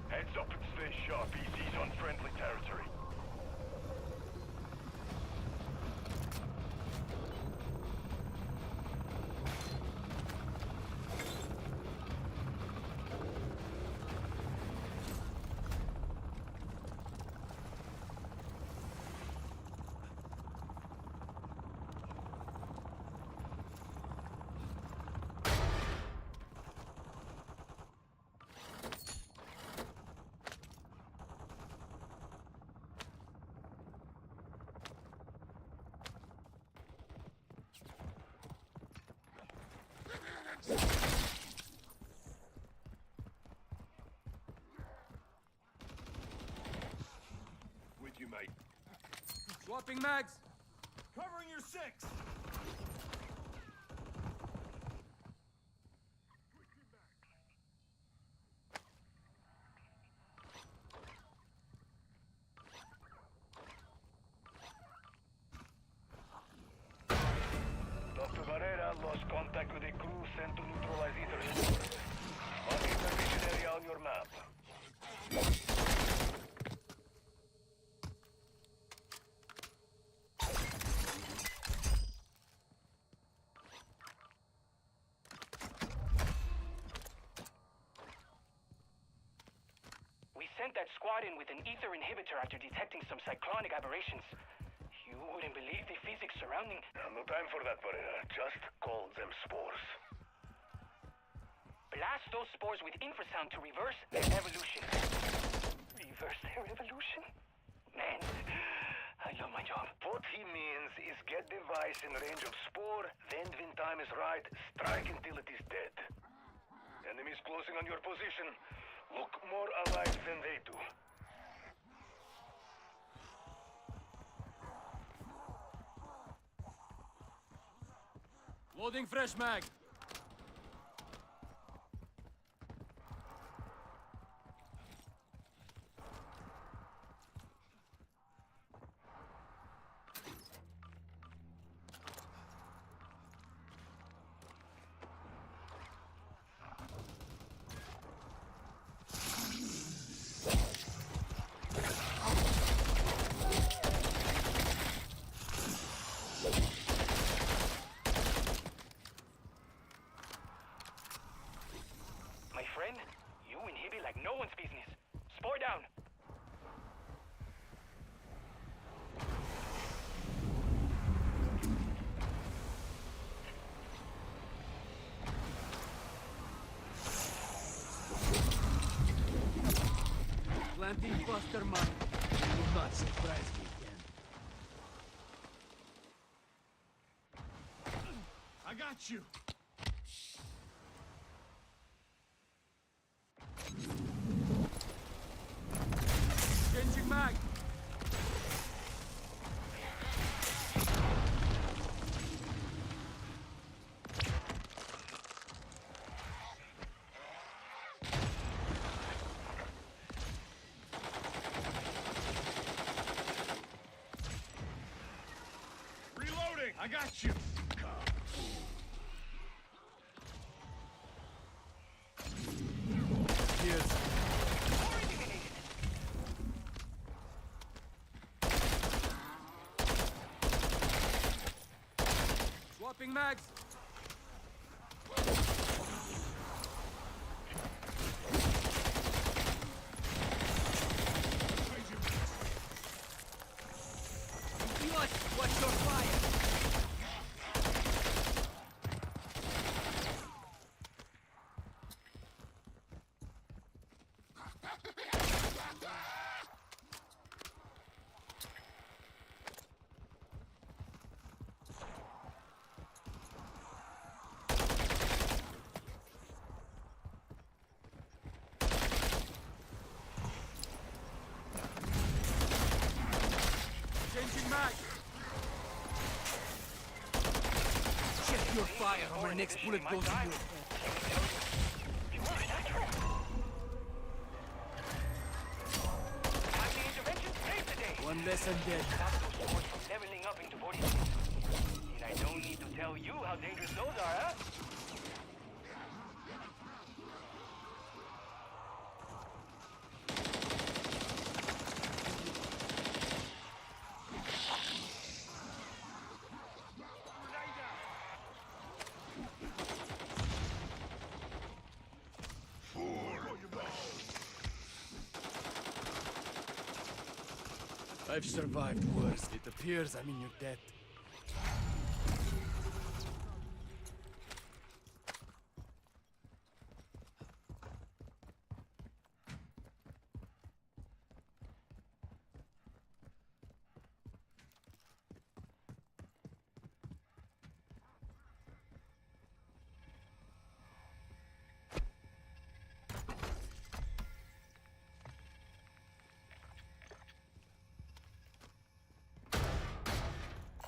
Heads up and stay sharp. EZ's on friendly territory. With you, mate. Swapping mags! Covering your six! Dr. Barrera lost contact with a crew sent to neutralize ether stores. Mark the vision area on your map. We sent that squad in with an ether inhibitor after detecting some cyclonic aberrations. You wouldn't believe the physics surrounding... No time for that, Barrera. Just call them spores. Blast those spores with infrasound to reverse their evolution. Reverse their evolution? Man, I love my job. What he means is get device in range of spore, then when time is right, strike until it is dead. Enemies closing on your position. Look more alive than they do. Loading fresh mag! My friend, you inhibit like no one's business. Spore down! Planting cluster mine. You will not surprise me again. I got you! Changing mag! Reloading! I got you! Cheers. Swapping mags! Watch your fire! Changing mag! Check your fire or my next bullet goes in your head. Intervention saved the day. One lesson dead. Stop those swords from leveling up into 46. In I don't need to tell you how dangerous those are, huh? I've survived worse. It appears I'm in your debt.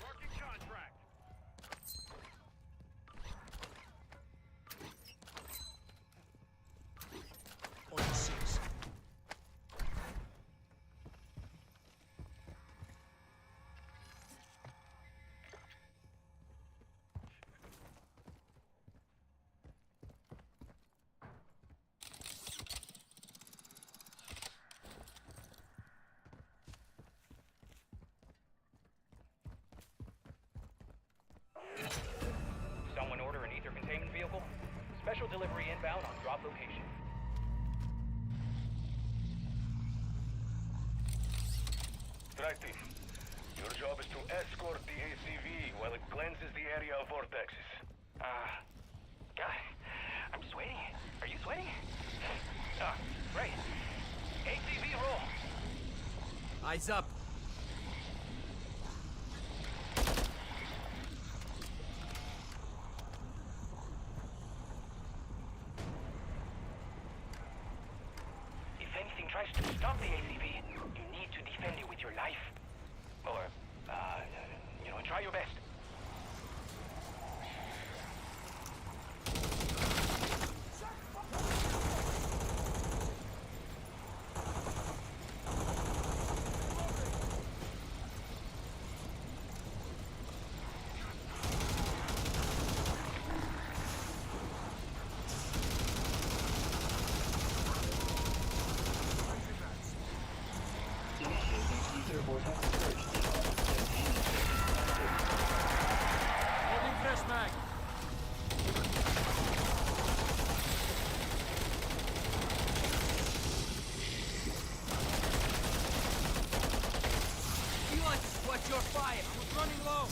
Marking contract. On your six. Someone order an ether containment vehicle? Special delivery inbound on drop location. Strike team, your job is to escort the ACV while it cleanses the area of vortexes. God, I'm sweating. Are you sweating? Right. ACV roll. Eyes up! If anything tries to stop the ACV, you need to defend it with your life. Or, try your best. Holding fresh mag! Watch your fire! I was running low!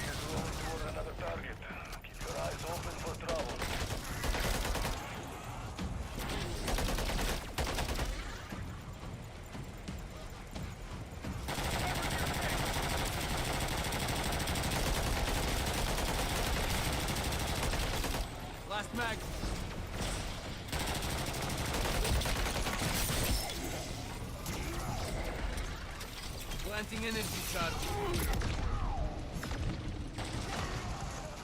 He's rolling toward another target. Keep your eyes open for trouble. Last mag! Planting energy charge.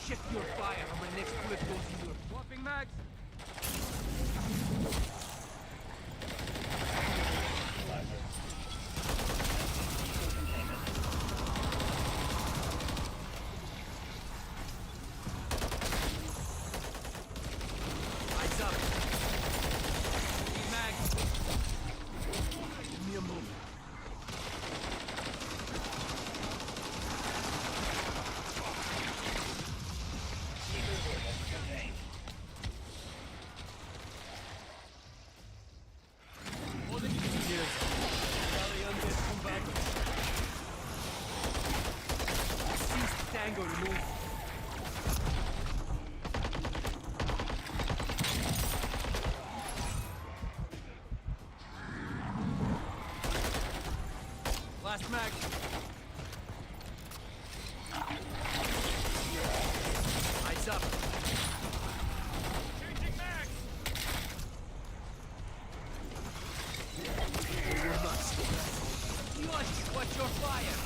Shift your fire or my next bullet goes in your... Swapping mags! Eyes up! Need mags! Give me a moment. Holding it here. Rally on this combatant. Cease tango removed. Last mag. Eyes up. Changing max. Watch your fire!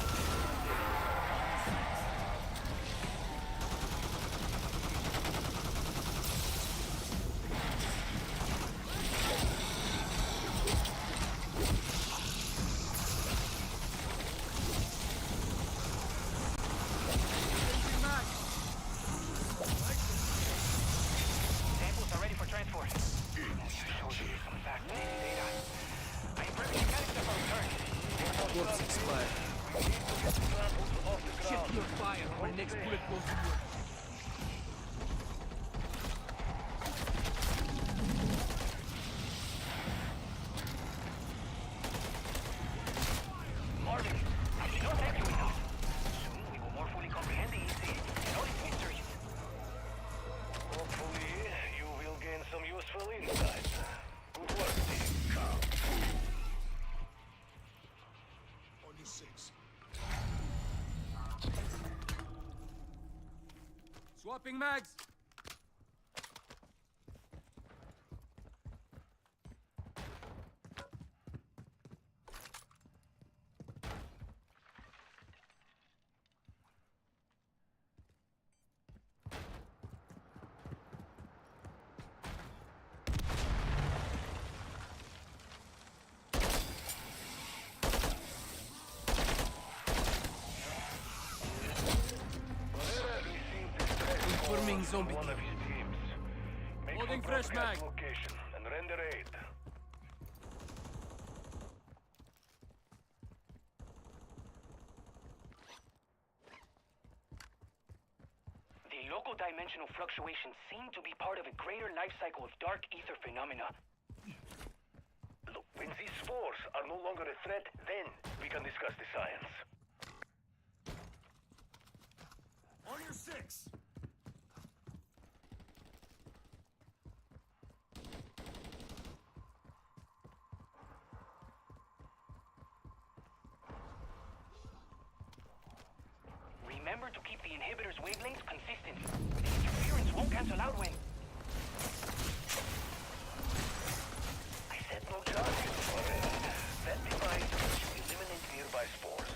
ceasefire. We need to get samples off the Check ground. your fire. My next bullet goes to you. Marvin, I cannot thank you enough. Soon we will more fully comprehend the EC and all its mysteries. Hopefully, you will gain some useful insights. Good work, team. Only 6. Swapping mags. Confirming zombie One of kill. his teams. Make Holding for fresh broadcast mag. location and render aid. The local dimensional fluctuations seem to be part of a greater life cycle of dark ether phenomena. Look, when these spores are no longer a threat, then we can discuss the science. On your 6. Remember to keep the inhibitor's wavelengths consistent. The interference won't cancel out when... I said no jargon. That device lets you eliminate nearby spores.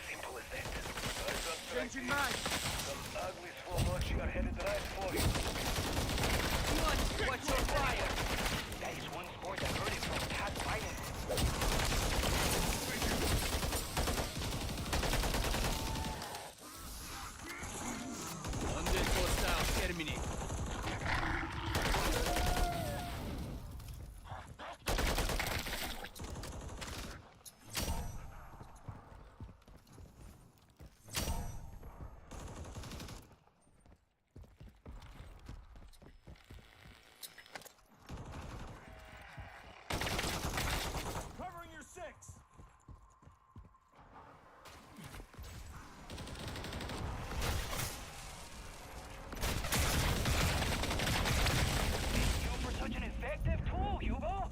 Simple as that. Rise up, Changing Strike mag. Team. Some ugly swammochi are headed right for you. One. Watch your fire. That is one sport that heard it from past violence. Undead hostile terminate. Covering your 6. You for such an effective tool, Hugo.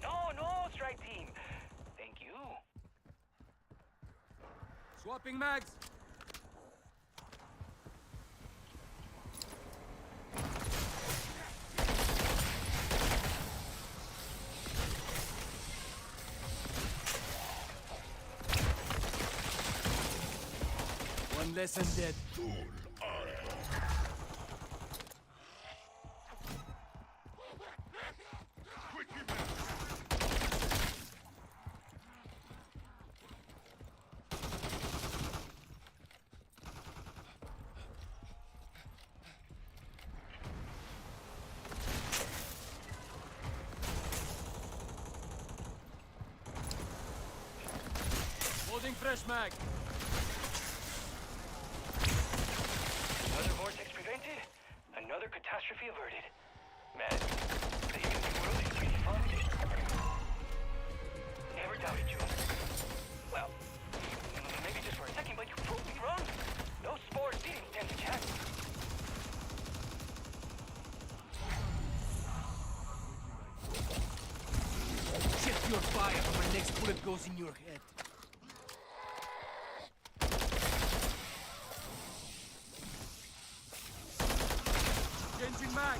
No, Strike Team. Thank you. Swapping mags. One less undead. Holding fresh mag. Another vortex prevented, another catastrophe averted. Man, the human world is pretty fun. Never doubted you. Well, maybe just for a second, but you proved me wrong. Those spores didn't stand a chance. Check your fire or my next bullet goes in your head. Changing mag.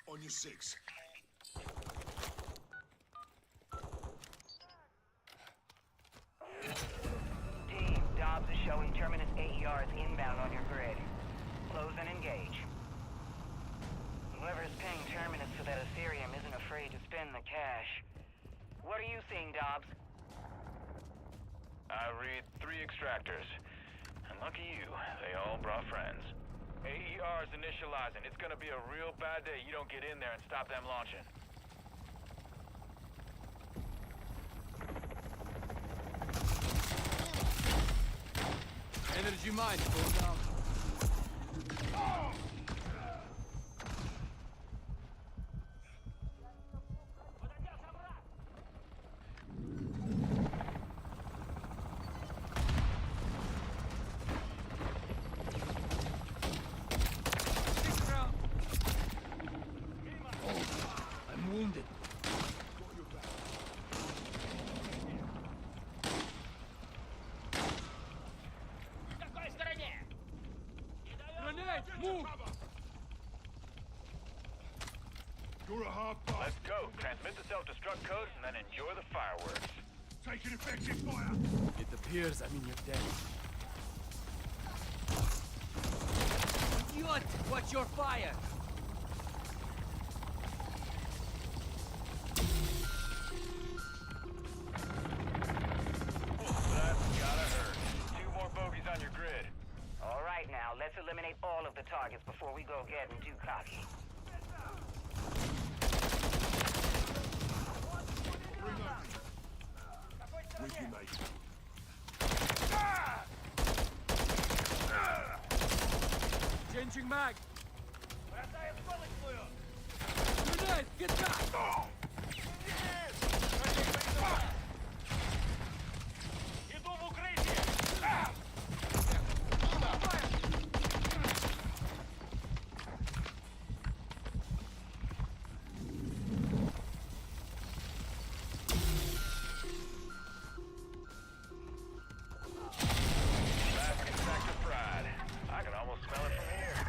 On your 6. Team, Dobbs is showing Terminus AERs inbound on your grid. Close and engage. that Ethereum isn't afraid to spend the cash. What are you seeing, Dobbs? I read 3 extractors. And lucky you, they all brought friends. AER's initializing. It's gonna be a real bad day you don't get in there and stop them launching. Energy mine going down. I'm wounded. Grenade! Move! You're a hard pass. Let's go. Transmit the self-destruct code and then enjoy the fireworks. Taking effective fire. It appears I'm in your debt. Idiot! Watch your fire! That's gotta hurt. 2 more bogeys on your grid. All right now, let's eliminate all of the targets before we go getting too cocky. With you, mate. Changing mag! Grenade! Get back! That's infected pride. I can almost smell it from here.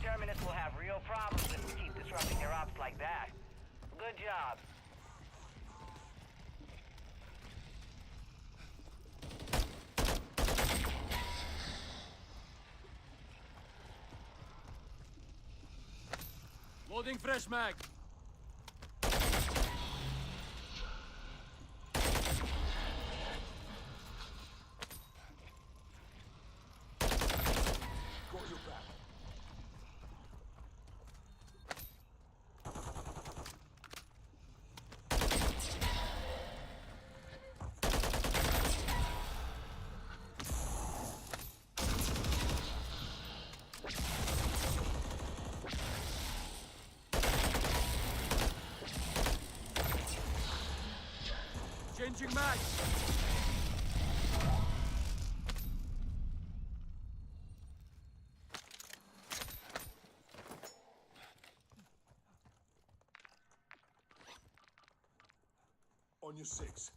Terminus will have real problems if we keep disrupting their ops like that. Good job. Loading fresh mag! Got your back. Changing mag! On your 6.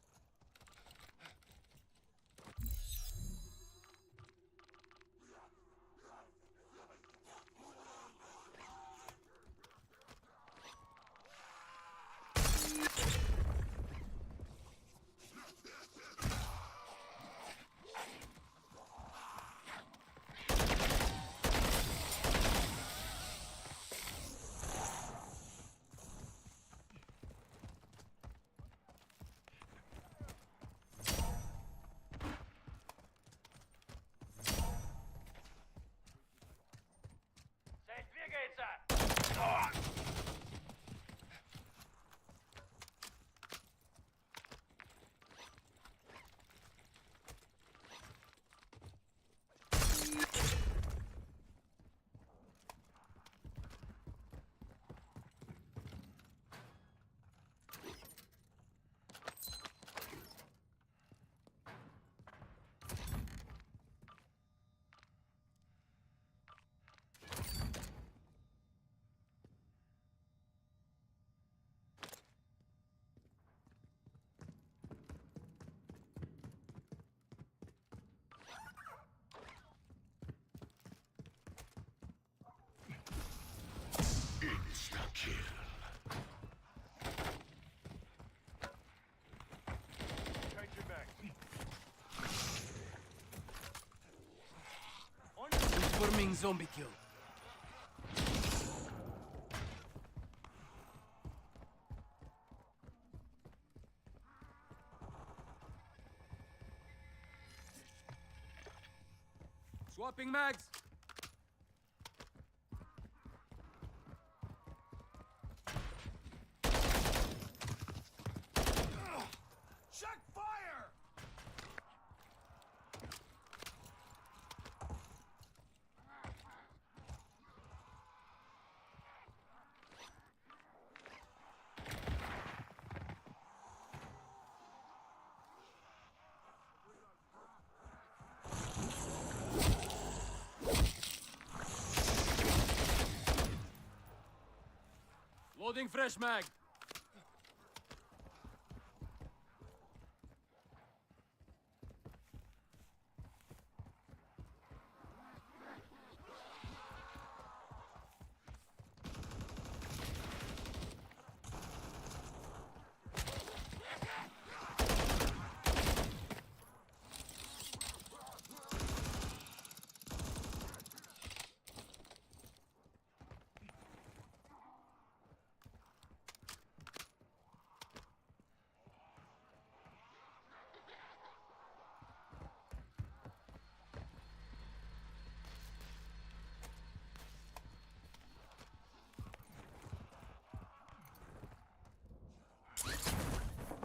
Insta-kill. Change your back. Informing zombie kill. Swapping mags. Check fire! Loading fresh mag.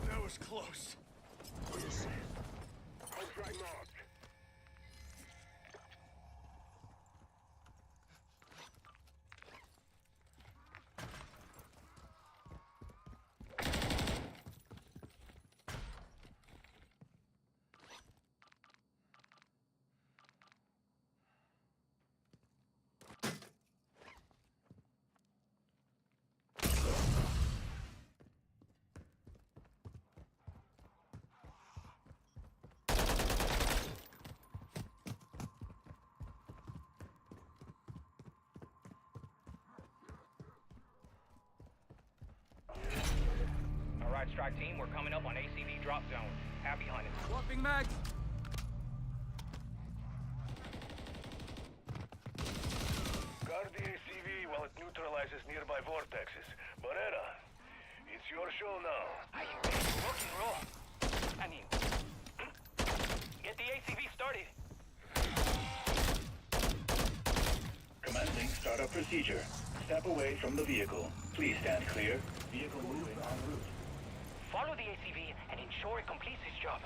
That was close. Contract marked. Alright, strike team, we're coming up on ACV drop zone. Happy hunting. Swapping mags. Guard the ACV while it neutralizes nearby vortexes. Barrera, it's your show now. Are you ready to rock and roll? I mean, get the ACV started. Commencing startup procedure. Step away from the vehicle. Please stand clear. Vehicle moving en route. Follow the ACV and ensure it completes its job.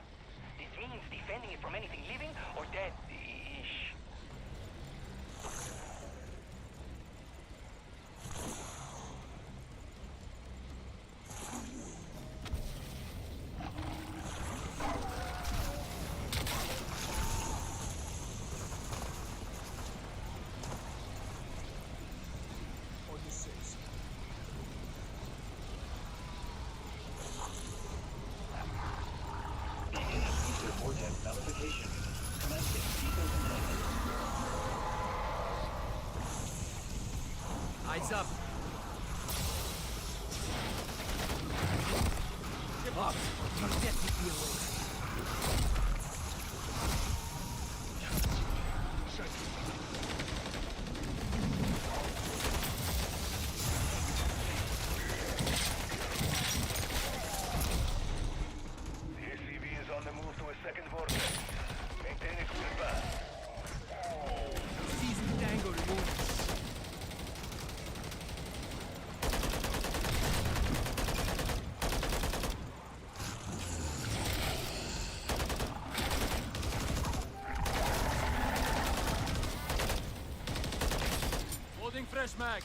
This means defending it from anything living or dead-ish. On your six. Begin ether vortex nullification. Commencing ether containment. Eyes up. Give up. Your death will be away. The ACV is on the move to a second vortex. Maintain a clear path. Season Tango removed. Loading fresh mag.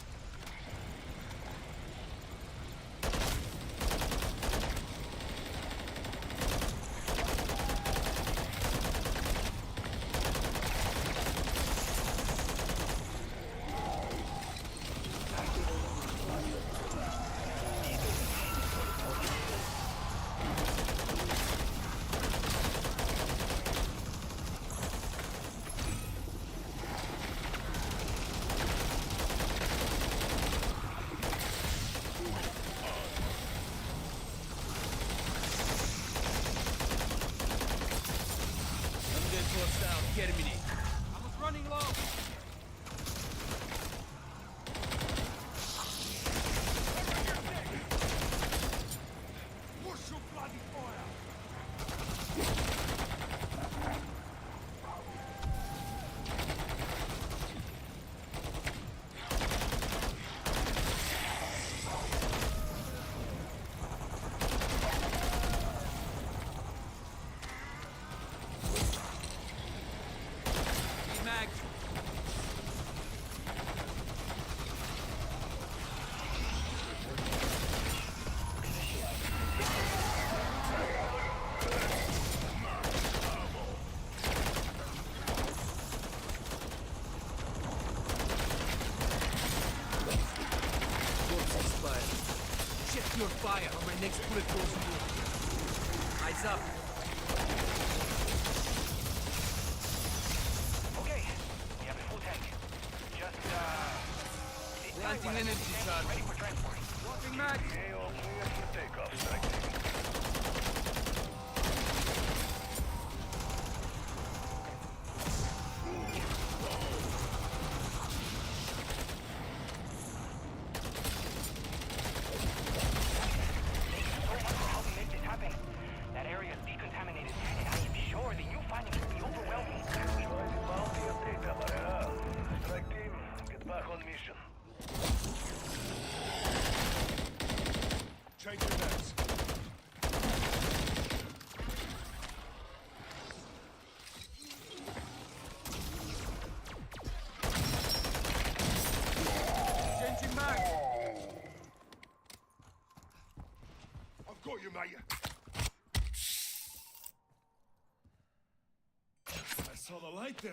your fire or my next bullet goes through. Eyes up. Okay, we have a full tank. Just, sit tight Planting while I get energy the tank charge. ready for transport. Dropping mag. Okay, all clear for takeoff, strike team. So much for helping make this happen. That area is decontaminated, and I am sure the new findings will be overwhelming. Try the bounty and data, Barrera. Strike team, get back on mission. Change your bets. Changing mag. I've got you, mate. I saw the light there.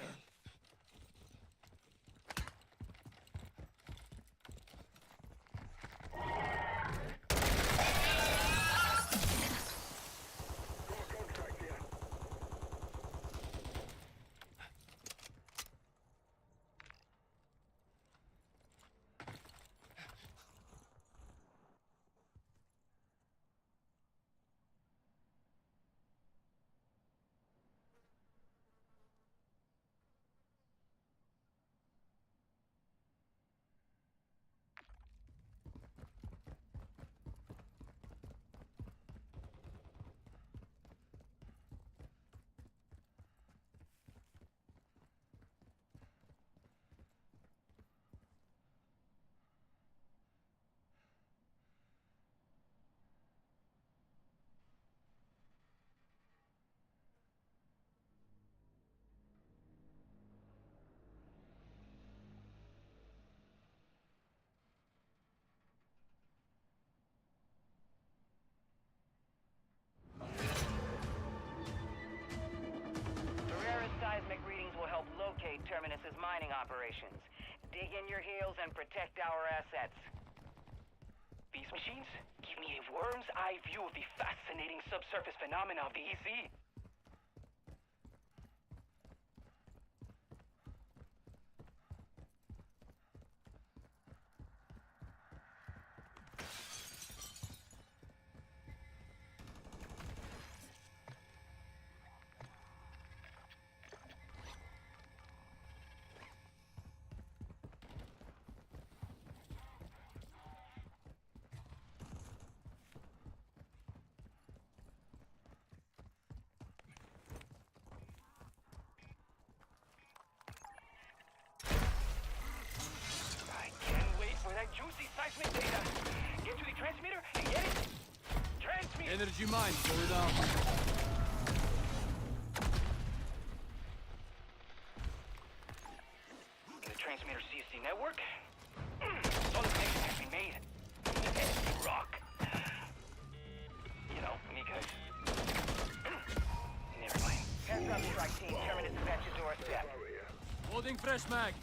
Barrera's seismic readings will help locate Terminus's mining operations. Dig in your heels and protect our assets. These machines give me a worm's eye view of the fascinating subsurface phenomena of the EC. I can't wait for that juicy seismic data. Get to the transmitter and get it. Transmit. Energy mine going down. The transmitter CSC network. Solid connection has been made. And rock. You know, because. Never mind. Heads up, strike team. Terminus is at your doorstep. Holding fresh mag.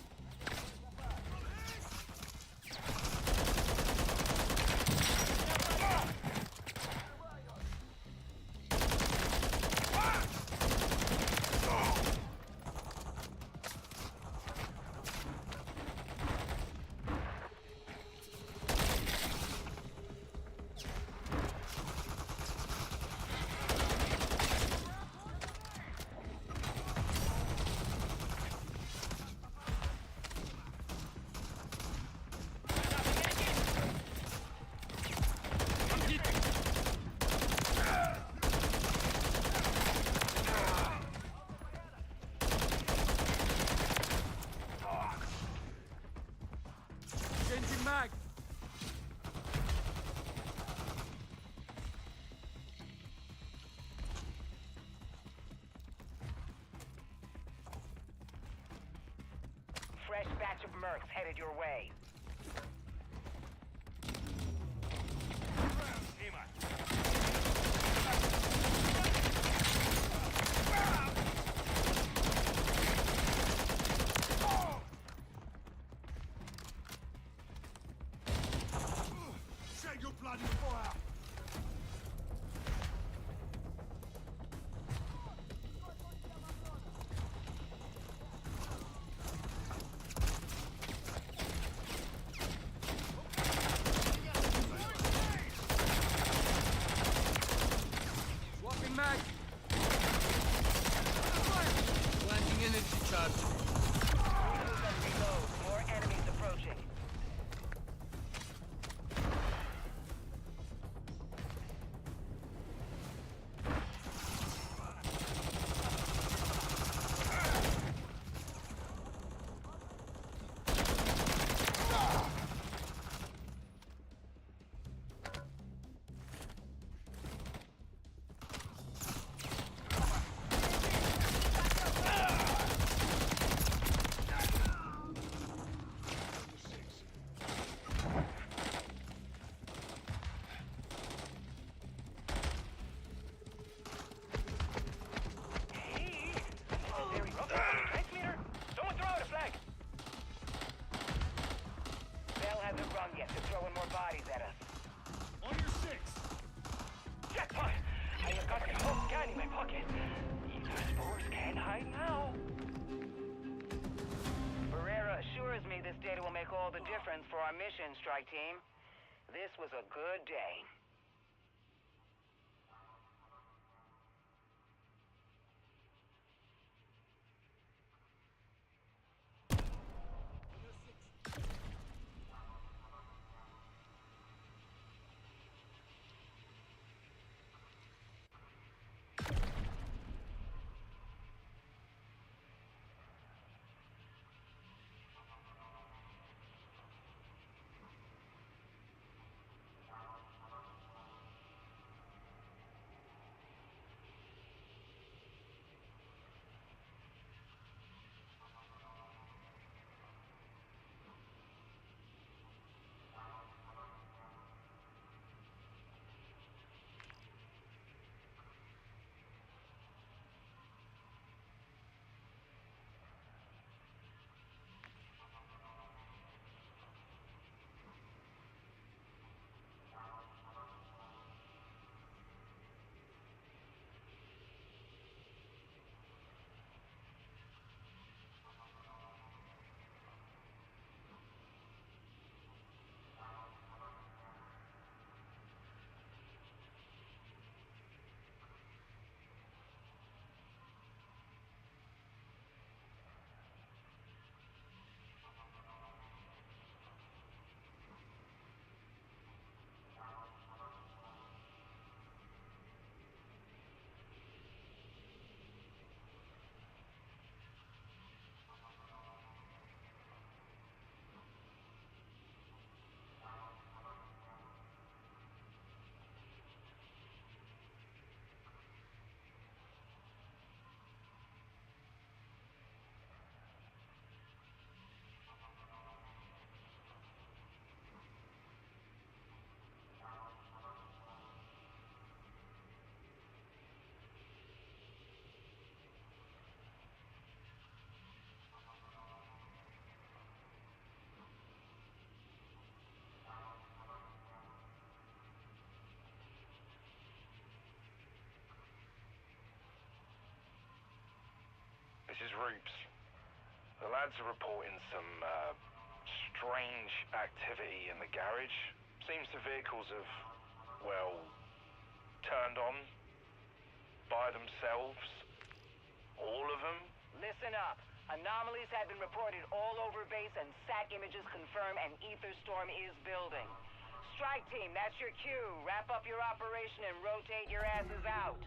Changing mag. Fresh batch of mercs headed your way. Set your bloody fire! data will make all the difference for our mission, strike team. This was a good day. This is Roops. The lads are reporting some strange activity in the garage. Seems the vehicles have, well, turned on by themselves. All of them. Listen up. Anomalies have been reported all over base and SAT images confirm an ether storm is building. Strike team, that's your cue. Wrap up your operation and rotate your asses out.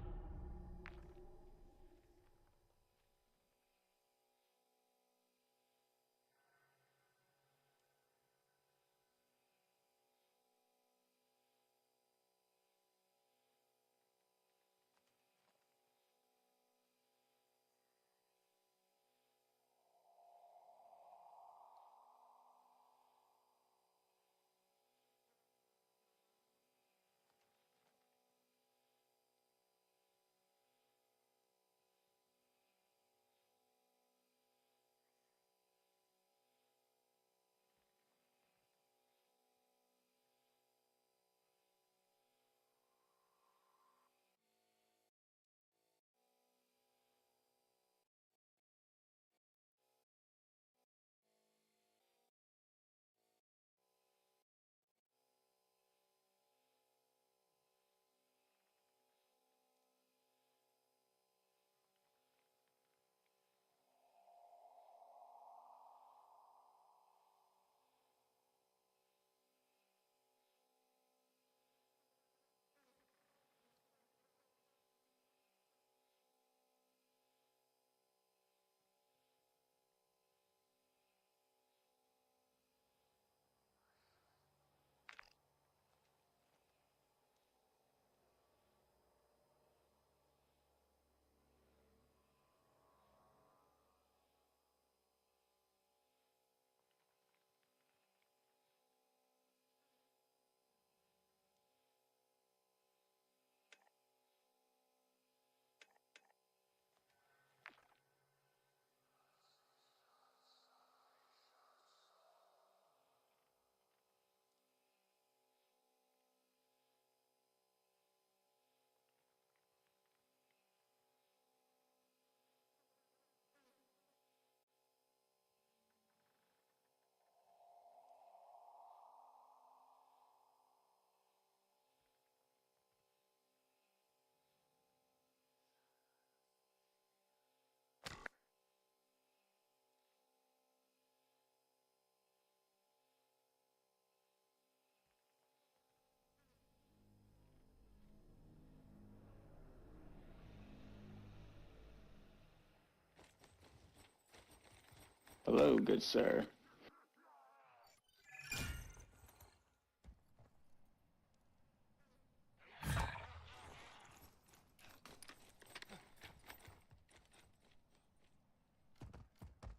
Hello, good sir.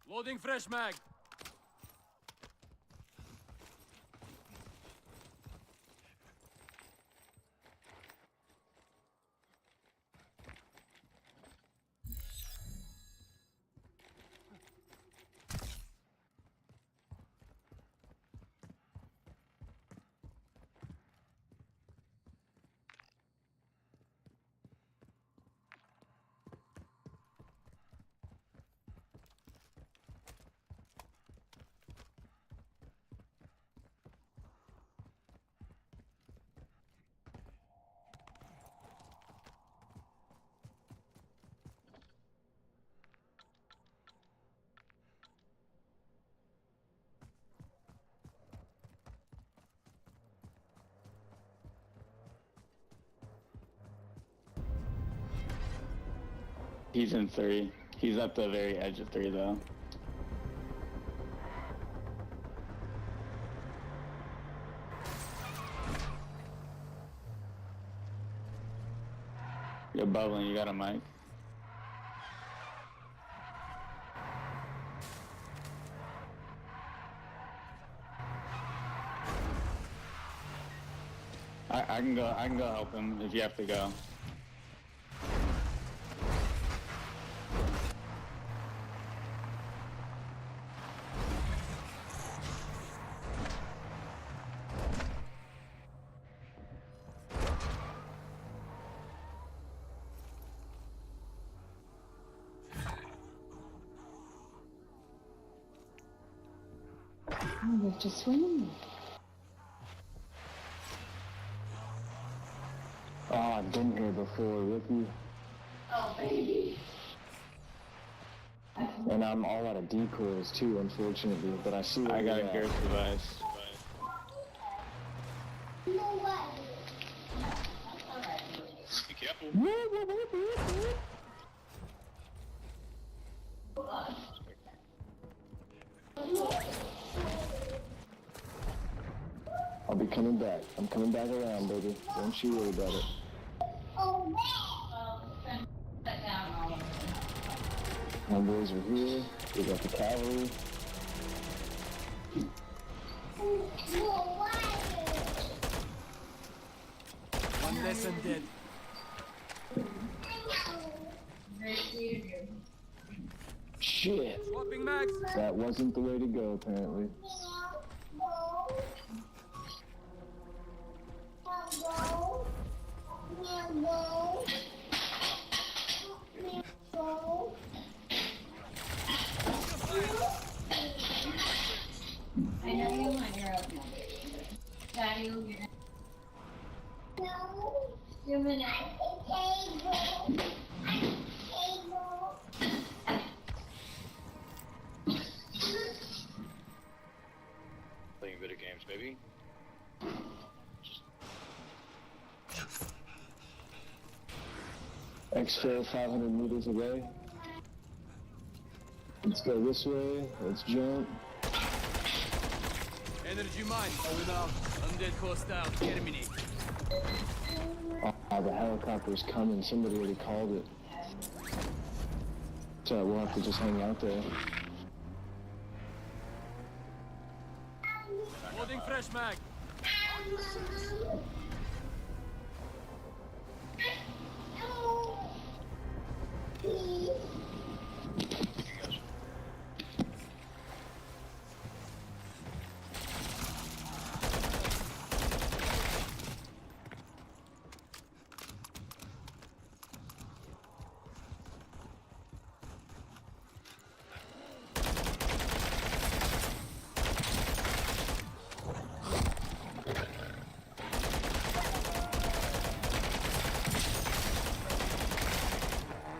Loading fresh mag. He's in 3. He's at the very edge of 3, though. You're bubbling, you got a mic? I can go help him if you have to go. We have to swim. Oh, I've been here before, Ricky. Oh, baby. And I'm all out of decoys too, unfortunately. But I see I got a Garrett device. No way. Be careful. I'll be coming back. I'm coming back around, baby. Don't you worry about it. Oh, man. Set down all of them. My boys are here. We got the cavalry. No way. One less and dead. Very sweet of you. Shit. Swapping mags. That wasn't the way to go, apparently. I know you want your own baby. Daddy will get it. No. You're gonna table. Playing video games, baby. Extra 500 meters away. Let's go this way. Let's jump. Energy mine going out. Undead coast down. Terminate. Oh, the helicopter's coming. Somebody already called it. So we'll have to just hang out there. Loading fresh mag.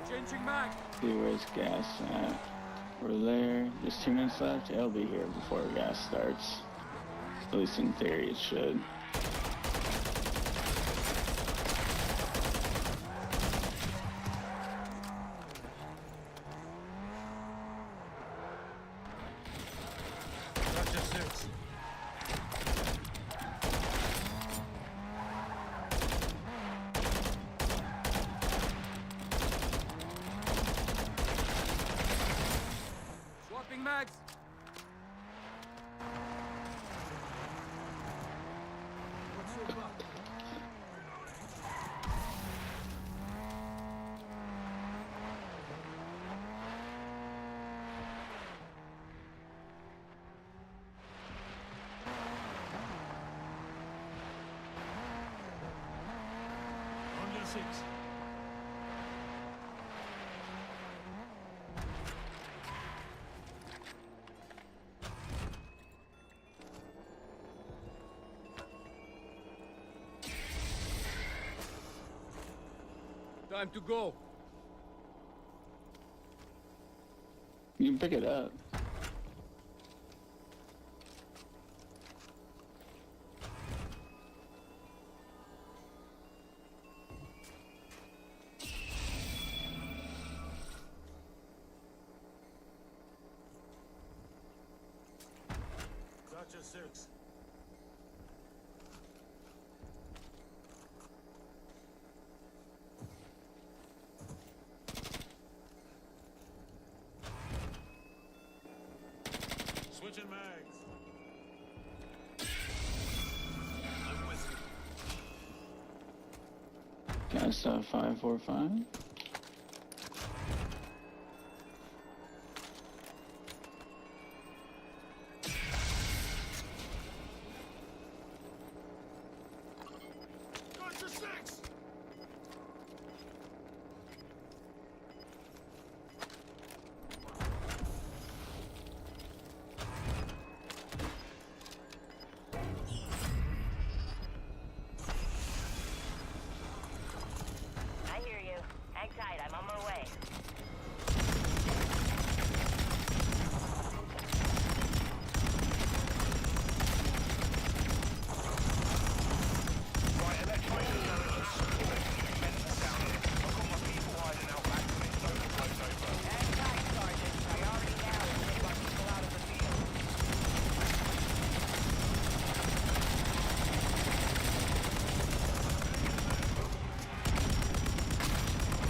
Changing mag. See where's gas at. We're there. There's 2 minutes left. It'll be here before gas starts. At least in theory it should. Dodger 6. Swapping mags. What's your buck? On your 6. Time to go. You can pick it up. Dodger 6. Switching mags. I'm with you. Gas 545. Dodger 6! I hear you. Hang tight, I'm on my way. Right, electronic intelligence. Commencement down here. I've got my people hiding out back from it, so the flow's over. Hang tight, Sergeant. Priority now is to take our people out of the field.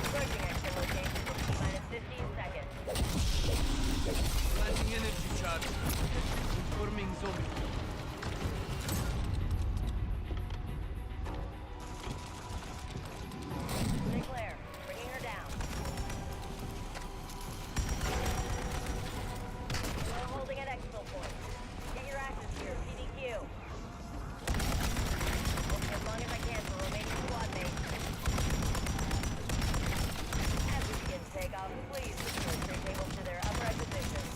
Approaching exit location. Minus 15 seconds. Planting energy charge. Forming zombie. Stay clear. Bringing her down. We're holding at exfil point. Get your asses here, PDQ. Holding as long as I can for remaining squad mates. As we begin takeoff, please secure tray tables to their upright positions.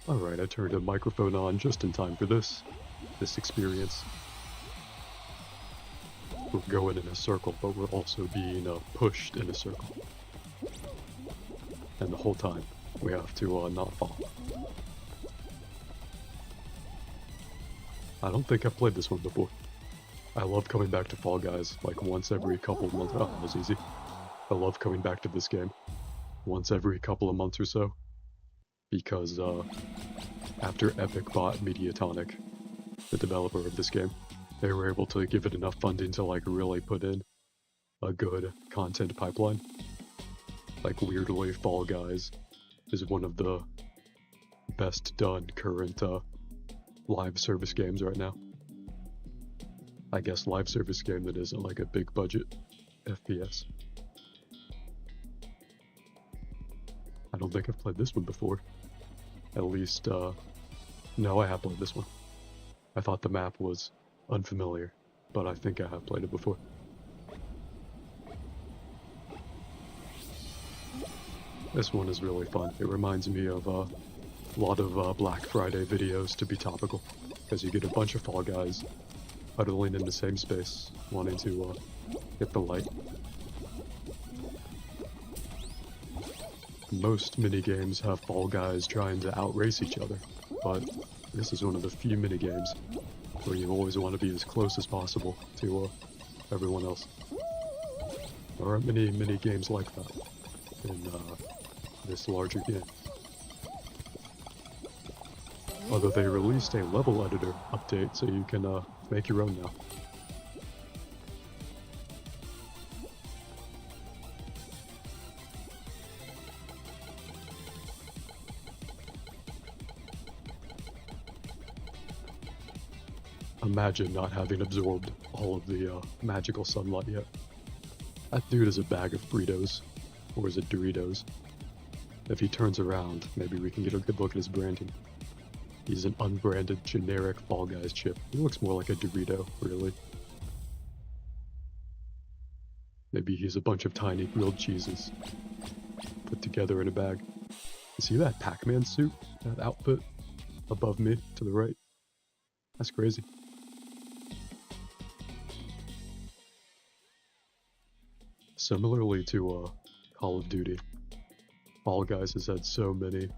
Alright, I turned a microphone on just in time for this experience. We're going in a circle, but we're also being pushed in a circle. And the whole time, we have to not fall. I don't think I've played this one before. I love coming back to Fall Guys like once every couple of months. Oh, that was easy. I love coming back to this game once every couple of months or so because after Epic bought Mediatonic, the developer of this game, they were able to give it enough funding to like really put in a good content pipeline. Like weirdly, Fall Guys is one of the best done current live service games right now. I guess live service game that isn't like a big budget FPS. I don't think I've played this one before. At least, no, I have played this one. I thought the map was unfamiliar, but I think I have played it before. This one is really fun. It reminds me of a lot of Black Friday videos to be topical, because you get a bunch of Fall Guys huddling in the same space, wanting to hit the light. Most minigames have Fall Guys trying to outrace each other, but this is one of the few minigames where you always want to be as close as possible to everyone else. There aren't many minigames like that in this larger game. Although they released a level editor update so you can make your own now. Imagine not having absorbed all of the magical sunlight yet. That dude is a bag of Fritos. Or is it Doritos? If he turns around, maybe we can get a good look at his branding. He's an unbranded, generic Fall Guys chip. He looks more like a Dorito, really. Maybe he's a bunch of tiny grilled cheeses put together in a bag. You see that Pac-Man suit? That outfit? Above me, to the right? That's crazy. Similarly to Call of Duty, Fall Guys has had so many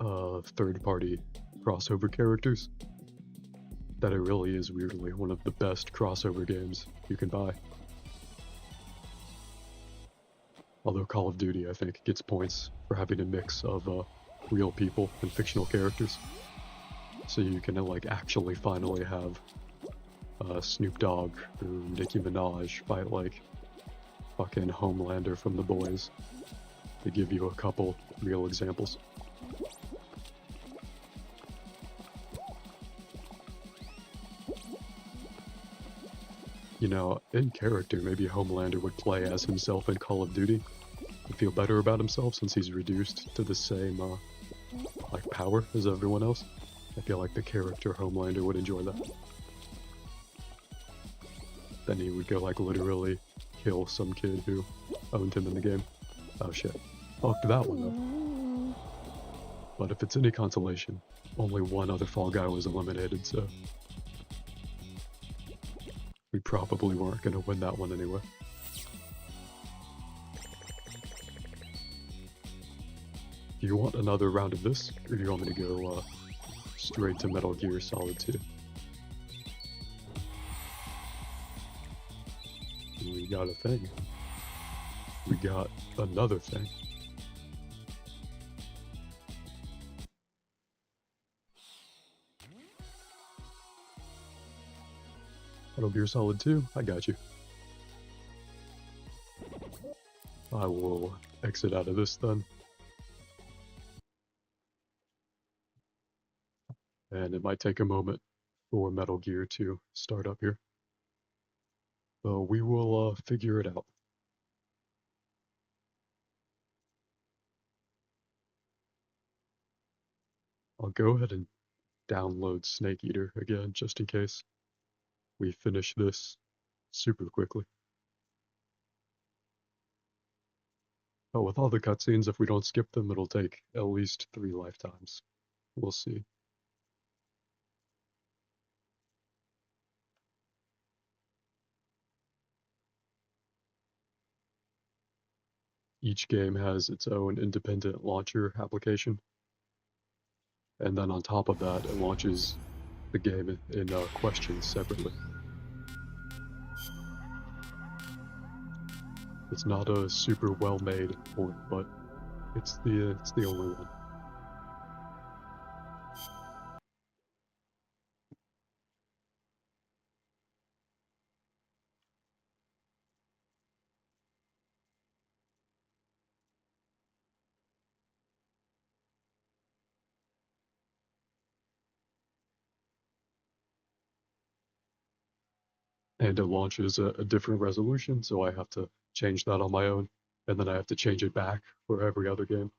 third-party crossover characters that it really is weirdly one of the best crossover games you can buy. Although Call of Duty, I think, gets points for having a mix of real people and fictional characters. So you can like actually finally have Snoop Dogg or Nicki Minaj fight like fucking Homelander from The Boys, to give you a couple real examples. You know, in character, maybe Homelander would play as himself in Call of Duty and feel better about himself since he's reduced to the same, like, power as everyone else. I feel like the character Homelander would enjoy that. Then he would go, like, literally kill some kid who owned him in the game. Oh shit. Fuck that one though. But if it's any consolation, only one other Fall Guy was eliminated, so we probably weren't gonna win that one anyway. Do you want another round of this, or do you want me to go straight to Metal Gear Solid 2? We got a thing. We got another thing. Metal Gear Solid 2, I got you. I will exit out of this then. And it might take a moment for Metal Gear to start up here. So we will figure it out. I'll go ahead and download Snake Eater again, just in case we finish this super quickly. Oh, with all the cutscenes, if we don't skip them, it'll take at least 3 lifetimes. We'll see. Each game has its own independent launcher application. And then on top of that, it launches the game in questions separately. It's not a super well-made port, but it's the only one. And it launches a different resolution, so I have to change that on my own, and then I have to change it back for every other game.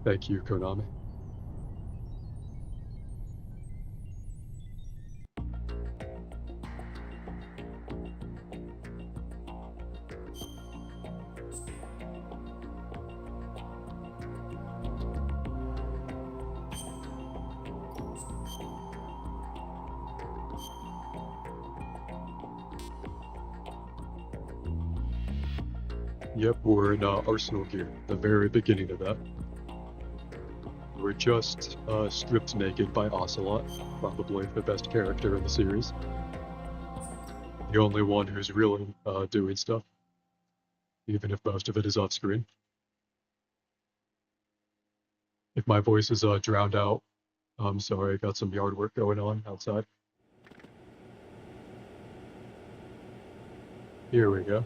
Thank you, Konami. Yep, we're in Arsenal gear, the very beginning of that. We're just stripped naked by Ocelot, probably the best character in the series. The only one who's really doing stuff, even if most of it is off screen. If my voice is drowned out, I'm sorry, I got some yard work going on outside. Here we go.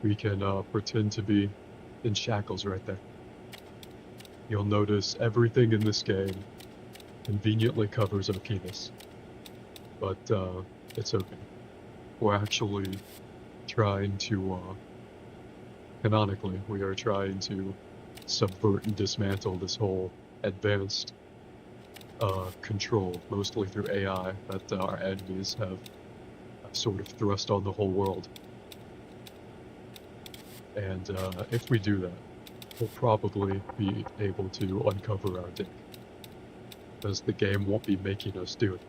We can pretend to be in shackles right there. You'll notice everything in this game conveniently covers our penis. But it's okay. We're actually trying to, canonically, we are trying to subvert and dismantle this whole advanced control, mostly through AI, that our enemies have sort of thrust on the whole world. And if we do that, we'll probably be able to uncover our dick, because the game won't be making us do it.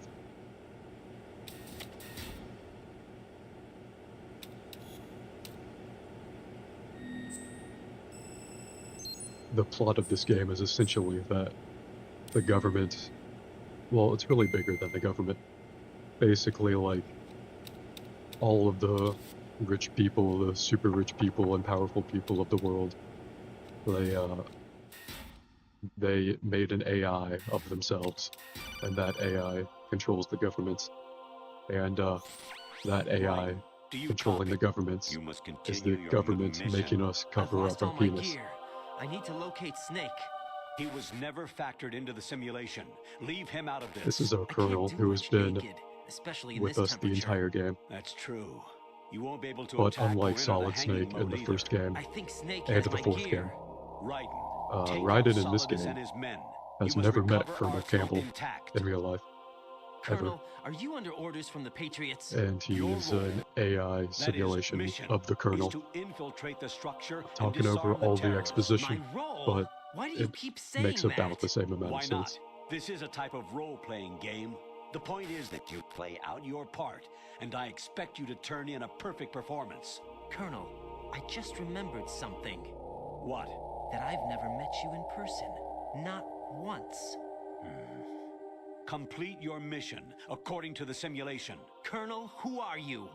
The plot of this game is essentially that the government, well, it's really bigger than the government. Basically, like, all of the rich people, the super rich people and powerful people of the world, they made an AI of themselves, and that AI controls the governments, and that AI controlling the governments is the government making us cover up our penis. I need to locate Snake. He was never factored into the simulation. Leave him out of this. This is our colonel who has been with us the entire game. That's true. You won't be able to but attack unlike or Solid enter the hanging Snake in mode the first game, I think Snake and has the my fourth gear. game, Raiden Raiden in this Solidus game and his men. has You must never met recover Colonel Arsenal Campbell intact. in real life, Colonel, are you under orders from the Patriots? and he Your is role, an AI that is, simulation mission, of the Colonel, is to infiltrate the structure and talking over disarm all the terrorists. exposition, My role? but Why do you it keep saying makes about the same amount Why of not? sense. This is a type of role-playing game. The point is that you play out your part, and I expect you to turn in a perfect performance. Colonel, I just remembered something. What? That I've never met you in person. Not once. Complete your mission according to the simulation. Colonel, who are you?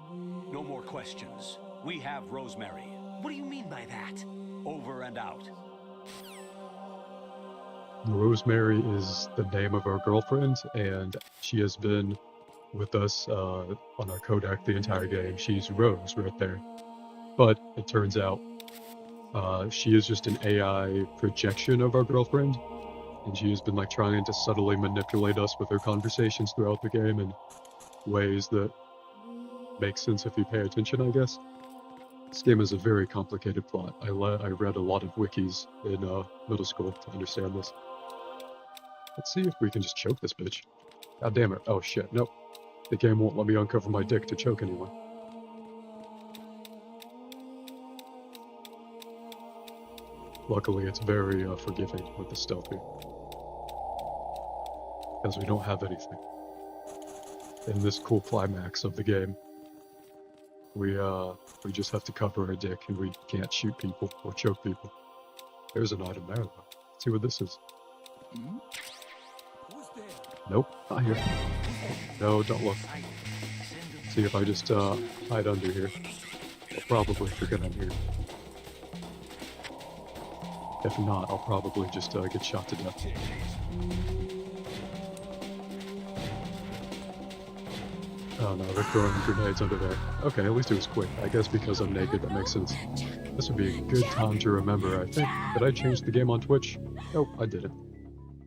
No more questions. We have Rosemary. What do you mean by that? Over and out. Rosemary is the name of our girlfriend, and she has been with us on our codec the entire game. She's Rose right there. But it turns out she is just an AI projection of our girlfriend, and she has been like trying to subtly manipulate us with her conversations throughout the game in ways that make sense if you pay attention, I guess. This game is a very complicated plot. I read a lot of wikis in middle school to understand this. Let's see if we can just choke this bitch. God damn it. Oh shit, nope. The game won't let me uncover my dick to choke anyone. Luckily, it's very forgiving with the stealth here. Because we don't have anything. In this cool climax of the game, We just have to cover our dick and we can't shoot people or choke people. There's an item there though. Let's see what this is. Who's there? Nope, not here. No, don't look. See if I just hide under here. I'll probably forget I'm here. If not, I'll probably just get shot to death. Oh no, they're throwing grenades under there. Okay, at least it was quick. I guess because I'm naked, that makes sense. This would be a good time to remember, I think. Did I change the game on Twitch? Nope, I didn't.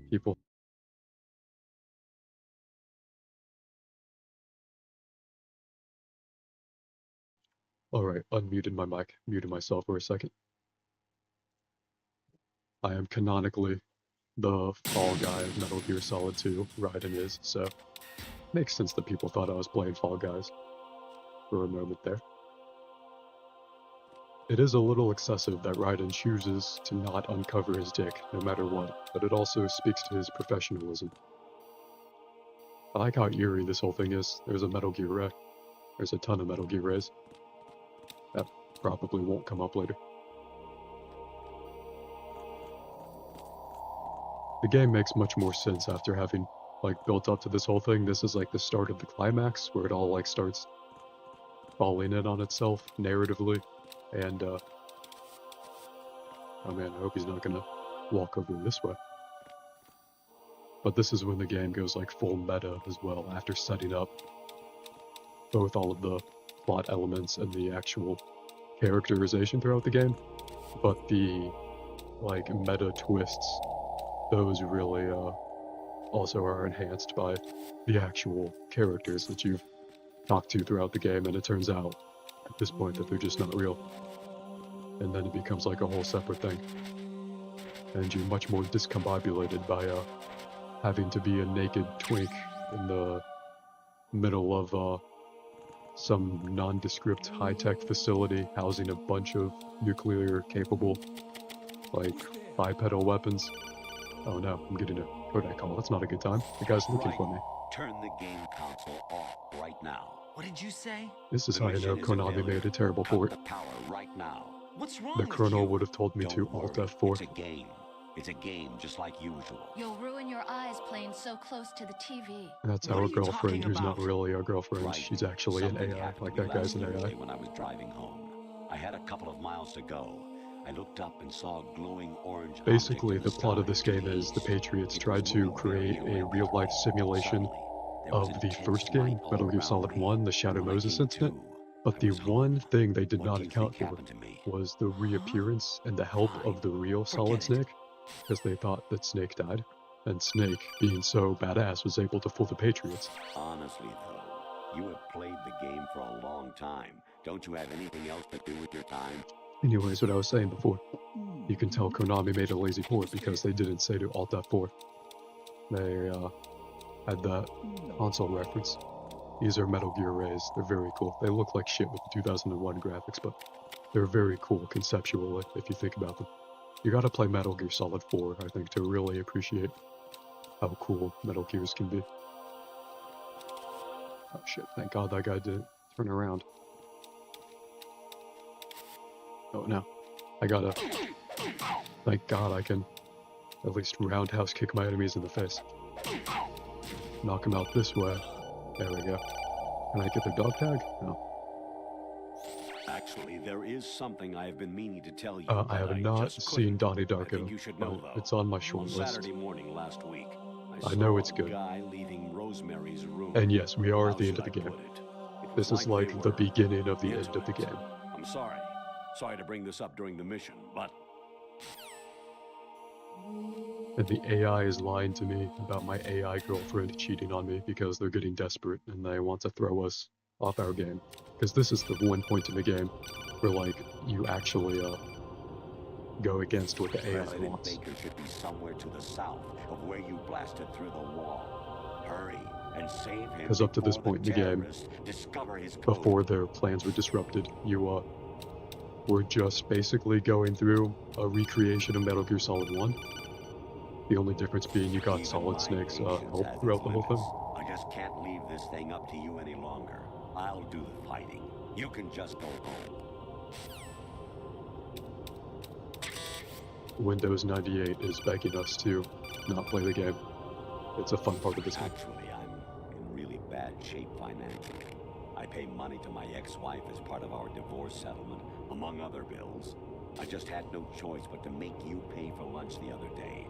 People. Alright, unmuted my mic. Muted myself for a second. I am canonically the Fall Guy of Metal Gear Solid 2. Raiden is, so makes sense that people thought I was playing Fall Guys for a moment there. It is a little excessive that Raiden chooses to not uncover his dick, no matter what, but it also speaks to his professionalism. I like how eerie this whole thing is. There's a Metal Gear Ray. There's a ton of Metal Gear Rays. That probably won't come up later. The game makes much more sense after having, like, built up to this whole thing. This is like the start of the climax, where it all, like, starts falling in on itself, narratively. And, oh man, I hope he's not gonna walk over this way. But this is when the game goes, like, full meta as well, after setting up both all of the plot elements and the actual characterization throughout the game. But the, like, meta twists, those really, also are enhanced by the actual characters that you've talked to throughout the game, and it turns out at this point that they're just not real. And then it becomes like a whole separate thing. And you're much more discombobulated by having to be a naked twink in the middle of some nondescript high-tech facility housing a bunch of nuclear-capable, like, bipedal weapons. Oh no, I'm getting a Kodak call. That's not a good time. The guy's looking for me. Turn the game console off right now. What did you say? This is how I know Konami made a terrible port. The power right now. What's wrong The with Colonel you? would have told me to Don't Alt worry. F4. It's a game. It's a game just like usual. You'll ruin your eyes playing so close to the TV. That's What our are you girlfriend, talking who's not about? really our girlfriend. Right. She's actually Something an AI. happened Like to me that guy's an last AI. Thursday when I was driving home. I had a couple of miles to go. I looked up and saw a glowing orange Basically, object in the plot of sky this to game the is the east. Patriots It tried was to moving create very a away. real-life simulation Suddenly, there was of the intense first game, light all Metal Gear around Solid me. 1, the Shadow And when I Moses came incident. to, But I the was home. one thing they did What not do you account think for happened to me? was the reappearance and the help of the real Solid Forget it. Snake, because they thought that Snake died, and Snake, being so badass, was able to fool the Patriots. Honestly, though, you have played the game for a long time. Don't you have anything else to do with your time? Anyways, what I was saying before, you can tell Konami made a lazy port because they didn't say to Alt F4. They had that console reference. These are Metal Gear Rays. They're very cool. They look like shit with the 2001 graphics, but they're very cool conceptually if you think about them. You gotta play Metal Gear Solid 4, I think, to really appreciate how cool Metal Gears can be. Oh shit, thank God that guy didn't turn around. Oh no. I gotta... Thank God I can at least roundhouse kick my enemies in the face. Knock them out this way. There we go. Can I get their dog tag? No. Actually, there is something I have been meaning to tell you. I but have I not just seen couldn't. Donnie I Darko, think you should know, but though. it's on my short On list. Saturday morning last week, I know saw it's a good. guy leaving Rosemary's room. And yes, we are How at the end should of the I game. put it? It This was is they like the were beginning of the end into of the it. game. I'm sorry. Sorry to bring this up during the mission, but And the AI is lying to me about my AI girlfriend cheating on me because they're getting desperate and they want to throw us off our game. Because this is the one point in the game where, like, you actually go against what the AI President wants. Baker should be somewhere to the south of where you blasted through the wall. Hurry and save him. Because up to this before point in the game, terrorists discover his code. before their plans were disrupted, you were just basically going through a recreation of Metal Gear Solid 1. The only difference being you got Even Solid my Snake's patience help has throughout the whole limits. thing. I just can't leave this thing up to you any longer. I'll do the fighting. You can just go home. Windows 98 is begging us to not play the game. It's a fun part of this game. Actually, I'm in really bad shape financially. I pay money to my ex-wife as part of our divorce settlement, among other bills. I just had no choice but to make you pay for lunch the other day.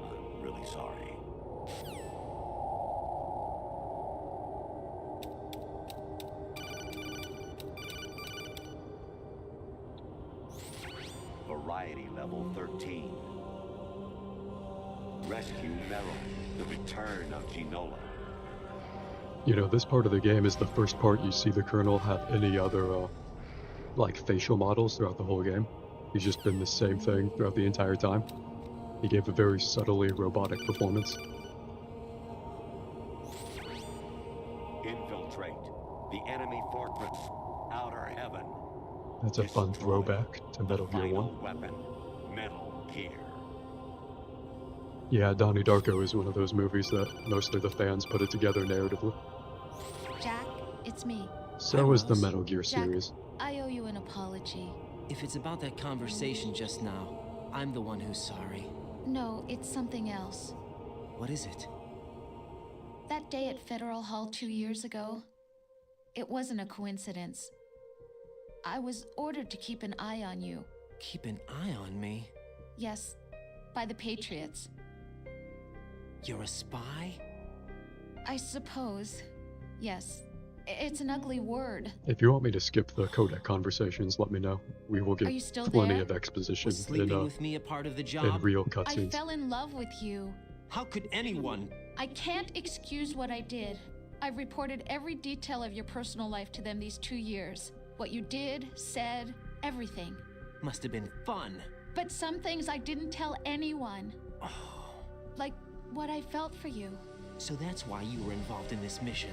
I'm really sorry. Variety level 13. Rescue Meryl, the return of Ginola. You know, this part of the game is the first part you see the Colonel have any other, like, facial models throughout the whole game. He's just been the same thing throughout the entire time. He gave a very subtly robotic performance. Infiltrate the enemy fortress, outer heaven. That's a fun throwback to Metal Gear 1. Weapon, Metal Gear. Yeah, Donnie Darko is one of those movies that mostly the fans put it together narratively. Jack, it's me. So is the Rose. Metal Gear Jack, series. I owe you an apology. If it's about that conversation just now, I'm the one who's sorry. No, it's something else. What is it? That day at Federal Hall 2 years ago, it wasn't a coincidence. I was ordered to keep an eye on you. Keep an eye on me? Yes, by the Patriots. You're a spy? I suppose. Yes. It's an ugly word. If you want me to skip the codec conversations, let me know. We will Are get you still plenty there? of exposition Was sleeping in with me a part of the in job? real I cutscenes. fell in love with you. How could anyone? I can't excuse what I did. I've reported every detail of your personal life to them these 2 years. What you did, said, everything. Must have been fun. But some things I didn't tell anyone. Oh, Like what I felt for you. so that's why you were involved in this mission.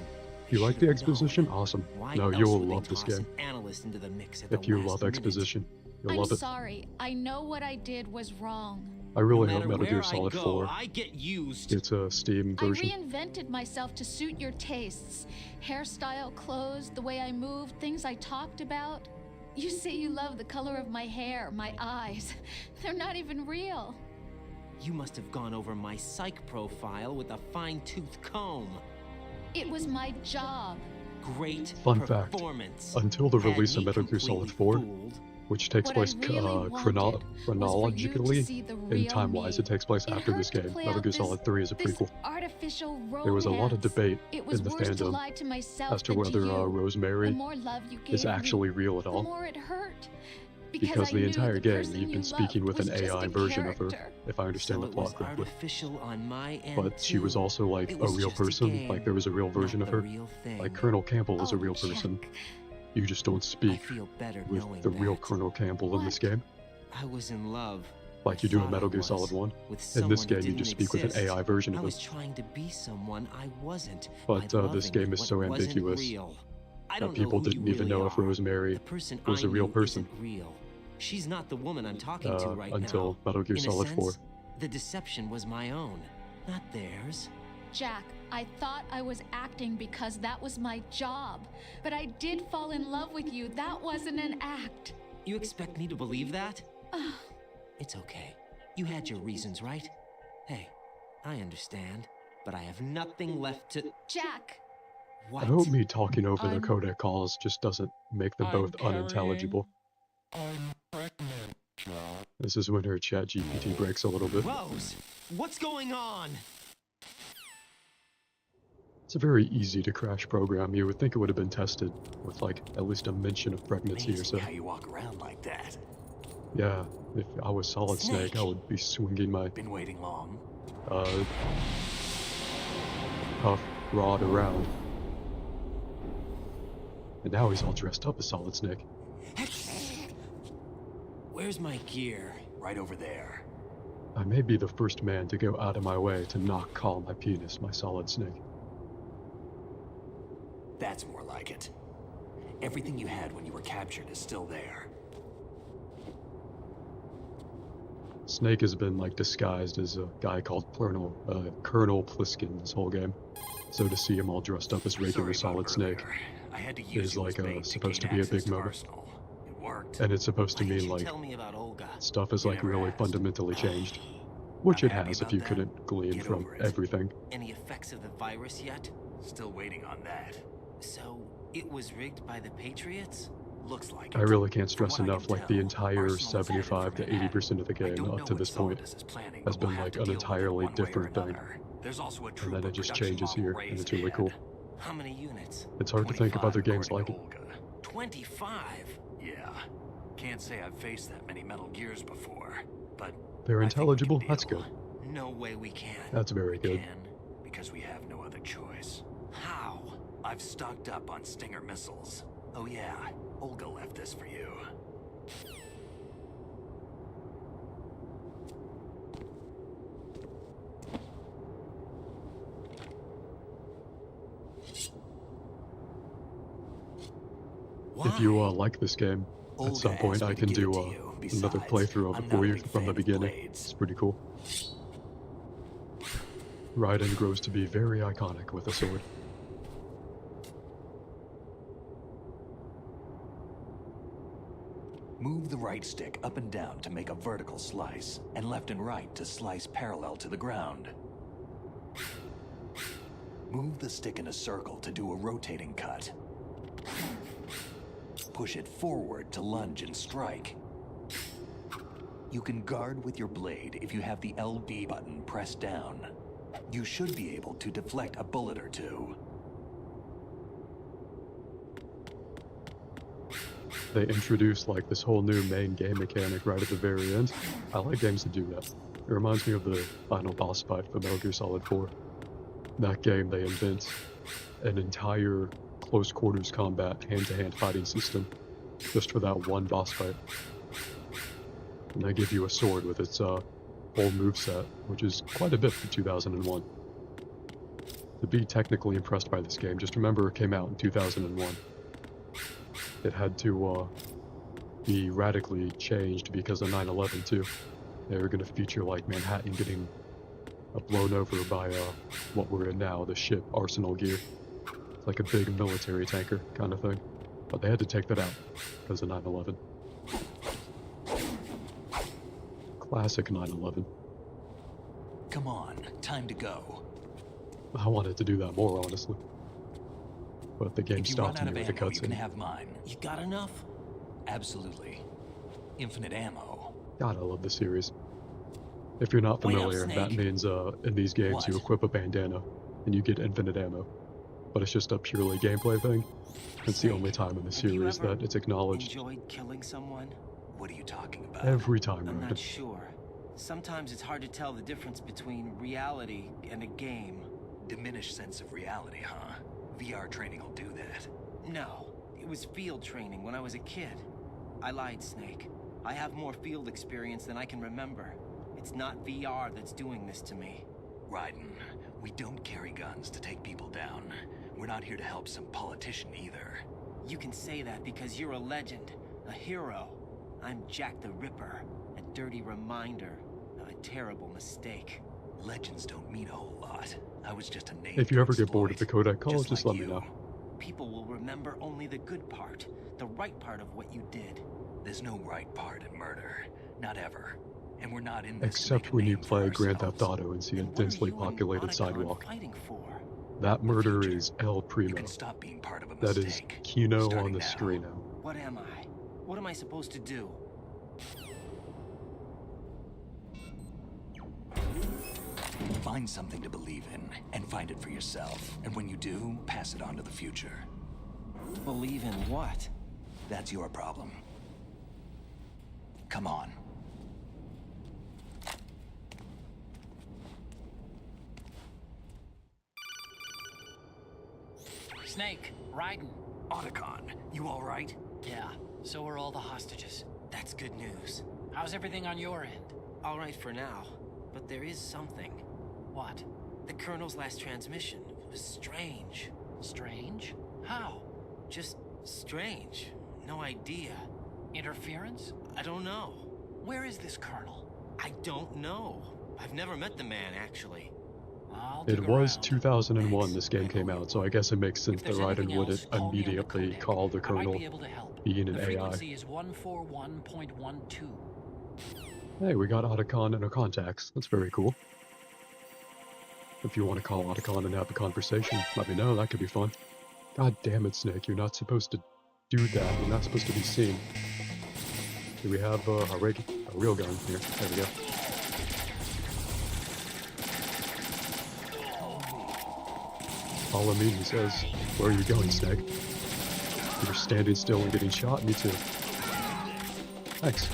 You like the Should've exposition? known. Awesome. Why No, else you will would they love this toss game. an analyst into the mix at If the you last love minute? exposition, you'll I'm love it. sorry. I know what I did was wrong. I really no hope matter Metal Gear where Solid I go, 4 I get used. gets a Steam I version. reinvented myself to suit your tastes. Hairstyle, clothes, the way I moved, things I talked about. You say you love the color of my hair, my eyes. They're not even real. You must have gone over my psych profile with a fine-tooth comb. It was my job. Great Fun fact, performance. until the Had release of me Metal Gear Solid completely 4, fooled. which takes What place I really wanted was for you to chronologically see the in real time-wise. me. It takes place It after hurt this to game. play Metal out Gear this- Solid 3 is a this prequel. artificial romance. There was a lot of debate It was in the worse to fandom lie to myself as to than whether you. The Rosemary more love you gave is actually me, real at the all. more it hurt. Because I the knew entire the game, person you've you been speaking loved with an was just AI a version of her, character. if I understand So the it was plot correctly. artificial on my end But she was too. also like It a was real just a person, game, like there was a real version not of the her. real thing. Like Colonel Campbell is a Oh, real person. Jack. You just don't I speak feel better with knowing the real that. Colonel Campbell in this What? game, I was in love. like I you do in thought Metal I Gear was, Solid 1. with In someone this who game, you didn't just speak with an exist. AI version I of was it. trying to be someone I wasn't. But by this loving game is what so wasn't ambiguous real. I that don't people know who didn't you even really know if are. Rosemary The person was I a real knew person isn't real. She's not the woman I'm talking to right until now. Metal Gear In a Solid sense, 4. the deception was my own, not theirs. Jack, I thought I was acting because that was my job. But I did fall in love with you. That wasn't an act. You expect me to believe that? It's okay. You had your reasons, right? Hey, I understand, but I have nothing left to... Jack! What? I hope me talking over the I'm- codec calls just doesn't make them both unintelligible. This is when her chat GPT breaks a little bit. Rose, what's going on? It's a very easy to crash program. You would think it would have been tested with like at least a mention of pregnancy or so. How you walk around like that? Yeah, if I was Solid Snake, I would be swinging my Been waiting long? puff rod around. And now he's all dressed up as Solid Snake. Where's my gear? Right over there. I may be the first man to go out of my way to not call my penis my Solid Snake. That's more like it. Everything you had when you were captured is still there. Snake has been like disguised as a guy called Colonel Pliskin this whole game. So to see him all dressed up as regular Solid Snake I had to use is like bait to supposed to gain be a access big to moment. Arsenal. It worked. And it's supposed to Why didn't mean you like tell me about Olga? stuff is You like never really asked. fundamentally changed. Which Not it happy has if about you that? couldn't glean Get from over it. everything. Any effects of the virus yet? Still waiting on that. So, it was rigged by the Patriots? Looks like I it. really can't From stress what I enough, can like the tell, entire Arsenal is headed 75 for to 80% of the I game don't up know to what this point Solidus is planning, has but we'll been have like to an deal with it entirely one way or different thing. another. There's also a And trooper then it just production changes model here, raised and it's really ahead. cool. How many units? It's hard to think of other 25 games according like to it. Olga. 25? Yeah. Can't say I've faced that many Metal Gears before, but They're I think we can intelligible? That's deal. good. No way we can. That's very We good. can, because we have no other choice. How? I've stocked up on Stinger missiles. Oh yeah, Olga left this for you. If you like this game, at some Olga point asked I me to can give it do to you. another Besides, playthrough of I'm it not for a you big from the fan of beginning. blades. It's pretty cool. Raiden grows to be very iconic with a sword. Move the right stick up and down to make a vertical slice, and left and right to slice parallel to the ground. Move the stick in a circle to do a rotating cut. Push it forward to lunge and strike. You can guard with your blade if you have the LB button pressed down. You should be able to deflect a bullet or two. They introduced like this whole new main game mechanic right at the very end. I like games that do that. It reminds me of the final boss fight for Metal Gear Solid 4. That game, they invent an entire close quarters combat, hand-to-hand fighting system just for that one boss fight. And they give you a sword with its whole moveset, which is quite a bit for 2001. To be technically impressed by this game, just remember it came out in 2001. It had to be radically changed because of 9/11 too. They were going to feature like Manhattan getting blown over by what we're in now, the ship Arsenal Gear. It's like a big military tanker kind of thing. But they had to take that out because of 9/11. Classic 9/11. Come on, time to go. I wanted to do that more, honestly. But the game If you run stopped out me of with the ammo, you can cutscene. have mine. You got enough? Absolutely. Infinite ammo. God, I love the series. If you're not Wait up, familiar, that Snake. means in these games you What? equip a bandana and you get infinite ammo. But it's just a purely gameplay thing. It's the Snake, only time in the have you series ever that it's acknowledged. Enjoyed killing someone? What are you talking about? Every time, I'm Raiden. not sure. Sometimes it's hard to tell the difference between reality and a game. Diminished sense of reality, huh? VR training will do that. No, it was field training when I was a kid. I lied, Snake. I have more field experience than I can remember. It's not VR that's doing this to me. Raiden, we don't carry guns to take people down. We're not here to help some politician either. You can say that because you're a legend, a hero. I'm Jack the Ripper, a dirty reminder of a terrible mistake. Legends don't mean a whole lot. I was just a name. If you to ever get bored of the exploit, codec call, just like let me you. know. People will remember only the good part, the right part of what you did. There's no right part in murder. Not ever. And we're not in this to Except make a when you name for play Grand Theft ourselves. Auto and see a Then what are densely you and populated Otacon sidewalk. fighting for? That murder future. is El You Primo. can stop being part of a That is mistake. Kino Starting on the now. screen now. What am I? What am I supposed to do? Find something to believe in, and find it for yourself. And when you do, pass it on to the future. Believe in what? That's your problem. Come on. Snake, Raiden. Otacon, you all right? Yeah, so are all the hostages. That's good news. How's everything on your end? All right for now, but there is something. What? The Colonel's last transmission was strange. Strange? How? Just strange. No idea. Interference? I don't know. Where is this Colonel? I don't know. I've never met the man, actually. It was 2001 this game came out, so I guess it makes sense that Raiden wouldn't immediately call the Colonel being an AI. Frequency is 141.12. Hey, we got Otacon and our contacts. That's very cool. If you want to call Otacon and have a conversation, let me know. That could be fun. God damn it, Snake. You're not supposed to do that. You're not supposed to be seen. Do we have a real gun here? There we go. Follow me, he says. Where are you going, Snake? You're standing still and getting shot? Me too. Thanks.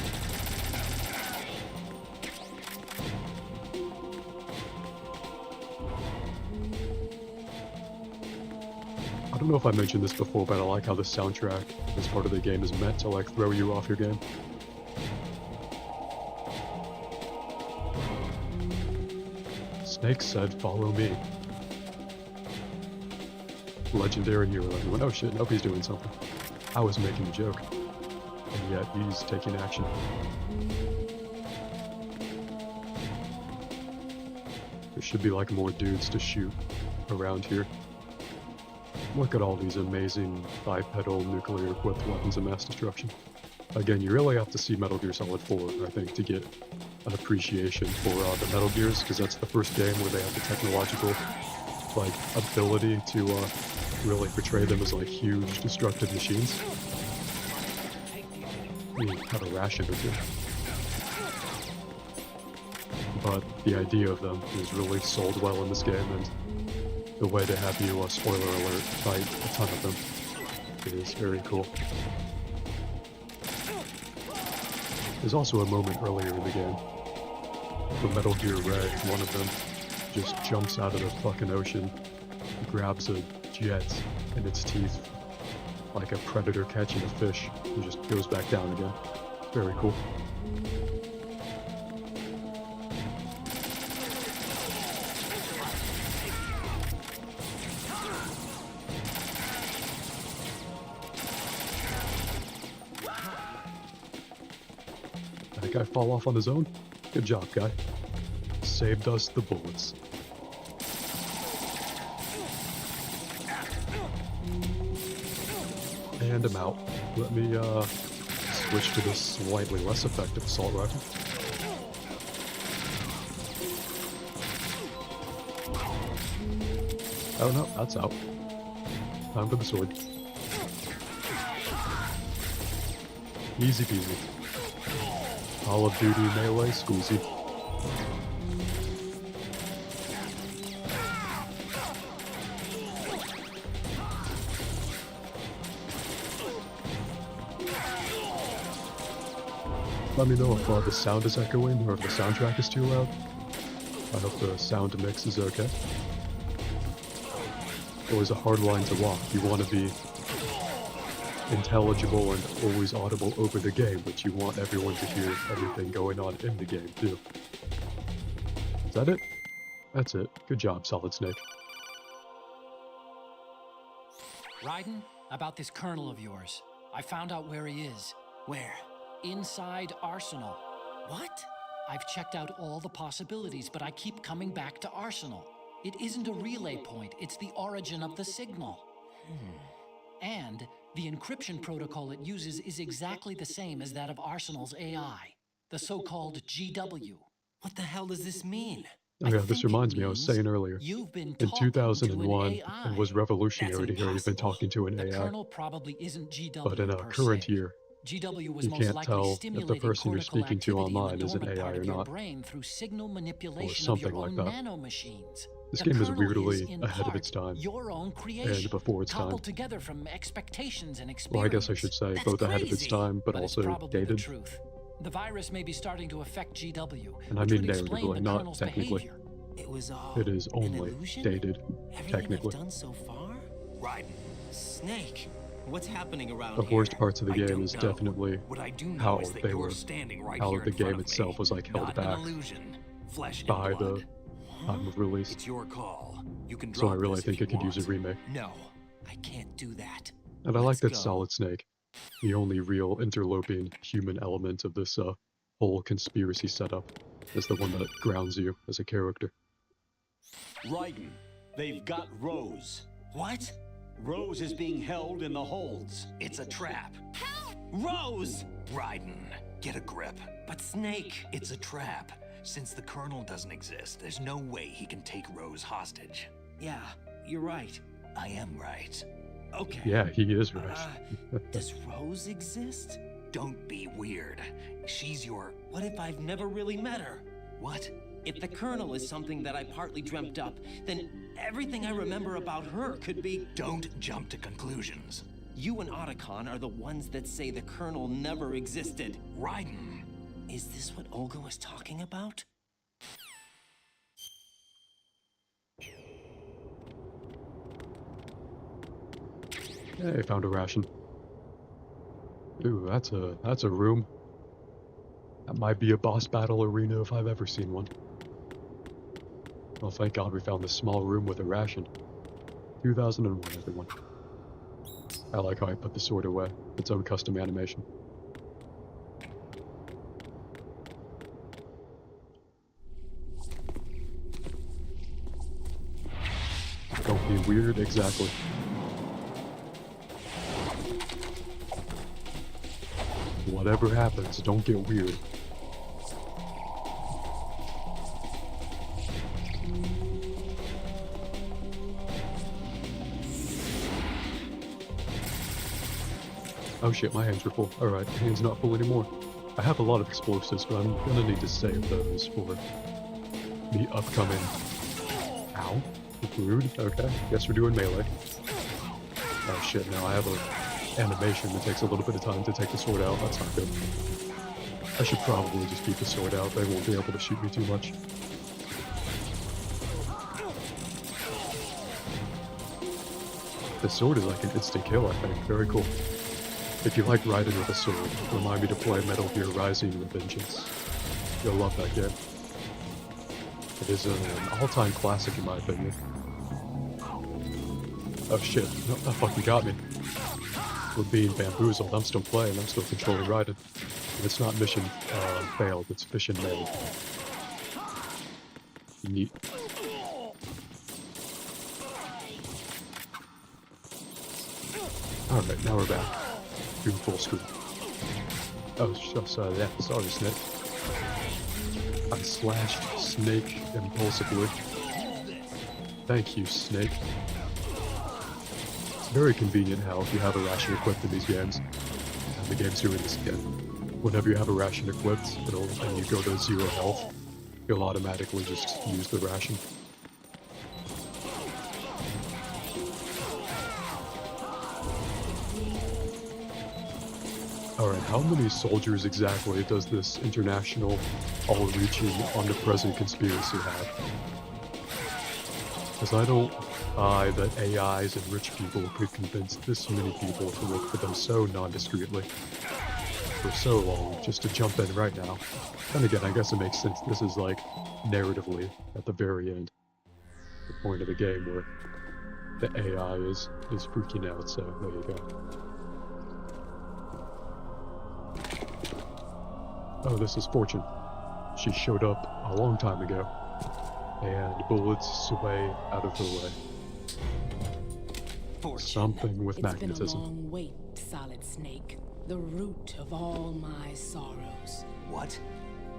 I don't know if I mentioned this before, but I like how the soundtrack as part of the game is meant to like throw you off your game. Snake said, follow me. Legendary hero. Everyone, oh shit, nope, he's doing something. I was making a joke. And yet he's taking action. There should be like more dudes to shoot around here. Look at all these amazing bipedal nuclear equipped weapons of mass destruction. Again, you really have to see Metal Gear Solid 4, I think, to get an appreciation for the Metal Gears, because that's the first game where they have the technological like ability to really portray them as like huge destructive machines. We have a ration or two. But the idea of them is really sold well in this game, and the way to have you, spoiler alert, fight a ton of them is very cool. There's also a moment earlier in the game where Metal Gear Red, one of them, just jumps out of the fucking ocean, grabs a jet in its teeth like a predator catching a fish, and just goes back down again. It's very cool. That guy fall off on his own? Good job, guy. Saved us the bullets. And I'm out. Let me switch to this slightly less effective assault rifle. Oh no, that's out. Time for the sword. Easy peasy. Call of Duty melee squeezy. Let me know if the sound is echoing or if the soundtrack is too loud. I hope the sound mix is okay. Always a hard line to walk. You want to be intelligible and always audible over the game, but you want everyone to hear everything going on in the game too. Is that it? That's it. Good job, Solid Snake. Raiden, about this colonel of yours. I found out where he is. Where? Inside Arsenal. What? I've checked out all the possibilities, but I keep coming back to Arsenal. It isn't a relay point, it's the origin of the signal. And the encryption protocol it uses is exactly the same as that of Arsenal's AI, the so-called GW. What the hell does this mean? Oh yeah, this reminds me, I was saying earlier, You've been in talking 2001, to an AI. it was revolutionary to hear you've been talking to an The AI, colonel probably isn't GW but in a per current se. year, GW was you most can't likely tell if the stimulating person you're cortical speaking to activity in the online is an dormant AI part or of your not, brain through signal or manipulation of something your like own that. nanomachines. This The game is kernel weirdly in ahead of part its time, your own creation, and before its time. cobbled together from expectations and Well, I experience. guess I should say That's both ahead of its crazy. time, but But it's also probably the dated. truth. The virus may be starting to affect GW, And I which mean would explain narratively, the not colonel's technically. behavior. It was all It is an only illusion? dated, Everything technically. I've done so far? Raiden. Snake, what's happening around The here? worst parts of the I game don't is know. definitely What I do know how is that they you're were, standing right how here the in front game of itself me. was like held Not back an illusion. Flesh and by blood. the time of release. It's your call. You can So drop I really this think if it you could use a want. remake. No, I can't do that. And I like Let's that go. Solid Snake, the only real interloping human element of this whole conspiracy setup, is the one that grounds you as a character. Raiden, they've got Rose. What? Rose is being held in the holds. It's a trap. Help! Rose! Raiden, get a grip. But Snake... It's a trap. Since the Colonel doesn't exist, there's no way he can take Rose hostage. Yeah, you're right. I am right. Okay. Yeah, he is right. Does Rose exist? Don't be weird. She's your... What if I've never really met her? What? If the Colonel is something that I partly dreamt up, then everything I remember about her could be... Don't jump to conclusions. You and Otacon are the ones that say the Colonel never existed. Raiden. Is this what Olga was talking about? Hey, found a ration. Ooh, that's a room. That might be a boss battle arena if I've ever seen one. Well, thank God we found this small room with a ration. 2001, everyone. I like how I put the sword away. Its own custom animation. Don't be weird, exactly. Whatever happens, don't get weird. Oh shit, my hands are full. Alright, hands not full anymore. I have a lot of explosives, but I'm gonna need to save those for the upcoming... Ow. Rude. Okay, guess we're doing melee. Oh shit, now I have a animation that takes a little bit of time to take the sword out. That's not good. I should probably just keep the sword out. They won't be able to shoot me too much. The sword is like an instant kill, I think. Very cool. If you like riding with a sword, remind me to play Metal Gear Rising with Vengeance. You'll love that game. It is an all-time classic in my opinion. Oh shit, no, that fucking got me. We're being bamboozled. I'm still playing, I'm still controlling Raiden. And it's not mission failed, it's mission made. Neat. Alright, now we're back. Doing full screen. Oh, yeah, sorry, Snake. I slashed Snake impulsively. Thank you, Snake. It's very convenient how if you have a ration equipped in these games, and the game's doing this again, whenever you have a ration equipped, and you go to 0 health, you'll automatically just use the ration. Alright, how many soldiers exactly does this international, all-reaching, omnipresent conspiracy have? Because I don't buy that AIs and rich people could convince this many people to work for them so non-discreetly for so long, just to jump in right now. Then again, I guess it makes sense. This is like, narratively, at the very end, the point of the game where the AI is freaking out, so there you go. Oh, this is Fortune. She showed up a long time ago, and bullets sway out of her way. Fortune. Something with It's magnetism. Been a long wait, Solid Snake. The root of all my sorrows. What?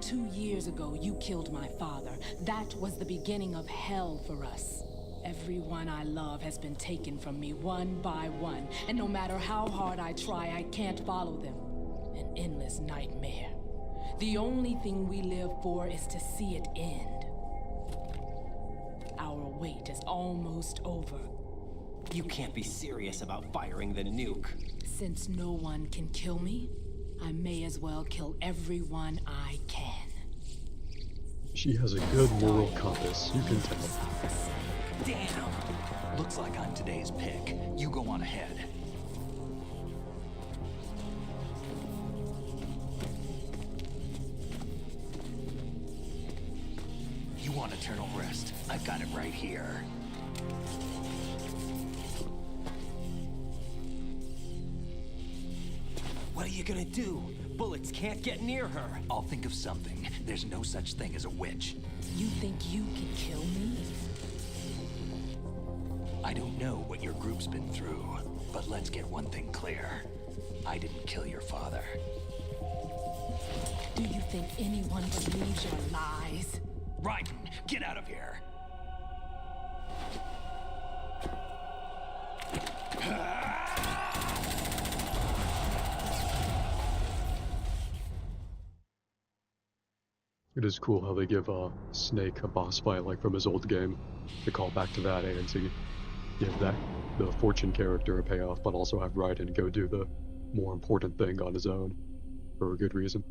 2 years ago, you killed my father. That was the beginning of hell for us. Everyone I love has been taken from me one by one, and no matter how hard I try, I can't follow them. An endless nightmare. The only thing we live for is to see it end. Our wait is almost over. You can't be serious about firing the nuke. Since no one can kill me, I may as well kill everyone I can. She has a good moral compass, you can tell. Damn! Looks like I'm today's pick. You go on ahead. You want eternal rest? I've got it right here. What are you gonna do? Bullets can't get near her. I'll think of something. There's no such thing as a witch. You think you can kill me? I don't know what your group's been through, but let's get one thing clear. I didn't kill your father. Do you think anyone believes your lies? Raiden, get out of here! It is cool how they give Snake a boss fight like from his old game. They call back to that and to give that the Fortune character a payoff, but also have Raiden go do the more important thing on his own for a good reason.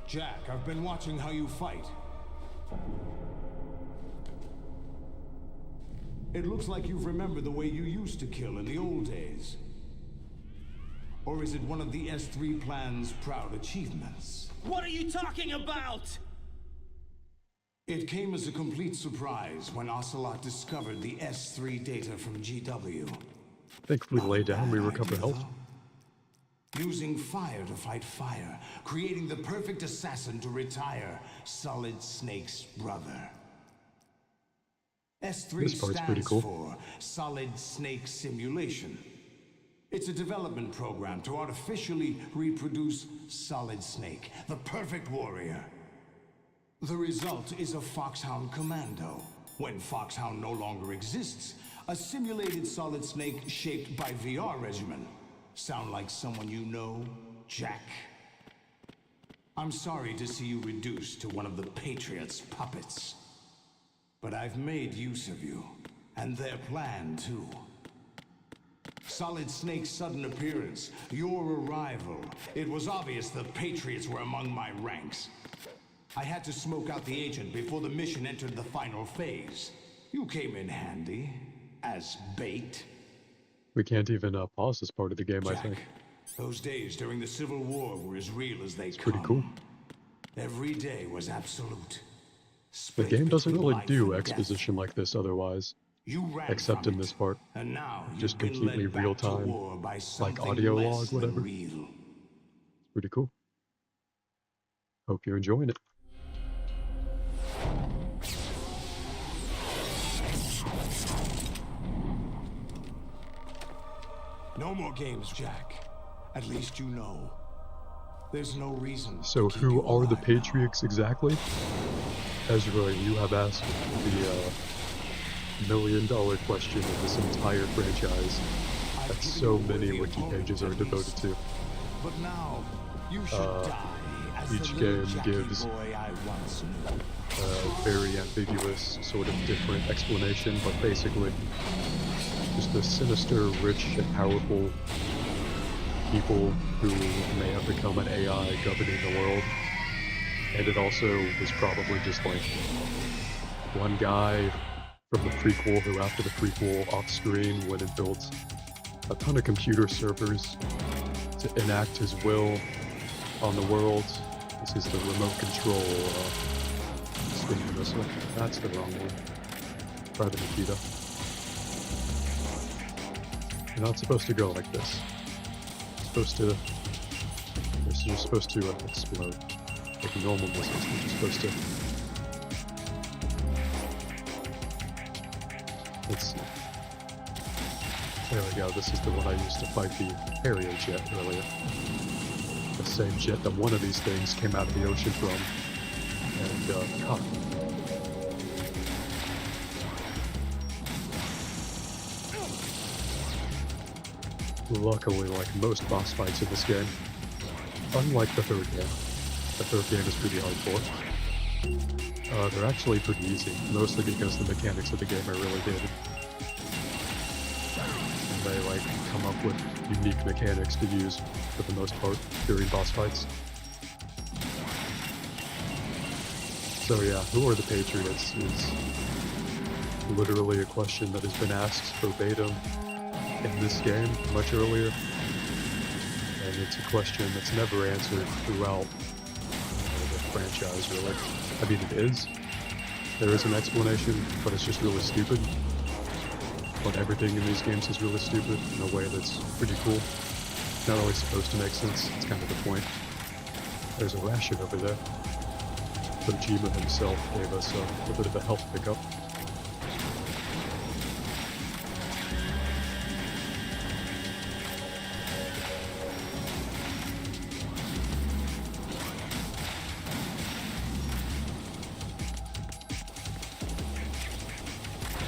Jack, I've been watching how you fight. It looks like you've remembered the way you used to kill in the old days. Or is it one of the S3 plan's proud achievements? What are you talking about? It came as a complete surprise when Ocelot discovered the S3 data from GW. I think if we lay down, we recover health. Using fire to fight fire, creating the perfect assassin to retire Solid Snake's brother. S3 This part's stands pretty cool. for Solid Snake Simulation. It's a development program to artificially reproduce Solid Snake, the perfect warrior. The result is a Foxhound Commando. When Foxhound no longer exists, a simulated Solid Snake shaped by VR regimen. Sound like someone you know, Jack? I'm sorry to see you reduced to one of the Patriots' puppets. But I've made use of you, and their plan too. Solid Snake's sudden appearance, your arrival. It was obvious the Patriots were among my ranks. I had to smoke out the agent before the mission entered the final phase. You came in handy, as bait. We can't even pause this part of the game, Jack, I think. those days during the Civil War were as real as they It's come. pretty cool. Every day was absolute. The game doesn't between really life do and death. exposition like this otherwise, You ran except from in it, this part. and now Just you've been completely led back real to time, war by like something audio less log, than whatever. real. Pretty cool. Hope you're enjoying it. No more games, Jack. At least you know. There's no reason. So who are the Patriots exactly? Ezra, you have asked the million-dollar question of this entire franchise that so many wiki pages are devoted to. But now, you should die as Each the little game Jackie gives boy I once knew. a very ambiguous, sort of different explanation, but basically just the sinister, rich, and powerful people who may have become an AI governing the world. And it also was probably just like one guy from the prequel who, after the prequel off-screen, went and built a ton of computer servers to enact his will on the world. This is the remote control spinning missile. That's the wrong one. Try the Nikita. You're not supposed to go like this. You're supposed to explode. Like normal missiles, you're supposed to... Let's see. There we go, this is the one I used to fight the Harrier jet earlier. The same jet that one of these things came out of the ocean from, and caught. Luckily, like most boss fights in this game, unlike the third game, the third game is pretty hardcore. They're actually pretty easy, mostly because the mechanics of the game are really good. And they like come up with unique mechanics to use for the most part during boss fights. So yeah, who are the Patriots is literally a question that has been asked verbatim in this game much earlier, and it's a question that's never answered throughout the franchise, really. I mean, it is. There is an explanation, but it's just really stupid. But everything in these games is really stupid in a way that's pretty cool. It's not always supposed to make sense, it's kind of the point. There's a ration over there. Kojima himself gave us a bit of a health pickup.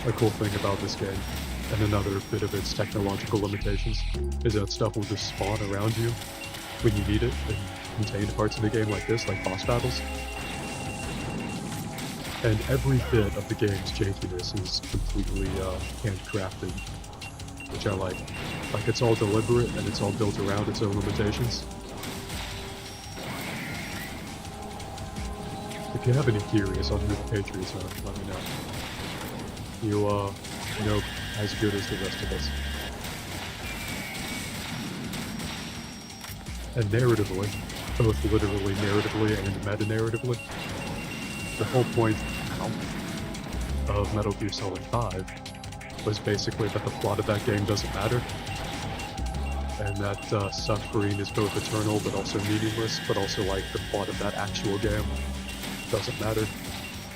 A cool thing about this game, and another bit of its technological limitations, is that stuff will just spawn around you when you need it in contained parts of the game like this, like boss battles. And every bit of the game's jankiness is completely handcrafted, which I like. Like, it's all deliberate and it's all built around its own limitations. If you have any theories on who the Patriots are, let me know. You know as good as the rest of us. And narratively, both literally narratively and meta-narratively, the whole point of Metal Gear Solid 5 was basically that the plot of that game doesn't matter, and that suffering is both eternal but also meaningless, but also like the plot of that actual game doesn't matter,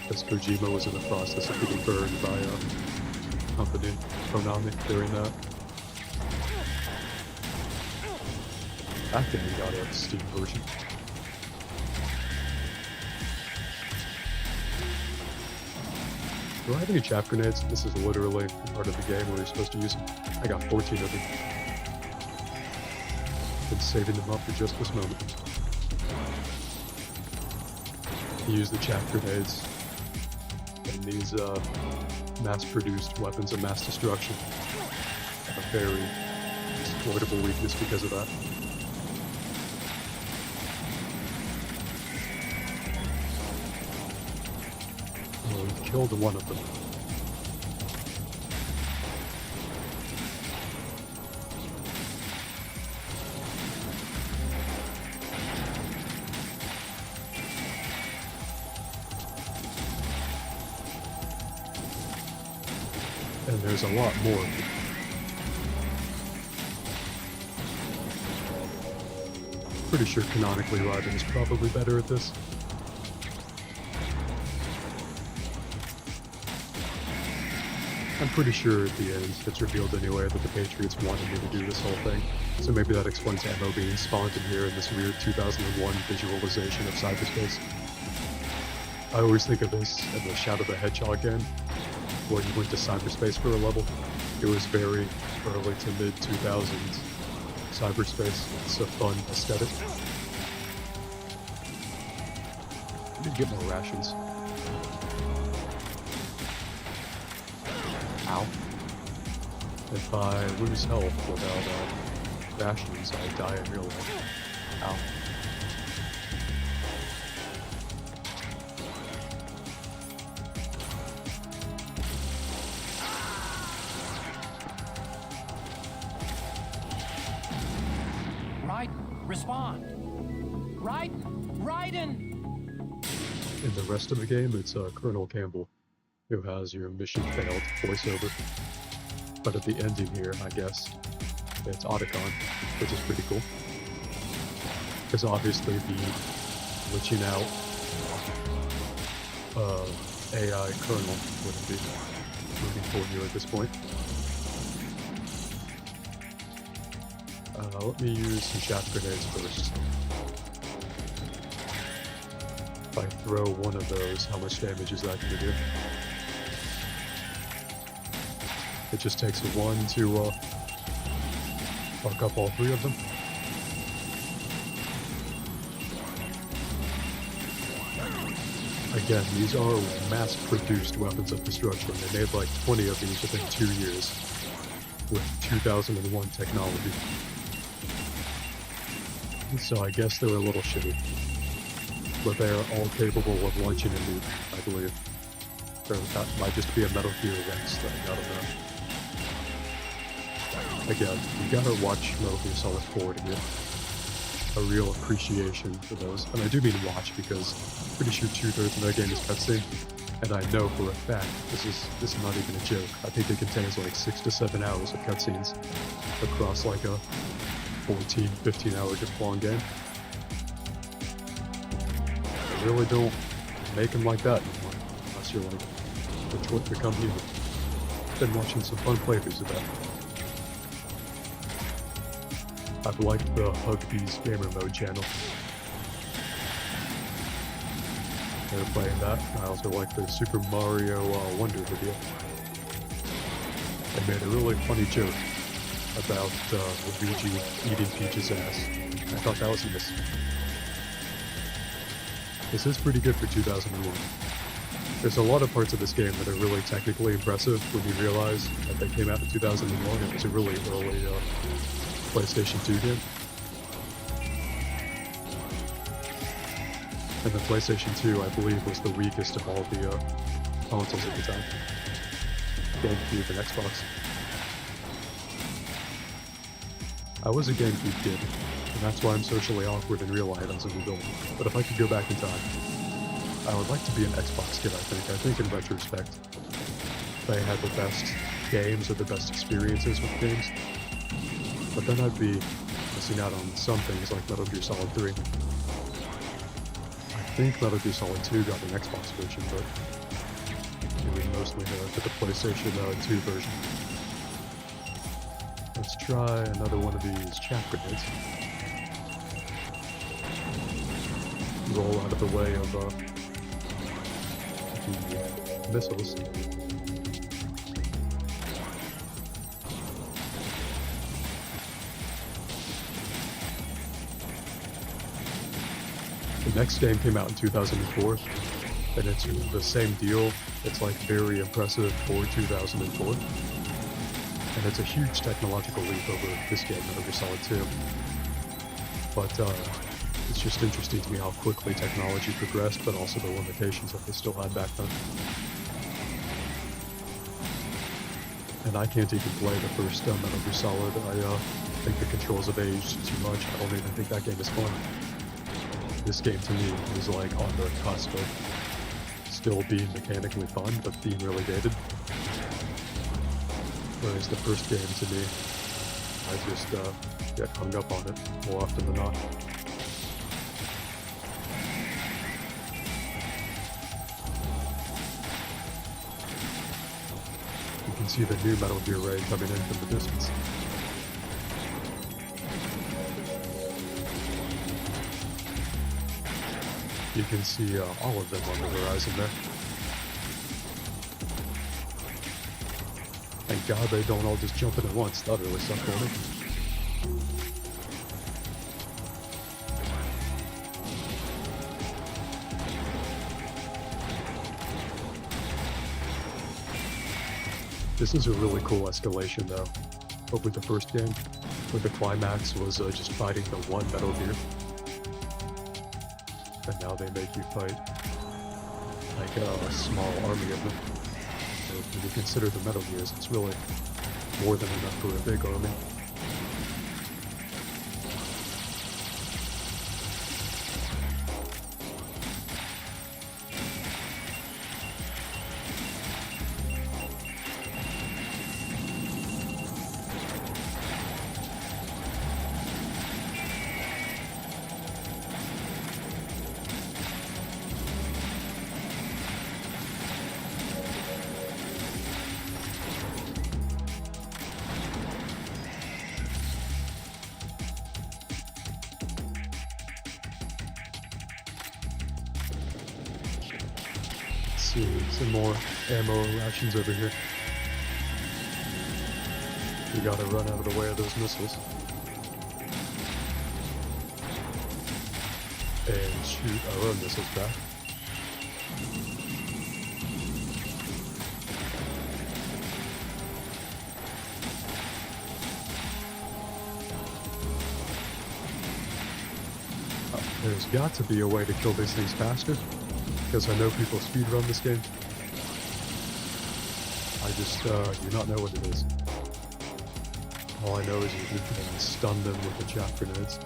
because Kojima was in the process of getting burned by a company, Konami, during that. That game got a Steam version. Do I have any chaff grenades? This is literally part of the game where you're supposed to use them. I got 14 of them. Been saving them up for just this moment. Use the chaff grenades and these mass-produced weapons of mass destruction have a very exploitable weakness because of that. Well, we killed one of them. And there's a lot more. Pretty sure canonically Raiden is probably better at this. I'm pretty sure at the end it's revealed anyway that the Patriots wanted me to do this whole thing, so maybe that explains ammo being spawned in here in this weird 2001 visualization of cyberspace. I always think of this as the Shadow the Hedgehog game, where you went to cyberspace for a level. It was very early to mid 2000s cyberspace. It's a fun aesthetic. I need to get more rations. Ow. If I lose health without rations, I die in real life. Ow. Respond! Raiden! In the rest of the game, it's Colonel Campbell, who has your mission failed voiceover. But at the ending here, I guess, it's Otacon, which is pretty cool. Because obviously the glitching out AI Colonel wouldn't be moving for you at this point. Let me use some chaff grenades first. If I throw one of those, how much damage is that going to do? It just takes one to fuck up all three of them. Again, these are mass-produced weapons of destruction. They made like 20 of these within 2 years with 2001 technology. So I guess they're a little shitty. But they are all capable of launching a nuke, I believe. Or that might just be a Metal Gear Rex thing, I don't know. Again, you gotta watch Metal Gear Solid 4 to get a real appreciation for those. And I do mean watch because I'm pretty sure 2/3 of that game is cutscene. And I know for a fact, this is not even a joke. I think it contains like 6 to 7 hours of cutscenes across like a 14, 15 hour long game. really don't make them like that anymore, unless you're like the company. Been watching some fun playthroughs of that. I've liked the Hugbee's Gamer Mode channel. They're playing that. I also like the Super Mario Wonder video. They made a really funny joke about Luigi eating Peach's ass. I thought that was a miss. This is pretty good for 2001. There's a lot of parts of this game that are really technically impressive when you realize that they came out in 2001. It was a really early PlayStation 2 game. And the PlayStation 2, I believe, was the weakest of all the consoles at the time. GameCube and Xbox. I was a GameCube kid, and that's why I'm socially awkward in real life as an adult. But if I could go back in time, I would like to be an Xbox kid, I think. I think in retrospect, they had the best games or the best experiences with games. But then I'd be missing out on some things like Metal Gear Solid 3. I think Metal Gear Solid 2 got an Xbox version, but it was mostly to the PlayStation 2 version. Let's try another one of these chaff grenades. Roll out of the way of the missiles. The next game came out in 2004, and it's the same deal. It's like very impressive for 2004. And it's a huge technological leap over this game, Metal Gear Solid 2. But it's just interesting to me how quickly technology progressed, but also the limitations that they still had back then. And I can't even play the first Metal Gear Solid. I think the controls have aged too much. I don't even think that game is fun. This game to me was like on the cusp of still being mechanically fun, but being really dated. Whereas the first game to me, I just get hung up on it more often than not. You can see the new Metal Gear Ray coming in from the distance. You can see all of them on the horizon there. Thank God they don't all just jump in at once. That really sucked for me. This is a really cool escalation though, over the first game, where the climax was just fighting the one Metal Gear. And now they make you fight like a small army of them. So when you consider the Metal Gears, it's really more than enough for a big army. Some more ammo rations over here. We gotta run out of the way of those missiles. And shoot our own missiles back. There's got to be a way to kill these things faster, because I know people speedrun this game. I just do not know what it is. All I know is you can stun them with the chaff grenades.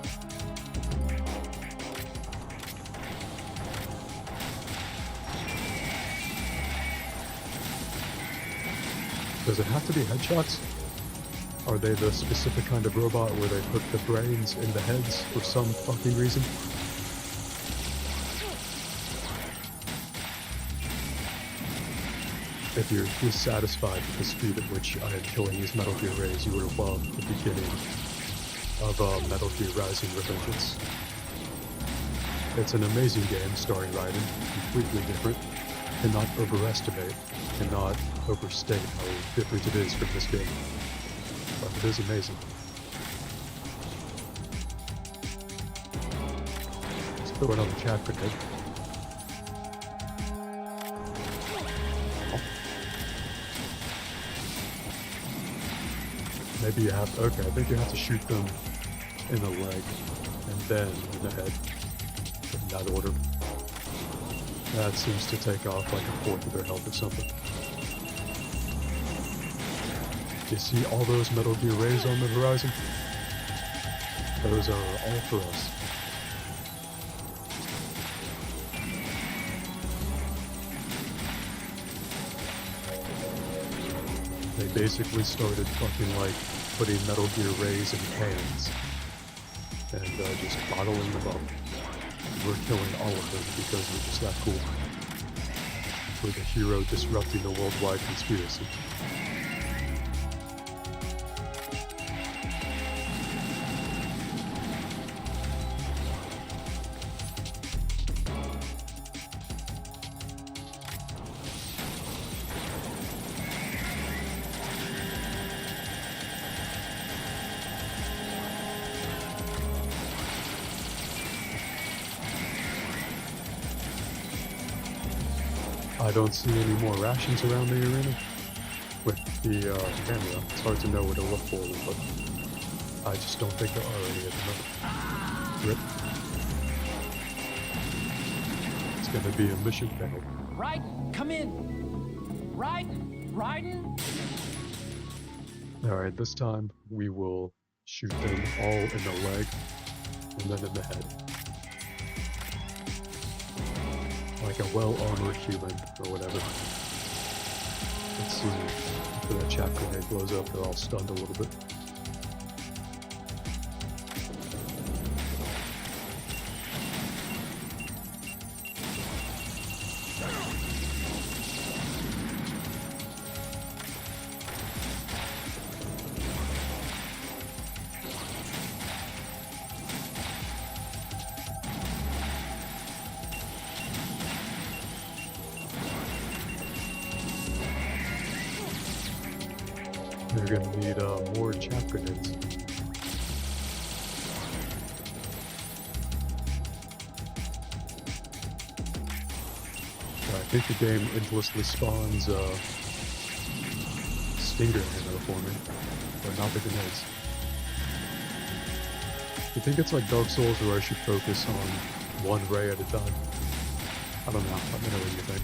Does it have to be headshots? Are they the specific kind of robot where they put the brains in the heads for some fucking reason? if you're dissatisfied with the speed at which I am killing these Metal Gear Rays, you would have loved the beginning of Metal Gear Rising: Revengeance. It's an amazing game starring Raiden, completely different. Cannot overestimate, cannot overstate how different it is from this game. But it is amazing. Let's throw another chat grenade. Maybe you have, okay, I think you have to shoot them in the leg and then in the head, in that order. That seems to take off like a fourth of their health or something. You see all those Metal Gear Rays on the horizon? Those are all for us. They basically started fucking like putting Metal Gear Rays in cans and just bottling them up. We're killing all of them because we're just that cool. We're the hero disrupting the worldwide conspiracy. I don't see any more rations around the arena. With the camera, it's hard to know where to look for them, but I just don't think there are any at the moment. Rip. It's gonna be a mission failed. Raiden, come in! Raiden! Alright, this time we will shoot them all in the leg and then in the head. Like a well-armored human, or whatever. Let's see, after that chaff grenade blows up, they're all stunned a little bit. They're gonna need more chaff grenades. I think the game endlessly spawns stinger ammo for me, but not the grenades. You think it's like Dark Souls where I should focus on one ray at a time? I don't know. Let me know what you think.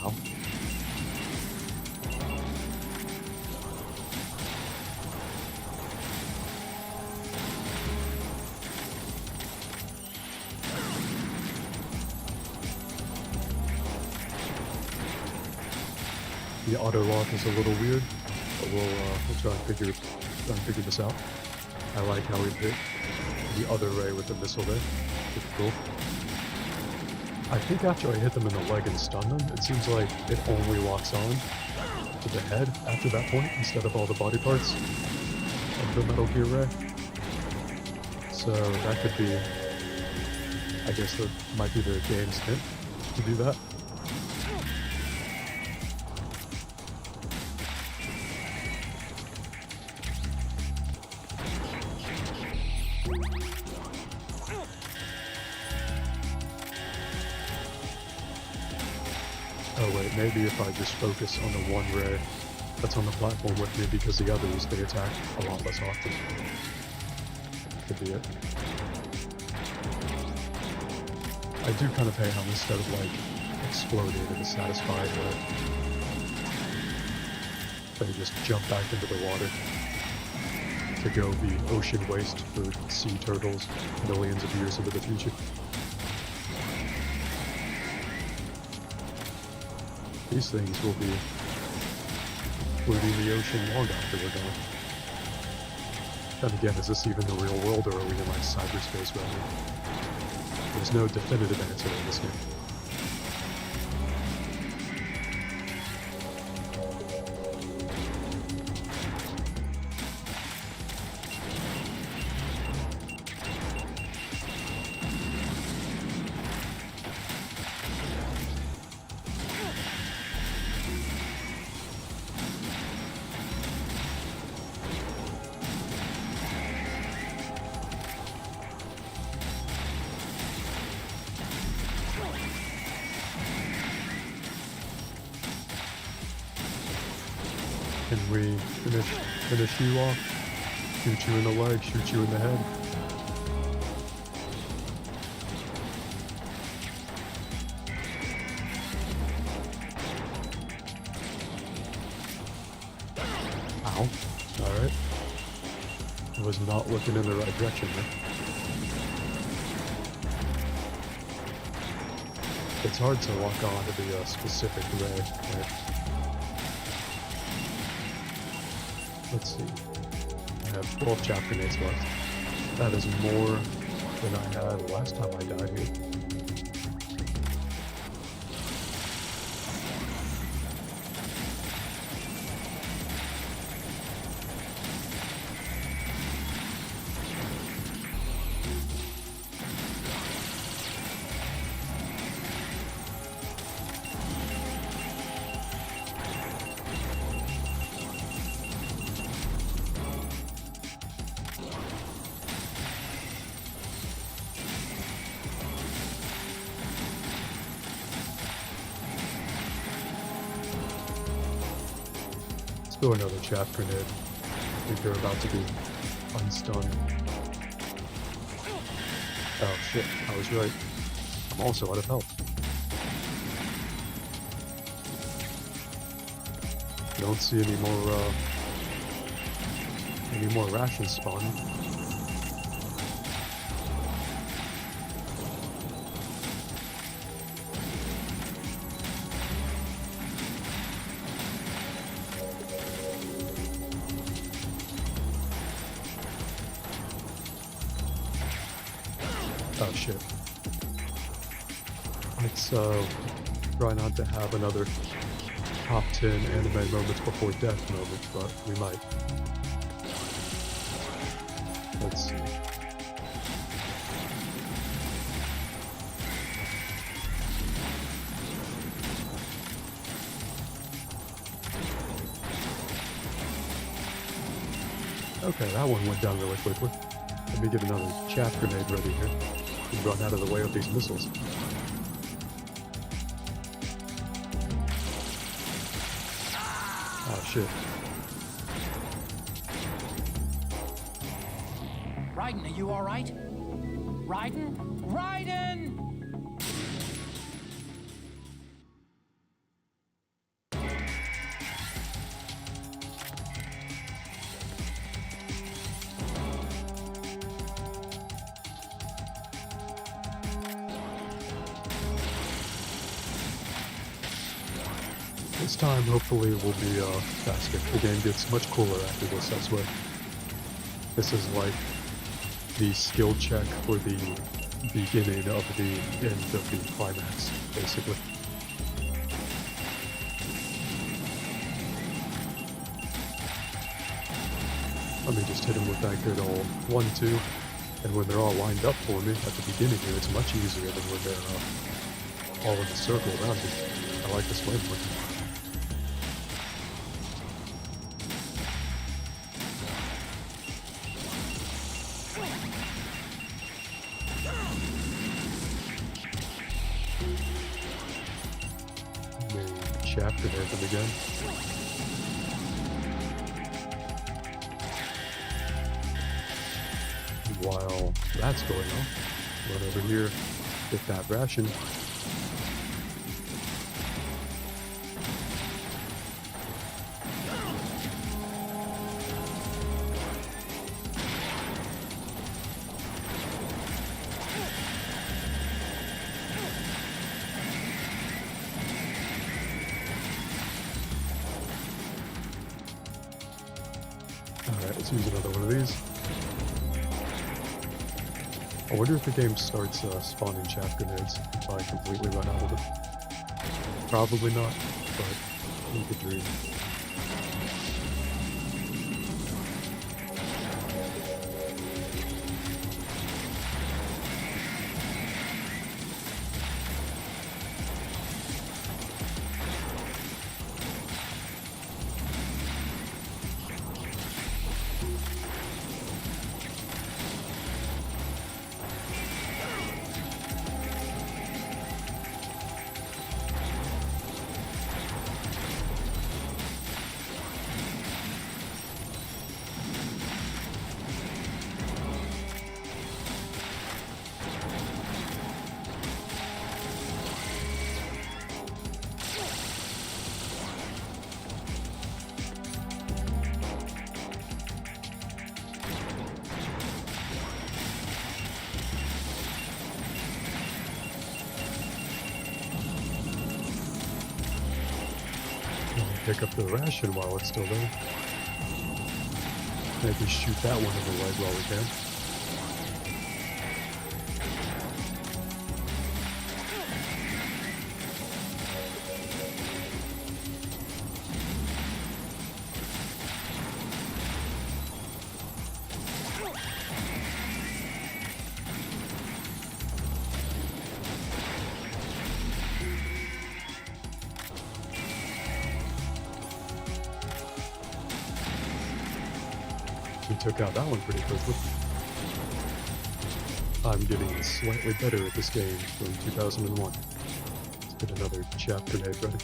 Ow. The auto lock is a little weird, but we'll try and figure this out. I like how we hit the other ray with the missile there. Pretty cool. I think after I hit them in the leg and stun them, it seems like it only locks on to the head after that point instead of all the body parts of the Metal Gear Ray. So that could be, I guess that might be the game's hint to do that. Oh wait, maybe if I just focus on the one ray that's on the platform with me, because the others, they attack a lot less often. Could be it. I do kind of hate how instead of like exploding in a satisfying way, they just jump back into the water to go be ocean waste for sea turtles millions of years into the future. These things will be polluting the ocean long after we're gone. And again, is this even the real world, or are we in like cyberspace right now? There's no definitive answer in this game. Can we finish you off? Shoot you in the leg, shoot you in the head. Ow. Alright. I was not looking in the right direction there. It's hard to lock on to the specific way. Right? Let's see. I have 12 chaff grenades left. That is more than I had last time I died here. Throw another chaff grenade. I think they're about to be unstunned. Oh shit, I was right. I'm also out of health. Don't see any more rations spawning. Oh shit. Let's try not to have another top 10 anime moments before death moment, but we might. Let's see. Okay, that one went down really quickly. Let me get another chaff grenade ready here. And run out of the way of these missiles. Oh shit. Raiden, are you alright? Raiden? Raiden! This time, hopefully, will be faster. The game gets much cooler after this, I swear. This is like the skill check for the beginning of the end of the climax, basically. Let me just hit him with that good old 1-2, and when they're all lined up for me at the beginning here, it's much easier than when they're all in the circle around me. I like this way more. Chapter them again. While that's going on, run over here, get that ration. Alright, let's use another one of these. I wonder if the game starts spawning chaff grenades if I completely run out of them. Probably not, but you could dream. pick up the ration while it's still there. Maybe shoot that one in the leg while we can. We took out that one pretty quickly. I'm getting slightly better at this game from 2001. Let's get another chaff grenade ready.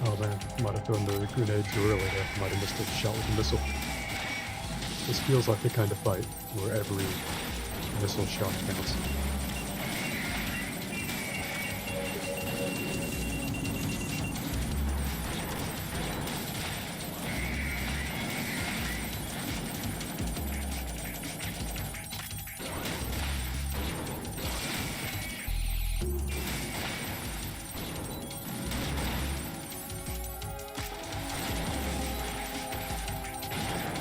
Oh man, might have thrown the grenade too early there. Might have missed a shot with a missile. This feels like the kind of fight where every missile shot counts.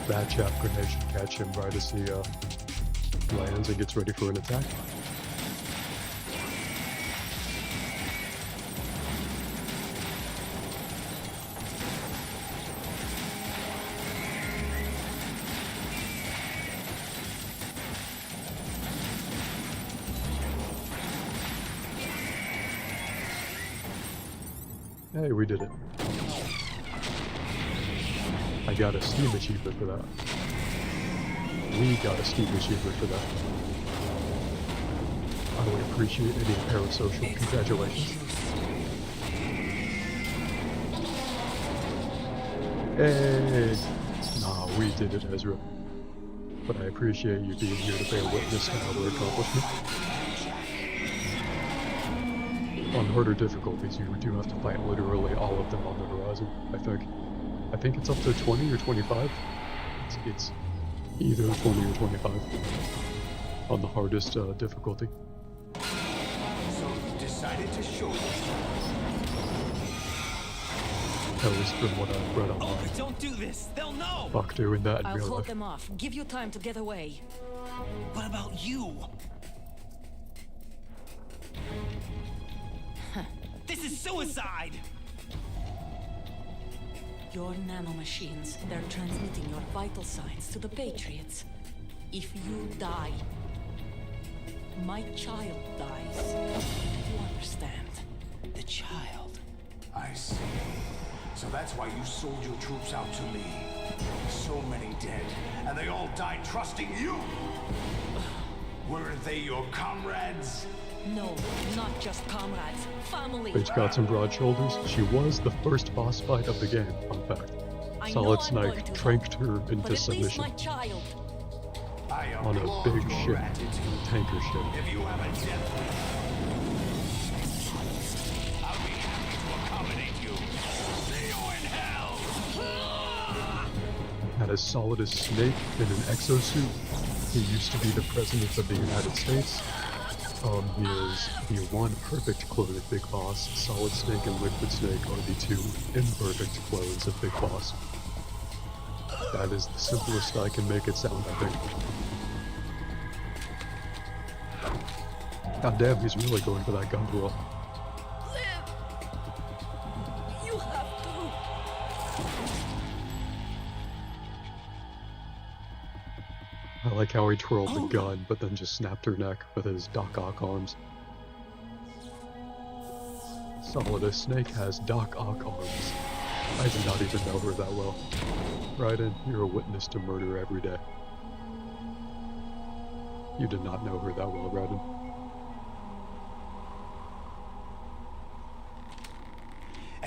That chaff grenade should catch him right as he lands and gets ready for an attack. Hey, we did it. I got a Steam achievement for that. We got a Steam achievement for that. I would appreciate any parasocial congratulations. Hey! Nah, we did it, Ezra. But I appreciate you being here to bear witness to our accomplishment. On harder difficulties, you do have to fight literally all of them on the horizon, I think it's up to 20 or 25. It's either 20 or 25 on the hardest difficulty. So you decided to show At least from what I've read online. Oh, don't do this! They'll know! Fuck doing that in I'll real hold life. them off. Give you time to get away. What about you? This is suicide! Your nanomachines, they're transmitting your vital signs to the Patriots. If you die, my child dies. You understand? The child. I see. So that's why you sold your troops out to me. So many dead, and they all died trusting you! Weren't they your comrades? No, not just comrades. Family. Bitch got some broad shoulders. She was the first boss fight of the game, fun fact. Solid Snake tranked her into submission. My child. On a big ship, tanker ship. If you have a death wish, I'll be happy to as Solidus Snake in an exosuit. He used to be the President of the United States. He is the one perfect clone of Big Boss. Solid Snake and Liquid Snake are the two imperfect clones of Big Boss. That is the simplest I can make it sound, I think. God damn, he's really going for that gun duel. You have to. I like how he twirled the gun, but then just snapped her neck with his Doc Ock arms. Solidus Snake has Doc Ock arms. I do not even know her that well. Raiden, you're a witness to murder every day. You did not know her that well, Raiden.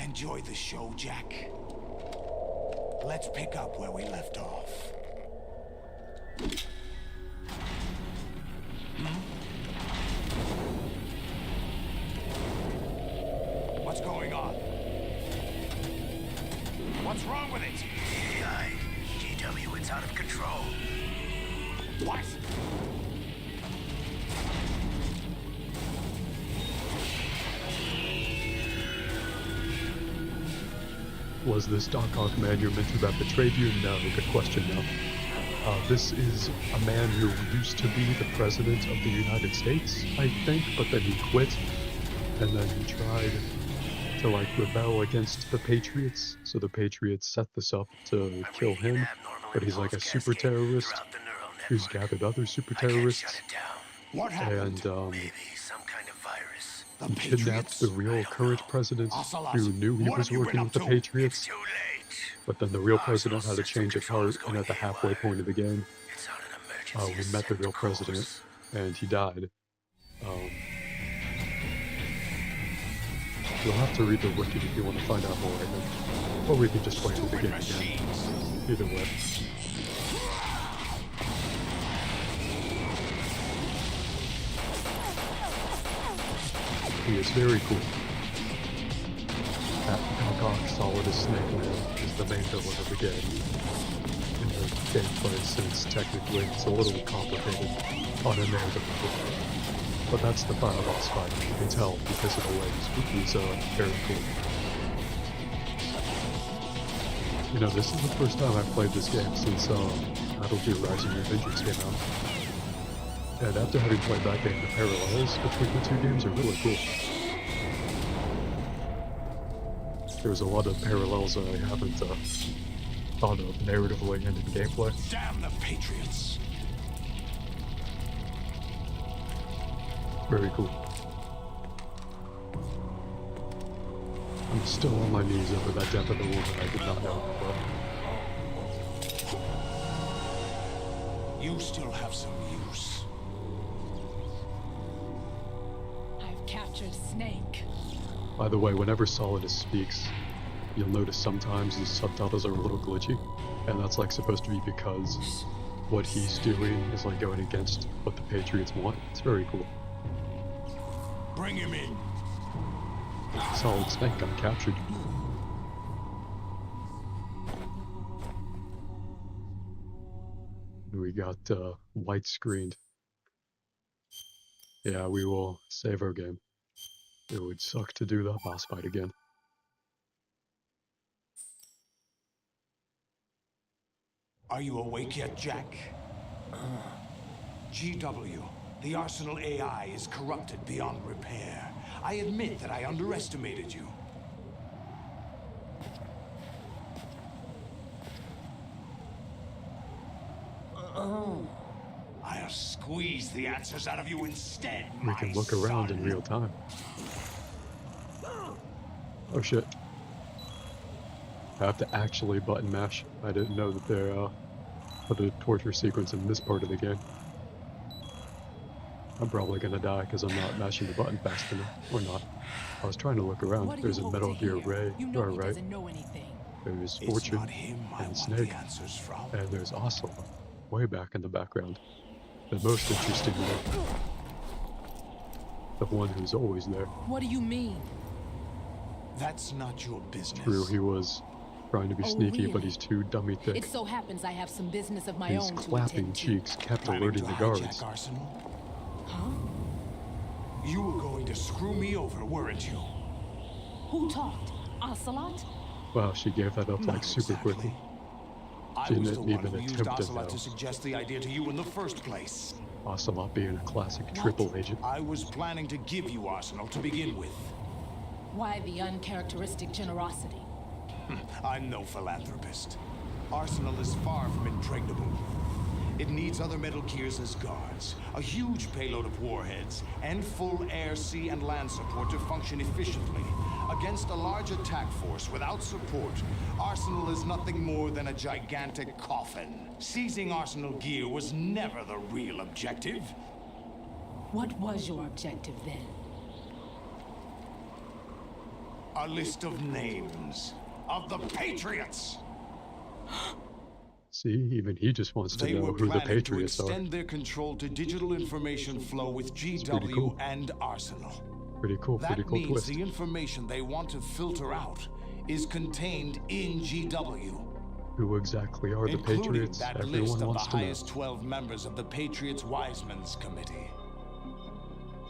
Enjoy the show, Jack. Let's pick up where we left off. What's going on? What's wrong with it? GW, it's out of control. What? Was this Doc Ock man you're meant to have betrayed you? No, good question, no. This is a man who used to be the President of the United States, I think, but then he quit, and then he tried to, like, rebel against the Patriots, so the Patriots set this up to kill him, but he's like a super terrorist who's gathered other super terrorists, and, he kidnapped the real current president who knew he was working with the Patriots, but then the real president had a change of heart, and at the halfway point of the game, we met the real president, and he died. You'll have to read the wiki if you want to find out more, I think. Or we can just play through the game again. Either way. He is very cool. That Doc Ock Solidus Snake Man is the main villain of the game. In the gameplay sense, technically, it's a little complicated on a narrative level. But that's the final boss fight. You can tell because of the way he's very cool. You know, this is the first time I've played this game since Metal Gear Rising: Revengeance came out. And after having played that game, the parallels between the two games are really cool. There's a lot of parallels that I haven't thought of narratively and in gameplay. Damn the Patriots! Very cool. I'm still on my knees over that death of the woman I did not know about. You still have some use. I've captured Snake. By the way, whenever Solidus speaks, you'll notice sometimes his subtitles are a little glitchy, and that's like supposed to be because what he's doing is like going against what the Patriots want. It's very cool. Bring him in. Solid Snake got captured. We got white screened. Yeah, we will save our game. It would suck to do that boss fight again. Are you awake yet, Jack? GW, the Arsenal AI is corrupted beyond repair. I admit that I underestimated you. I'll squeeze the answers out of you instead, We can look around in real time. Oh shit. I have to actually button mash. I didn't know that there put a torture sequence in this part of the game. I'm probably gonna die because I'm not mashing the button fast enough. Or not. I was trying to look around. There's a Metal Gear Ray. You are right. There's Fortune and Snake. And there's Ocelot way back in the background. The most interesting one. The one who's always there. What do you mean? That's not your business. True, he was Trying to be Oh, sneaky, really? but he's too dummy thick. It so happens I have some business of my His own to clapping attend to. cheeks kept Planning alerting to the hijack guards. Arsenal? Huh? You were going to screw me over, weren't you? Who talked? Ocelot? Wow, she gave that up Not like super exactly. quickly. I She was the didn't one even who used attempt it Ocelot though. to suggest the idea to you in the first place. Ocelot being a classic triple agent. I was planning to give you Arsenal to begin with. Why the uncharacteristic generosity? I'm no philanthropist. Arsenal is far from impregnable. It needs other Metal Gears as guards, a huge payload of warheads, and full air, sea, and land support to function efficiently. Against a large attack force without support, Arsenal is nothing more than a gigantic coffin. Seizing Arsenal gear was never the real objective. What was your objective then? A list of names of the Patriots. See, even he just wants to They know were who the planning to Patriots are. extend their control to digital information flow with GW cool. and Arsenal. Pretty cool That twist. means the information they want to filter out is contained in GW. Who exactly are the including Patriots? that Everyone list of the wants to know. highest 12 members of the Patriots Wiseman's Committee.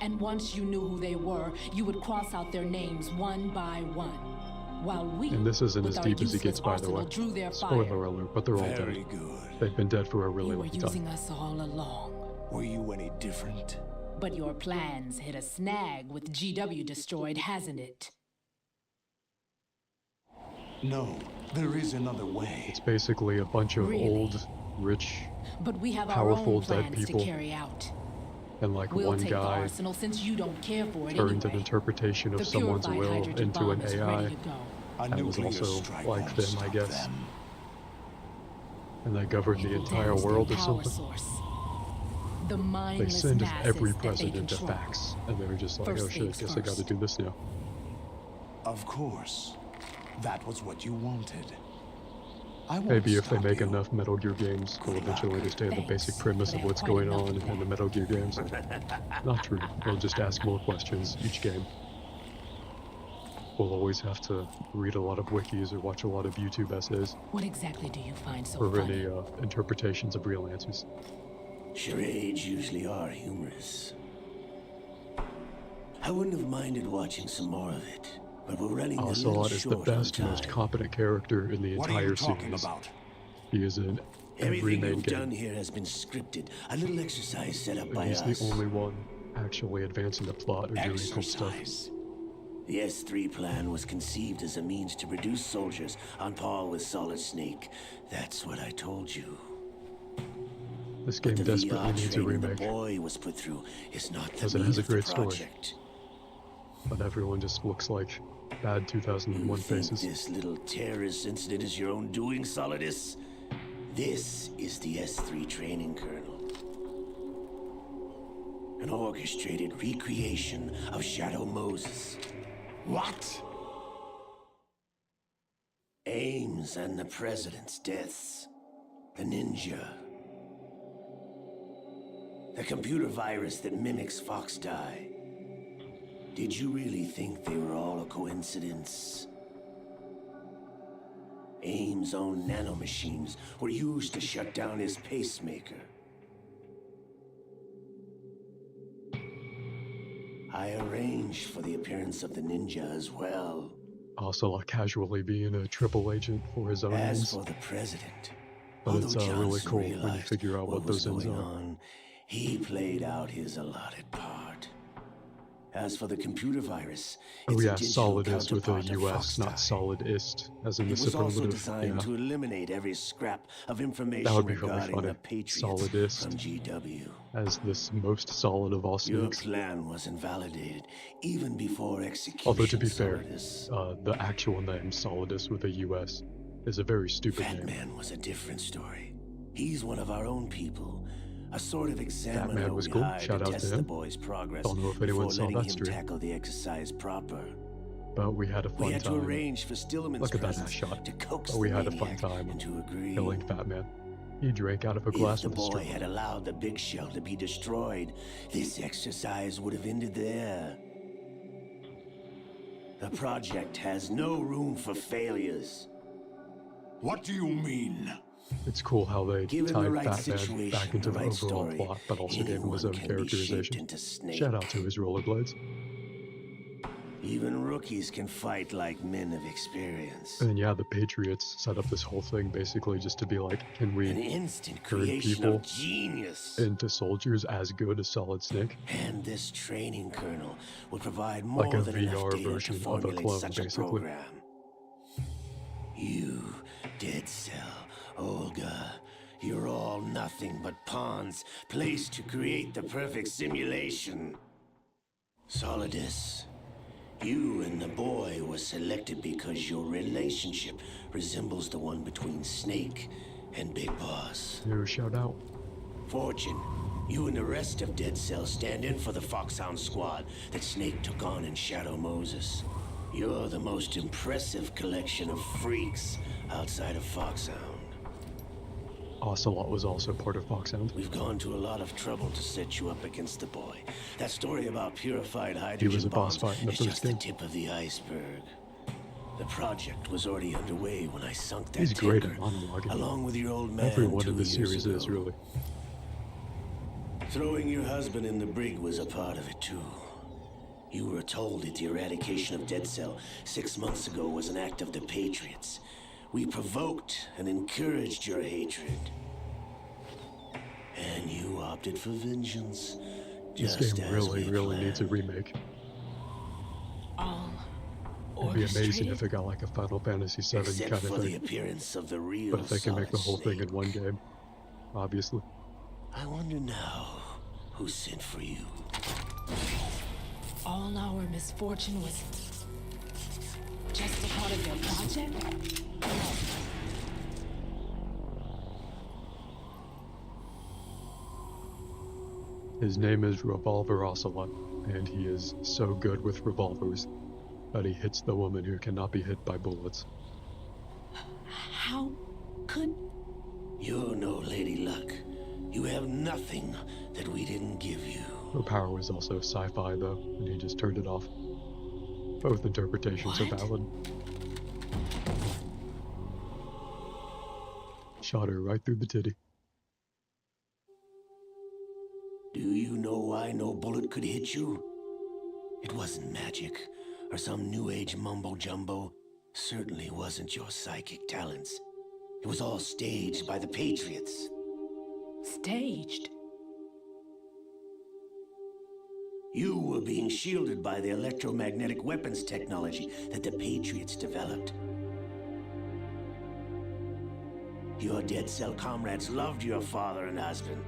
And once you knew who they were, you would cross out their names one by one. While we, And this isn't with as our deep as it useless gets, by the arsenal, way. drew their Spoiler fire. alert, but they're all Very dead. good. They've been dead for a really You were long using time. us all along. Were you any different? But your plans hit a snag with GW destroyed, hasn't it? No, there is another way. It's basically a bunch of Really? old, rich, But we have our powerful own dead plans people, to carry out. and like We'll one take the guy arsenal since you don't care for it turned an anyway. interpretation of The someone's purified will hydrogen into bomb an is AI ready to go. A that was nuclear also strike like won't them, I stop guess. them. And they govern the entire Damage their world or power something. source. The They mindless send masses every that they president to control. fax, and they're just like, First oh shit, things guess I gotta first. do this now. Of course. That was what you wanted. I won't Maybe if they stop make you. enough Metal Gear games, they'll eventually understand the basic Thanks, premise but of I have what's quite going enough on of in the Metal Gear games. Not true. They'll just ask more questions each game. We'll always have to read a lot of wikis or watch a lot of YouTube essays What exactly do you find so for funny? any interpretations of real answers. Charades usually are humorous. I wouldn't have minded watching some more of it, but we're running a little Ocelot is the short on best, most time. competent character in the What are you entire talking series. about? He is in every Everything main you've done game. here has been scripted. A little exercise set up And by he's us. the only one actually advancing the plot or doing cool stuff. Exercise. The S3 plan was conceived as a means to reduce soldiers on par with Solid Snake. That's what I told you. This game But the desperately VR needs a training the remake, boy was put through is not the because it meat has a of the great story. project. But everyone just looks like bad 2001 You think faces. this little terrorist incident is your own doing, Solidus? This is the S3 training kernel. An orchestrated recreation of Shadow Moses. What? Ames and the president's deaths. The ninja. The computer virus that mimics Fox Die. Did you really think they were all a coincidence? Ames' own nanomachines were used to shut down his pacemaker. I arranged for the appearance of the ninja as well. Ocelot casually being a triple agent for his own As ends. for the president, But it's although really Johnson cool when you realized figure out what was those ends going are. on, he played out his allotted part. As for the computer virus, Oh it's a yeah, digital solid is with a counterpart of US, Fox not Die. solidist, as in the It was also superlative. designed Yeah, to eliminate every scrap of that information would be really regarding funny. the Patriots Solidist from GW. as this most solid of all Your snakes. plan was invalidated even before execution. Although to be fair, Solidus. the actual name Solidus with a US is a very stupid Fat name. Man was a different story. He's one of our own people. A sort of examiner Man was we cool. hired Shout to out to test him. the boy's progress Don't know if anyone before saw letting that him stream. tackle the exercise proper. But we had a We fun had to time. arrange for Stillman's Look at that presence ass shot. to coax But we the had a fun maniac time into agreeing. killing Fat Man. He drank out of a glass If the with a boy straw. had allowed the big shell to be destroyed, this exercise would have ended there. The project has no room for failures. What do you mean? It's cool how they Given tied the right Batman situation, back into the the right overall story, plot, but also gave him his own anyone can be shaped characterization. into Snake. Shout out to his rollerblades. Even rookies can fight like men of experience. And yeah, the Patriots set up this whole thing basically just to be like, can we An instant turn creation people of genius. into soldiers as good as Solid Snake? And this training kernel would provide more Like a than enough VR data version to of a formulate clone, such a basically. program. You, Dead Cell, Olga, you're all nothing but pawns placed to create the perfect simulation. Solidus, you and the boy were selected because your relationship resembles the one between Snake and Big Boss. No shout out. Fortune, you and the rest of Dead Cell stand in for the Foxhound squad that Snake took on in Shadow Moses. You're the most impressive collection of freaks outside of Foxhound. Ocelot was also part of Foxhound. We've gone to a lot of trouble to set you up against the boy. That story about purified He hydrogen was a boss bombs fight in the is first just game. the tip of the iceberg. The project was already underway when I sunk that He's great tanker, at monologuing. along with your old man Everyone 2 in this years series ago. is, really. Throwing your husband in the brig was a part of it too. You were told that the eradication of Dead Cell 6 months ago was an act of the Patriots. We provoked and encouraged your hatred. And you opted for vengeance. This Just game as really, we really planned. needs a remake. All It'd be amazing orchestrated? if it got like a Final Fantasy VII Except kind for of the thing. appearance of the real But if they can make the whole Solid thing in one game, obviously. I wonder now who sent for you. All our misfortune was just a part of your project? His name is Revolver Ocelot, and he is so good with revolvers that he hits the woman who cannot be hit by bullets. How could... You're no Lady Luck. You have nothing that we didn't give you. Her power was also sci-fi though, and he just turned it off. Both interpretations are valid. Shot her right through the titty. Do you know why no bullet could hit you? It wasn't magic, or some new age mumbo-jumbo. Certainly wasn't your psychic talents. It was all staged by the Patriots. Staged? You were being shielded by the electromagnetic weapons technology that the Patriots developed. Your Dead Cell comrades loved your father and husband.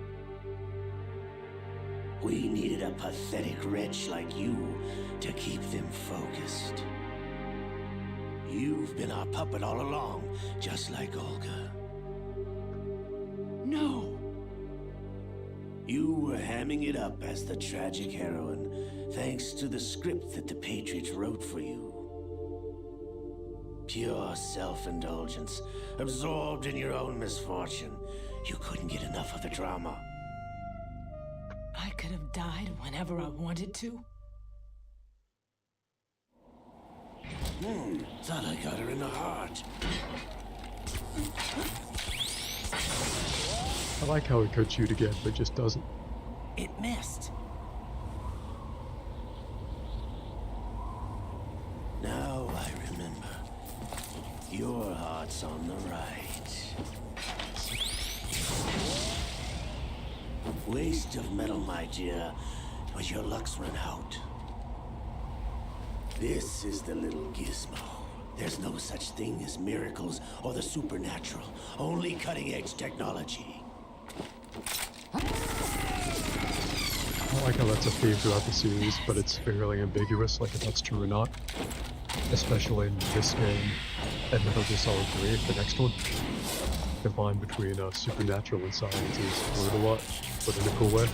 We needed a pathetic wretch like you to keep them focused. You've been our puppet all along, just like Olga. No. You were hamming it up as the tragic heroine, thanks to the script that the Patriots wrote for you. Pure self-indulgence, absorbed in your own misfortune. You couldn't get enough of the drama. I could have died whenever I wanted to. Thought I got her in the heart. I like how it could shoot again, but just doesn't. It missed. Now I remember. Your heart's on the right. Waste of metal, my dear, but your luck's run out. This is the little gizmo. There's no such thing as miracles or the supernatural, only cutting-edge technology. I like how that's a theme throughout the series, but it's fairly ambiguous, like if that's true or not. Especially in this game and Metal Gear Solid 3, the next one. The line between supernatural and science is blurred a lot, but in a cool way.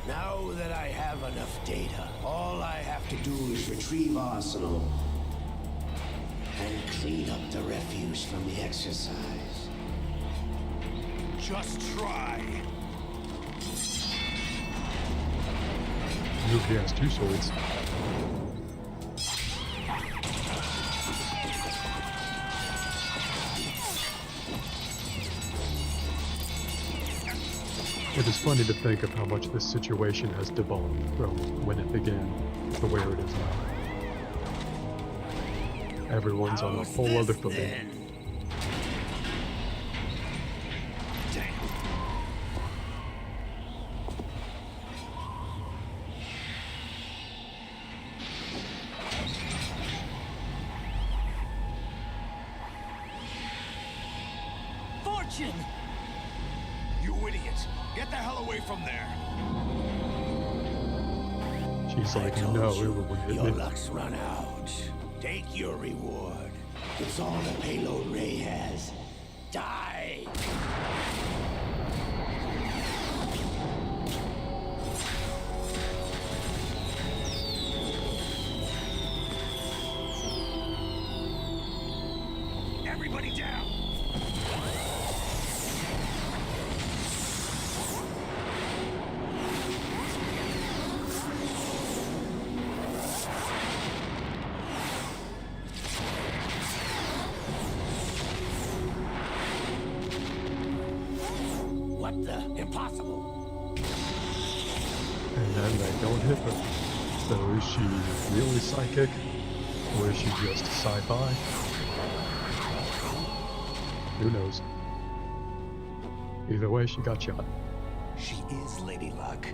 Now that I have enough data, all I have to do is retrieve Arsenal and clean up the refuse from the exercise. Just try. Look, he has 2 swords. It is funny to think of how much this situation has devolved from when it began to where it is now. Everyone's on a whole other footing. Fortune! You idiot! Get the hell away from there! She's like, no, it won't hit Your me. luck's run out. Take your reward. It's all the payload Ray has. Die! Everybody down! What the? Impossible. And then they don't hit her. So is she really psychic? Or is she just sci-fi? Who knows? Either way, she got shot. She is Lady Luck.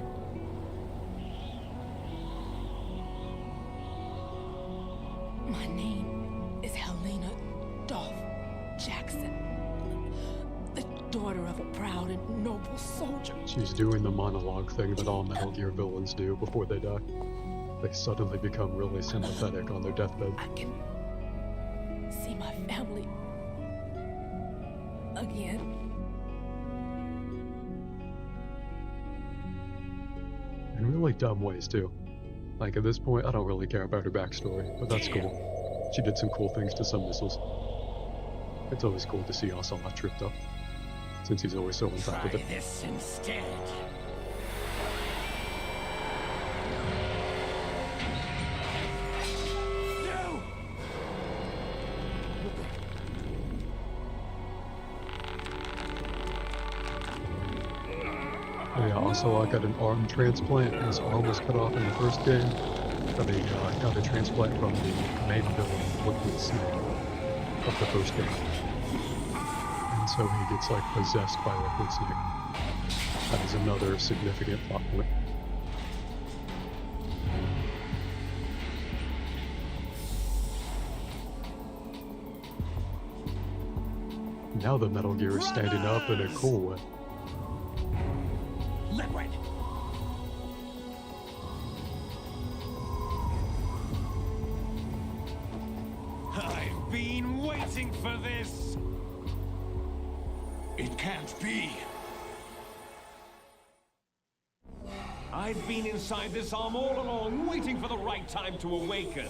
My name is Helena Dolph Jackson, the daughter of a proud and noble soldier. She's doing the monologue thing that all Metal Gear villains do before they die. They suddenly become really sympathetic on their deathbed. I can see my family again. In really dumb ways, too. Like, at this point, I don't really care about her backstory, but that's cool. She did some cool things to some missiles. It's always cool to see Ocelot tripped up, since he's always so on top of it. Try this instead. No! Oh yeah, Ocelot got an arm transplant. His arm was cut off in the first game. But he got a transplant from the main villain, Liquid Snake, of the first game. And so he gets, like, possessed by Liquid Snake. That is another significant plot point. Now the Metal Gear is standing up in a cool way. Liquid! I've been waiting for this! It can't be! I've been inside this arm all along, waiting for the right time to awaken.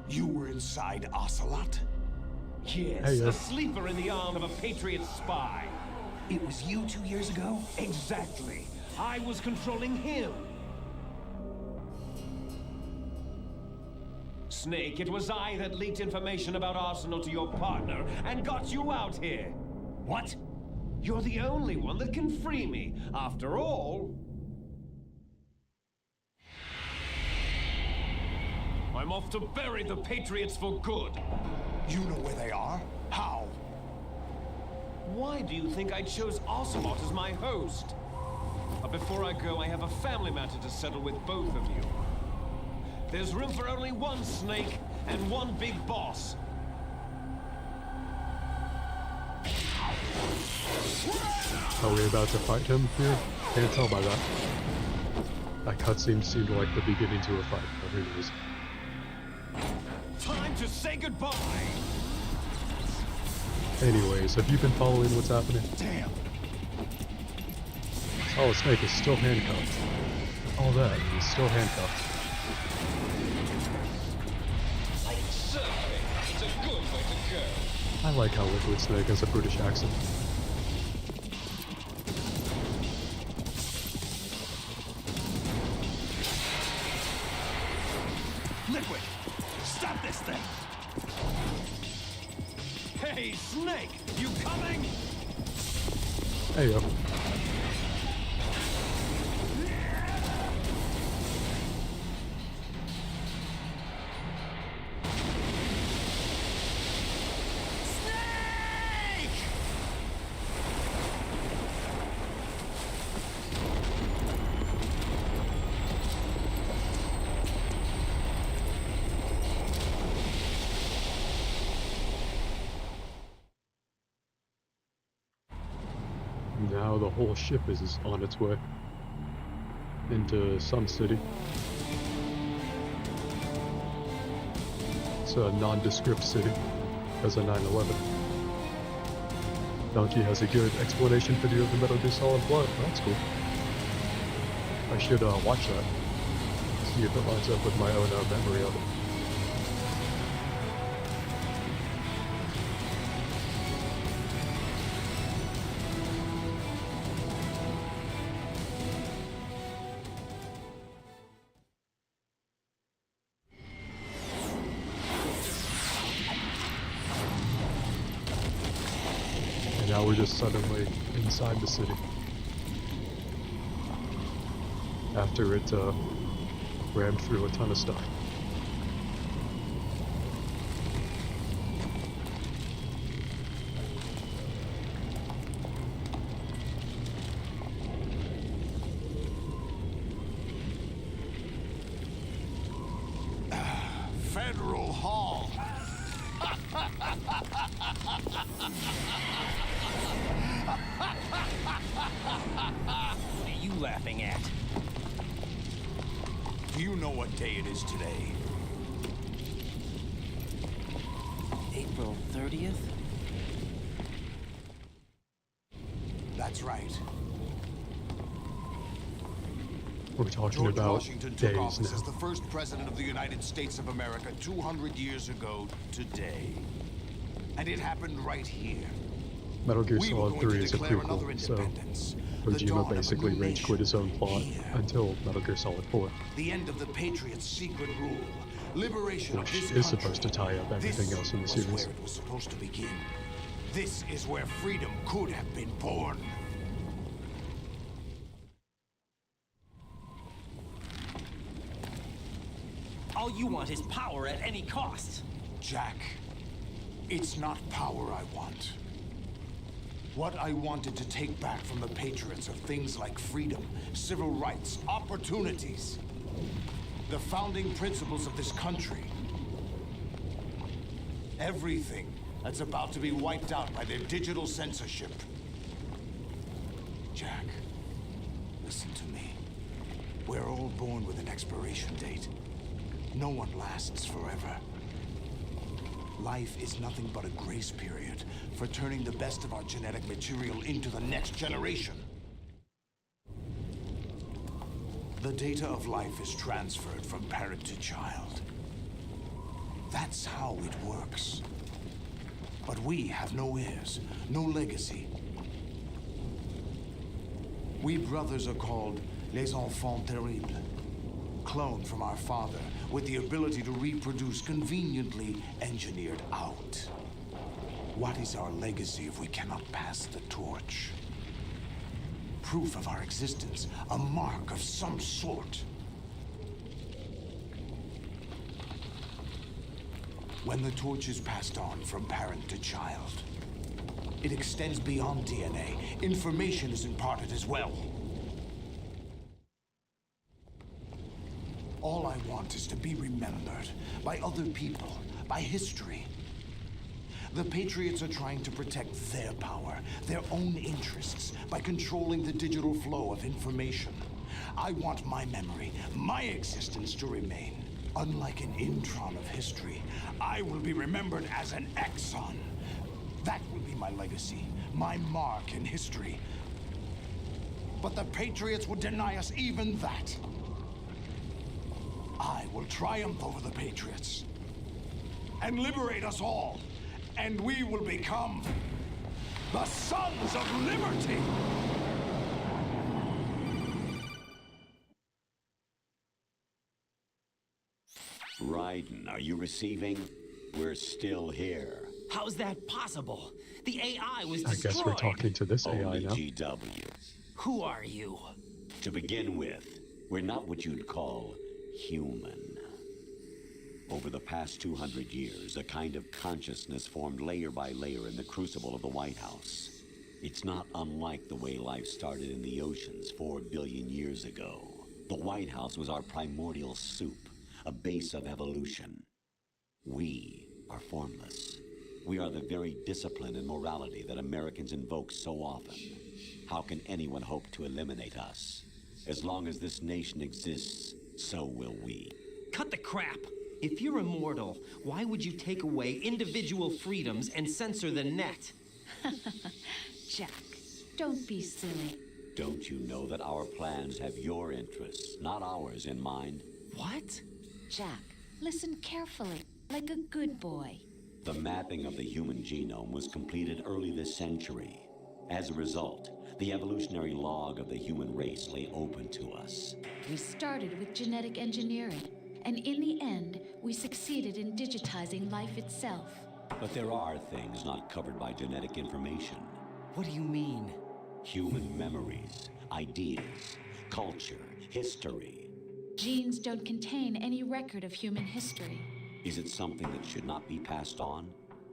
You were inside Ocelot? Yes, Hey, a sleeper in the arm of a Patriot spy. It was you 2 years ago? Exactly. I was controlling him. Snake, it was I that leaked information about Arsenal to your partner and got you out here. What? You're the only one that can free me. After all, I'm off to bury the Patriots for good. You know where they are? How? Why do you think I chose Ocelot as my host? But before I go, I have a family matter to settle with both of you. There's room for only one Snake and one big boss. Are we about to fight him here? Can't tell by that. That cutscene seemed like the beginning to a fight, but who knows. Time to say goodbye! Anyways, have you been following what's happening? Damn. Solid Snake is still handcuffed. All that, and he's still handcuffed. It's a good way to go. I like how Liquid Snake has a British accent. Liquid! Stop this thing! Hey, Snake! You coming? Hey yo. Now the whole ship is on its way into Sun City. It's a nondescript city because of 9/11. Donkey has a good explanation video of the Metal Gear Solid plot. That's cool. I should watch that. See if it lines up with my own memory of it. Now we're just suddenly inside the city. After it rammed through a ton of stuff. Federal Hall. What are you laughing at? Do you know what day it is today? April 30th? That's right. We're talking George about Washington took days office as now. the first president of the United States of America 200 years ago today. And it happened right here. Metal Gear We were Solid going 3 to is a declare another prequel, so independence. The dawn Kojima of a basically new rage quit his own plot here. until Metal Gear Solid 4, The end of the Patriots' secret rule. Liberation which of this is country. supposed to tie up everything This else in the was series. where it was supposed to begin. This is where freedom could have been born. All you want is power at any cost. Jack, it's not power I want. What I wanted to take back from the Patriots are things like freedom, civil rights, opportunities. The founding principles of this country. Everything that's about to be wiped out by their digital censorship. Jack, listen to me. We're all born with an expiration date. No one lasts forever. Life is nothing but a grace period for turning the best of our genetic material into the next generation. The data of life is transferred from parent to child. That's how it works. But we have no heirs, no legacy. We brothers are called les enfants terribles, cloned from our father with the ability to reproduce conveniently engineered out. What is our legacy if we cannot pass the torch? Proof of our existence, a mark of some sort. When the torch is passed on from parent to child, it extends beyond DNA. Information is imparted as well. All I want is to be remembered by other people, by history. The Patriots are trying to protect their power, their own interests, by controlling the digital flow of information. I want my memory, my existence to remain. Unlike an intron of history, I will be remembered as an exon. That will be my legacy, my mark in history. But the Patriots would deny us even that. I will triumph over the Patriots and liberate us all, and we will become the Sons of Liberty! Raiden, are you receiving? We're still here. How's that possible? The AI was destroyed. I guess we're talking to this AI Only now. GW. Who are you? To begin with, we're not what you'd call human. Over the past 200 years, a kind of consciousness formed layer by layer in the crucible of the White House. It's not unlike the way life started in the oceans 4 billion years ago. The White House was our primordial soup, a base of evolution. We are formless. We are the very discipline and morality that Americans invoke so often. How can anyone hope to eliminate us? As long as this nation exists, so will we. Cut the crap! If you're immortal, why would you take away individual freedoms and censor the net? Jack, don't be silly. Don't you know that our plans have your interests, not ours, in mind? What? Jack, listen carefully, like a good boy. The mapping of the human genome was completed early this century. As a result, the evolutionary log of the human race lay open to us. We started with genetic engineering, and in the end, we succeeded in digitizing life itself. But there are things not covered by genetic information. What do you mean? Human memories, ideas, culture, history. Genes don't contain any record of human history. Is it something that should not be passed on?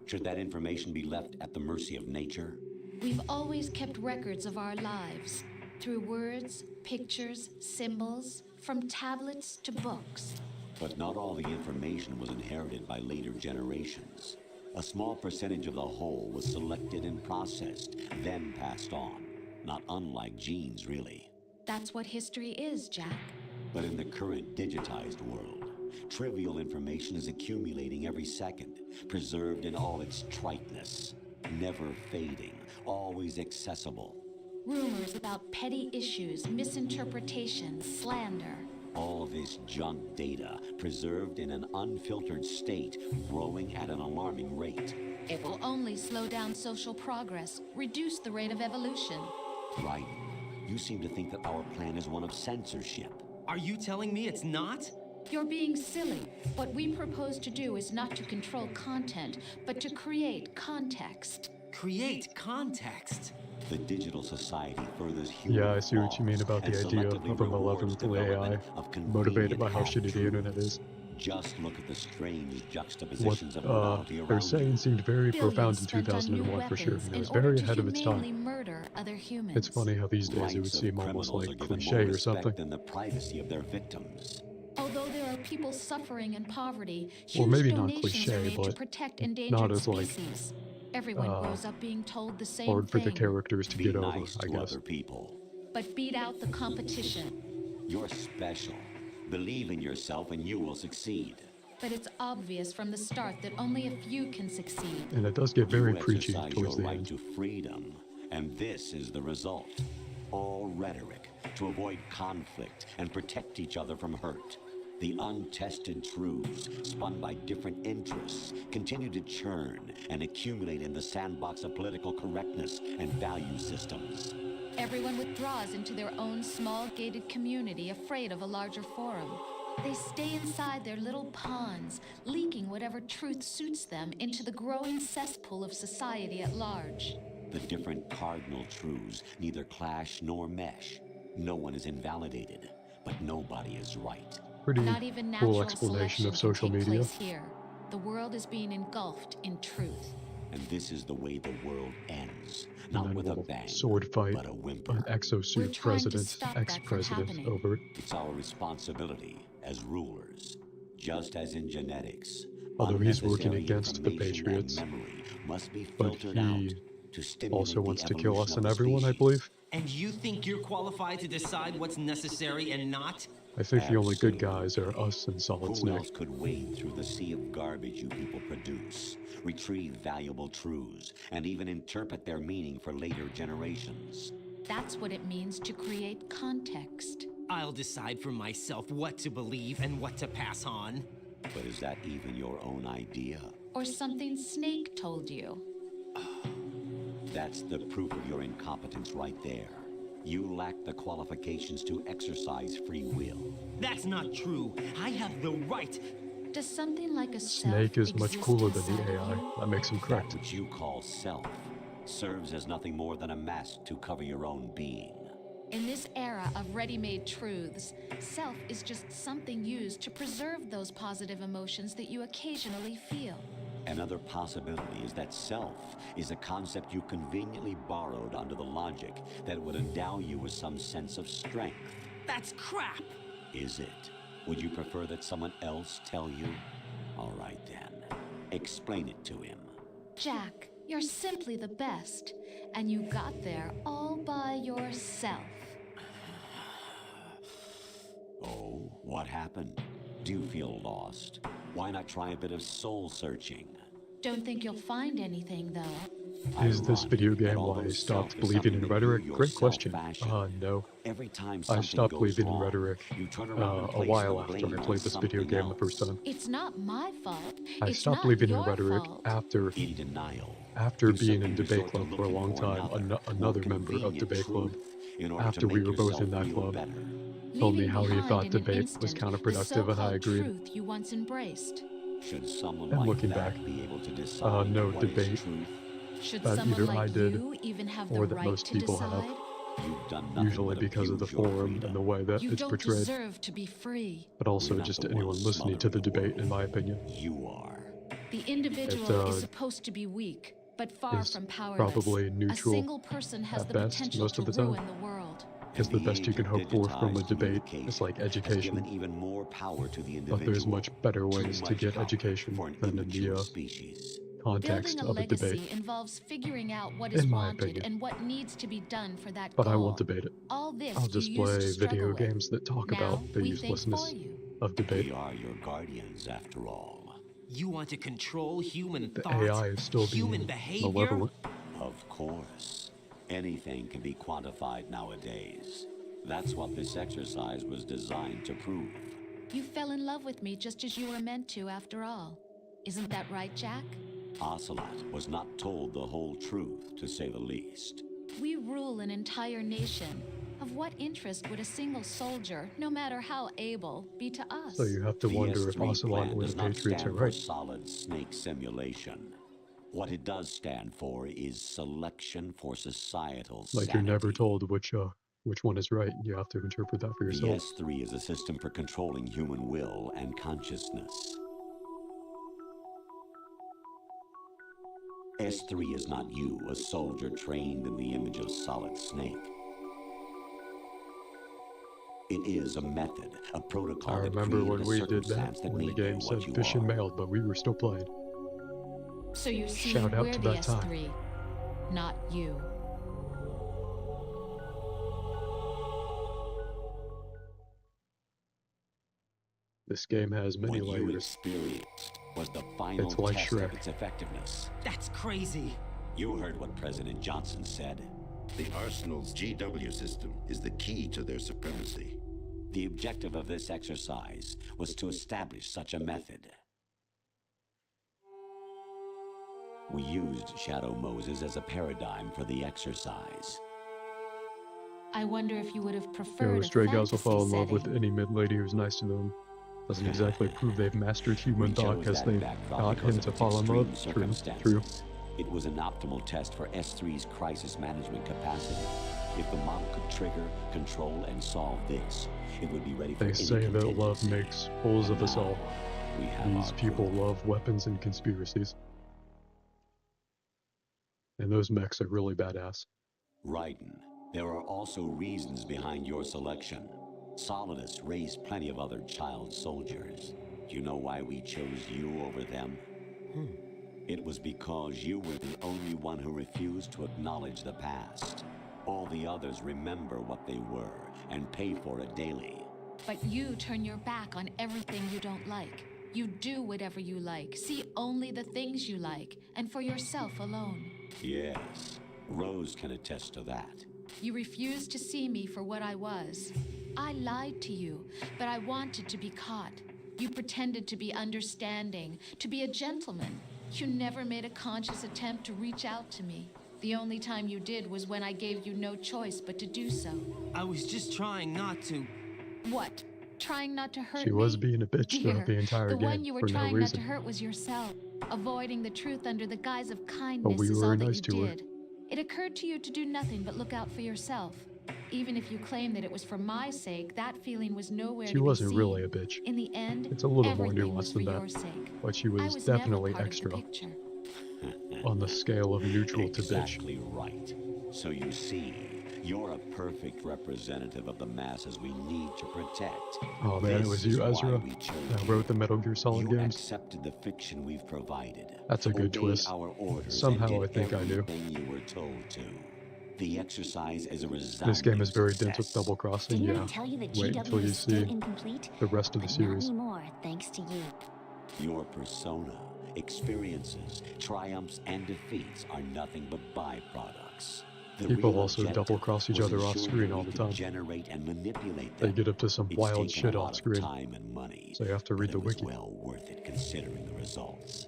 Should that information be left at the mercy of nature? We've always kept records of our lives, through words, pictures, symbols, from tablets to books. But not all the information was inherited by later generations. A small percentage of the whole was selected and processed, then passed on. Not unlike genes, really. That's what history is, Jack. But in the current digitized world, trivial information is accumulating every second, preserved in all its triteness, never fading, always accessible. Rumors about petty issues, misinterpretations, slander. All this junk data, preserved in an unfiltered state, growing at an alarming rate. It will only slow down social progress, reduce the rate of evolution. Right. You seem to think that our plan is one of censorship. Are you telling me it's not? You're being silly. What we propose to do is not to control content, but to create context. Create context? The digital society furthers human Yeah, I see what you mean about the idea of a malevolent AI, motivated by how shitty the internet is. Just look at the strange juxtapositions of What they're saying seemed very profound in 2001 for sure. It was very ahead of its time. Murder other humans. It's funny how these days it would seem almost like cliche or something. Than the privacy of their victims. Although there are people suffering in poverty, Well, huge maybe not donations cliche, are made to but protect endangered not as like species. Everyone grows up being told the same hard for thing. the characters to get over, nice I to guess. Other people. But beat out the competition. You're special. Believe in yourself and you will succeed. But it's obvious from the start that only a few can succeed. And it does get very You preachy exercise towards your the right end. to freedom, and this is the result. All rhetoric to avoid conflict and protect each other from hurt. The untested truths, spun by different interests, continue to churn and accumulate in the sandbox of political correctness and value systems. Everyone withdraws into their own small gated community, afraid of a larger forum. They stay inside their little ponds, leaking whatever truth suits them into the growing cesspool of society at large. The different cardinal truths neither clash nor mesh. No one is invalidated, but nobody is right. Pretty Not even cool natural explanation of selection social can take media. place here. The world is being engulfed in truth. And this is the way the world ends. And Not then with a a little bang, sword fight, but a whimper. an exosuit trying to president, stop that from ex-president happening. over it. It's our responsibility as rulers. Just as in genetics, Although he's working unnecessary against the information Patriots, and memory must be but filtered out he to stimulate also the wants to kill us evolution and of the everyone, I species. believe. And you think you're qualified to decide what's necessary and not? I think the only good Absolutely. guys are us and Solid Who Snake. else could wade through the sea of garbage you people produce, retrieve valuable truths, and even interpret their meaning for later generations? That's what it means to create context. I'll decide for myself what to believe and what to pass on. But is that even your own idea? Or something Snake told you. That's the proof of your incompetence right there. You lack the qualifications to exercise free will. That's not true. I have the right. Does something like a self Snake is much exist cooler than inside the of AI. you? That makes him That correct. which you call self serves as nothing more than a mask to cover your own being. In this era of ready-made truths, self is just something used to preserve those positive emotions that you occasionally feel. Another possibility is that self is a concept you conveniently borrowed under the logic that would endow you with some sense of strength. That's crap! Is it? Would you prefer that someone else tell you? All right then. Explain it to him. Jack, you're simply the best, and you got there all by yourself. Oh, what happened? Do you feel lost? Why not try a bit of soul searching? Don't think you'll find anything, though. Is this video game why I stopped believing in rhetoric? Great question. No. Every time I something stopped goes believing in wrong, rhetoric you turn around and a place while the after blame I on played this video something game the first else. time. It's not my fault. I It's stopped not believing in your rhetoric fault. after In denial. after You being in simply Debate resort to Club for a looking long for time. Another more member of convenient Debate Club, truth in order after to we make were both in yourself that feel club, better. told me Leaving how he behind thought in an debate was instant counterproductive, the and I so-called agreed. truth you once embraced. Should someone And like looking that back, be able to decide no what is debate truth? Should that someone either like I did you even have the or that right most to people decide? have. You've done nothing Usually but because of the abuse your forum freedom. and the way that You it's don't portrayed, deserve to be free. but also We're not just the to anyone ones listening to the smothering the debate, in world. my opinion. You are. The individual It, is supposed to be weak, but far is from powerless. probably A neutral single person has at the best potential most to of the time. ruin the world. Because the best you can hope for from a debate is like Has given education, even more power to the individual. but there's much better ways to much get power education for an than in immature the species. context Building a of a debate. legacy involves figuring out what is In my wanted opinion. and what needs to be done for that But goal. I won't debate it. All this I'll you just used play to struggle video with. games that talk Now, about the we think uselessness for you. of debate. We are your guardians, after all. You want to control human The thought, AI is still human being behavior? malevolent. Of course. Anything can be quantified nowadays. That's what this exercise was designed to prove. You fell in love with me just as you were meant to, after all. Isn't that right, Jack? Ocelot was not told the whole truth, to say the least. We rule an entire nation. Of what interest would a single soldier, no matter how able, be to us? So you have to The wonder if S3 Ocelot plan or the does not Patriots are stand for right. solid snake simulation. What it does stand for is selection for societal Like you're sanity. never told which one is right. You have to interpret that for The yourself. S3 is a system for controlling human will and consciousness. S3 is not you, a soldier trained in the image of Solid Snake. It is a method, a protocol I that remember created when a we did that, circumstance that when the made you game what said you fish are. and mailed, but we were still playing. So you see, Shout out we're to the that time. S3, not you. This game has many What you layers. experienced was the final It's like test Shrek. of its effectiveness. That's crazy. You heard what President Johnson said. The Arsenal's GW system is the key to their supremacy. The objective of this exercise was to establish such a method. We used Shadow Moses as a paradigm for the exercise. I wonder if you would have You preferred know, a stray guys will fantasy fall in love with setting. any mid-lady who's nice to them. Doesn't exactly prove they've mastered human We thought chose because that they backdrop got because him of to its fall in love. extreme True. circumstances. It was an optimal test for S3's crisis management capacity. If the model could trigger, control, and solve this, it would be ready for They any say that love contingency. makes fools of us all. We have These our people proof. love weapons and conspiracies. And those mechs are really badass. Raiden, there are also reasons behind your selection. Solidus raised plenty of other child soldiers. Do you know why we chose you over them? It was because you were the only one who refused to acknowledge the past. All the others remember what they were and pay for it daily. But you turn your back on everything you don't like. You do whatever you like, see only the things you like, and for yourself alone. Yes, Rose can attest to that. You refused to see me for what I was. I lied to you, but I wanted to be caught. You pretended to be understanding, to be a gentleman. You never made a conscious attempt to reach out to me. The only time you did was when I gave you no choice but to do so. I was just trying not to. What? Trying not to hurt me? She was being a bitch throughout the entire the game one you were for no trying not to reason. hurt was yourself. Avoiding the truth under the guise of But kindness we is were all that nice you to her. did. It occurred to you to do nothing but look out for yourself. Even if you claim that it was for my sake, that feeling was nowhere She to be wasn't seen. really a bitch. In the end, It's a little more everything was nuanced for than your that. sake. But she I was was never definitely part of the extra picture. on the scale of neutral to bitch. Exactly right. So you see, you're a perfect representative of the masses we need to protect. Oh man, it was you, Ezra, that wrote the Metal Gear Solid You games. accepted the fiction we've provided. That's a good obeyed twist. Our orders Somehow and I think I knew. everything you were told to. The exercise is a resounding This game is very success. dense with double crossing, Didn't yeah. I tell you that Wait GW until you is still see incomplete? the rest of the But series. not anymore, thanks to you. Your persona, experiences, triumphs, and defeats are nothing but byproducts. The People real also objective double cross each was other off ensuring screen that all we the could time. generate and manipulate They them. get up to some It's wild taken shit a lot off of screen. time and money, So you have to read the but it was wiki. well worth it considering the results.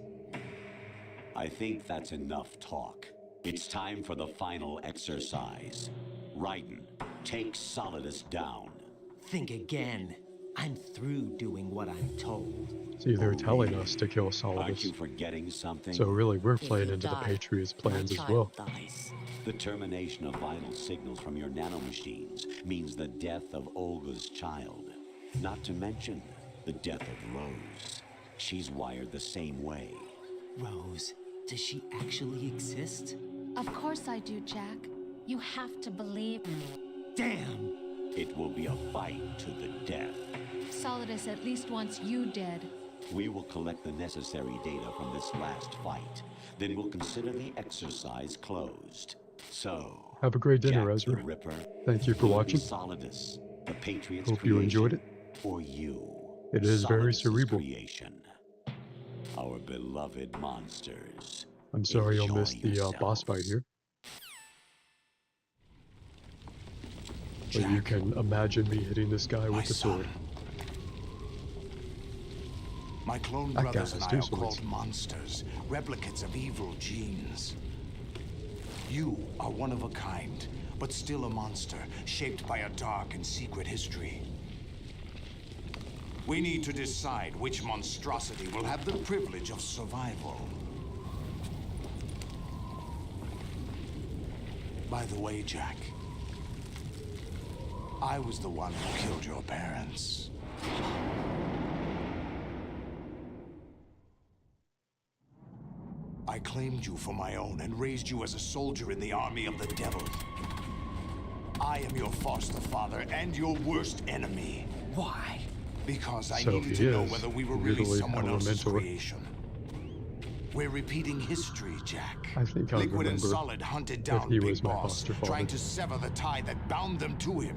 I think that's enough talk. It's time for the final exercise. Raiden, take Solidus down. Think again. I'm through doing what I'm told. See, they're telling us to kill Aren't you Solidus. forgetting something? So really, we're If playing you into the die, Patriots' plans my as well. child dies. The termination of vital signals from your nanomachines means the death of Olga's child. Not to mention the death of Rose. She's wired the same way. Rose, does she actually exist? Of course I do, Jack. You have to believe me. Damn! It will be a fight to the death. Solidus at least wants you dead. We will collect the necessary data from this last fight. Then we'll consider the exercise closed. So, Have a great dinner, Jack Ezra. the Ripper, Thank you for will it be watching. Solidus, the Patriots' Hope you enjoyed it. or you. It is very Solidus' cerebral. creation. Our beloved monsters. I'm sorry you'll Enjoy miss the boss fight here. But you can imagine me hitting this guy with the sword. My clone That guy brothers has and I two are swords. called monsters, replicates of evil genes. You are one of a kind, but still a monster, shaped by a dark and secret history. We need to decide which monstrosity will have the privilege of survival. By the way, Jack, I was the one who killed your parents. I claimed you for my own and raised you as a soldier in the army of the devil. I am your foster father and your worst enemy. Why? Because I So needed he to know is whether we were really really someone our else's mentor. creation. We're repeating history, Jack. I think I Liquid and remember Solid hunted that down he Big was my Boss, foster father. trying to sever the tie that bound them to him.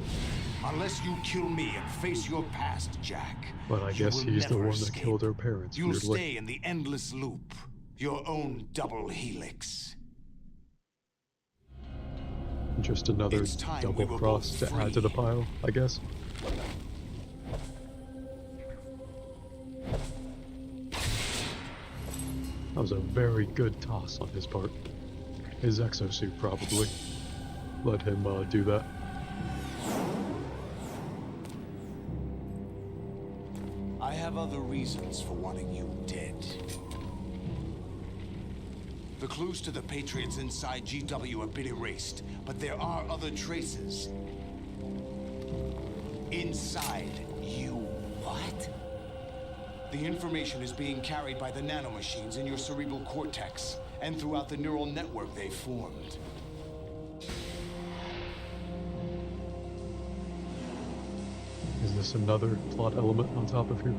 Unless you kill me and face your past, Jack, But I you guess will he's the never one that escape. killed our parents, You'll weirdly. stay in the endless loop, your own double helix. Just another It's time we double were cross both to add to the pile, I guess. That was a very good toss on his part. His exosuit probably let him do that. I have other reasons for wanting you dead. The clues to the Patriots inside GW have been erased, but there are other traces. Inside you. What? The information is being carried by the nanomachines in your cerebral cortex, and throughout the neural network they formed. Is this another plot element on top of here?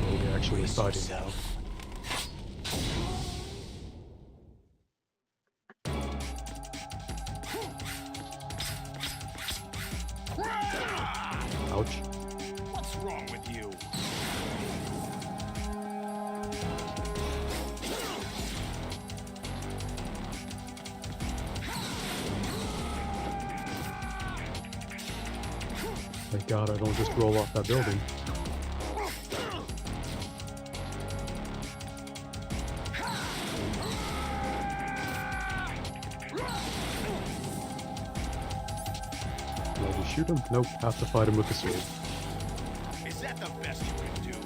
Are we actually fighting now? Thank God I don't just roll off that building. Do I just shoot him? Nope, have to fight him with the sword. Is that the best you can do?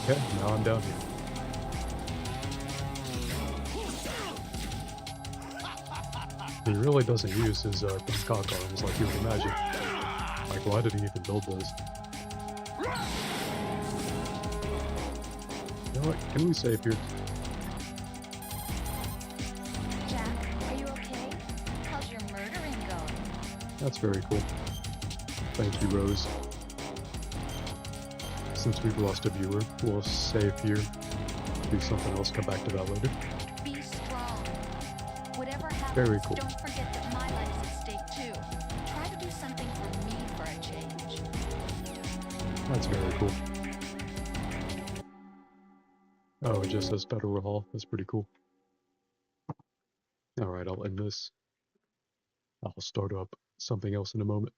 Okay, now I'm down here. He really doesn't use his cock arms like you would imagine. Like, why did he even build those? You know what? Can we save here? Jack, are you okay? How's your murdering going? That's very cool. Thank you, Rose. Since we've lost a viewer, we'll save here. Do something else, come back to that later. Be strong. Whatever happens, Very cool. don't forget that my life's at stake too. Try to do something for me for a change. That's very cool. Oh, it just says Federal Hall. That's pretty cool. Alright, I'll end this. I'll start up something else in a moment.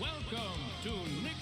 Welcome to Nick.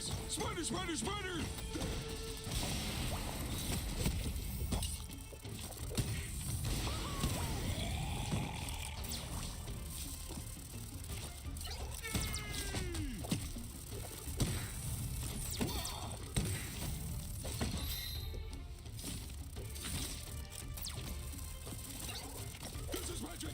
Spiders! Spiders, spiders, spiders! This is magic!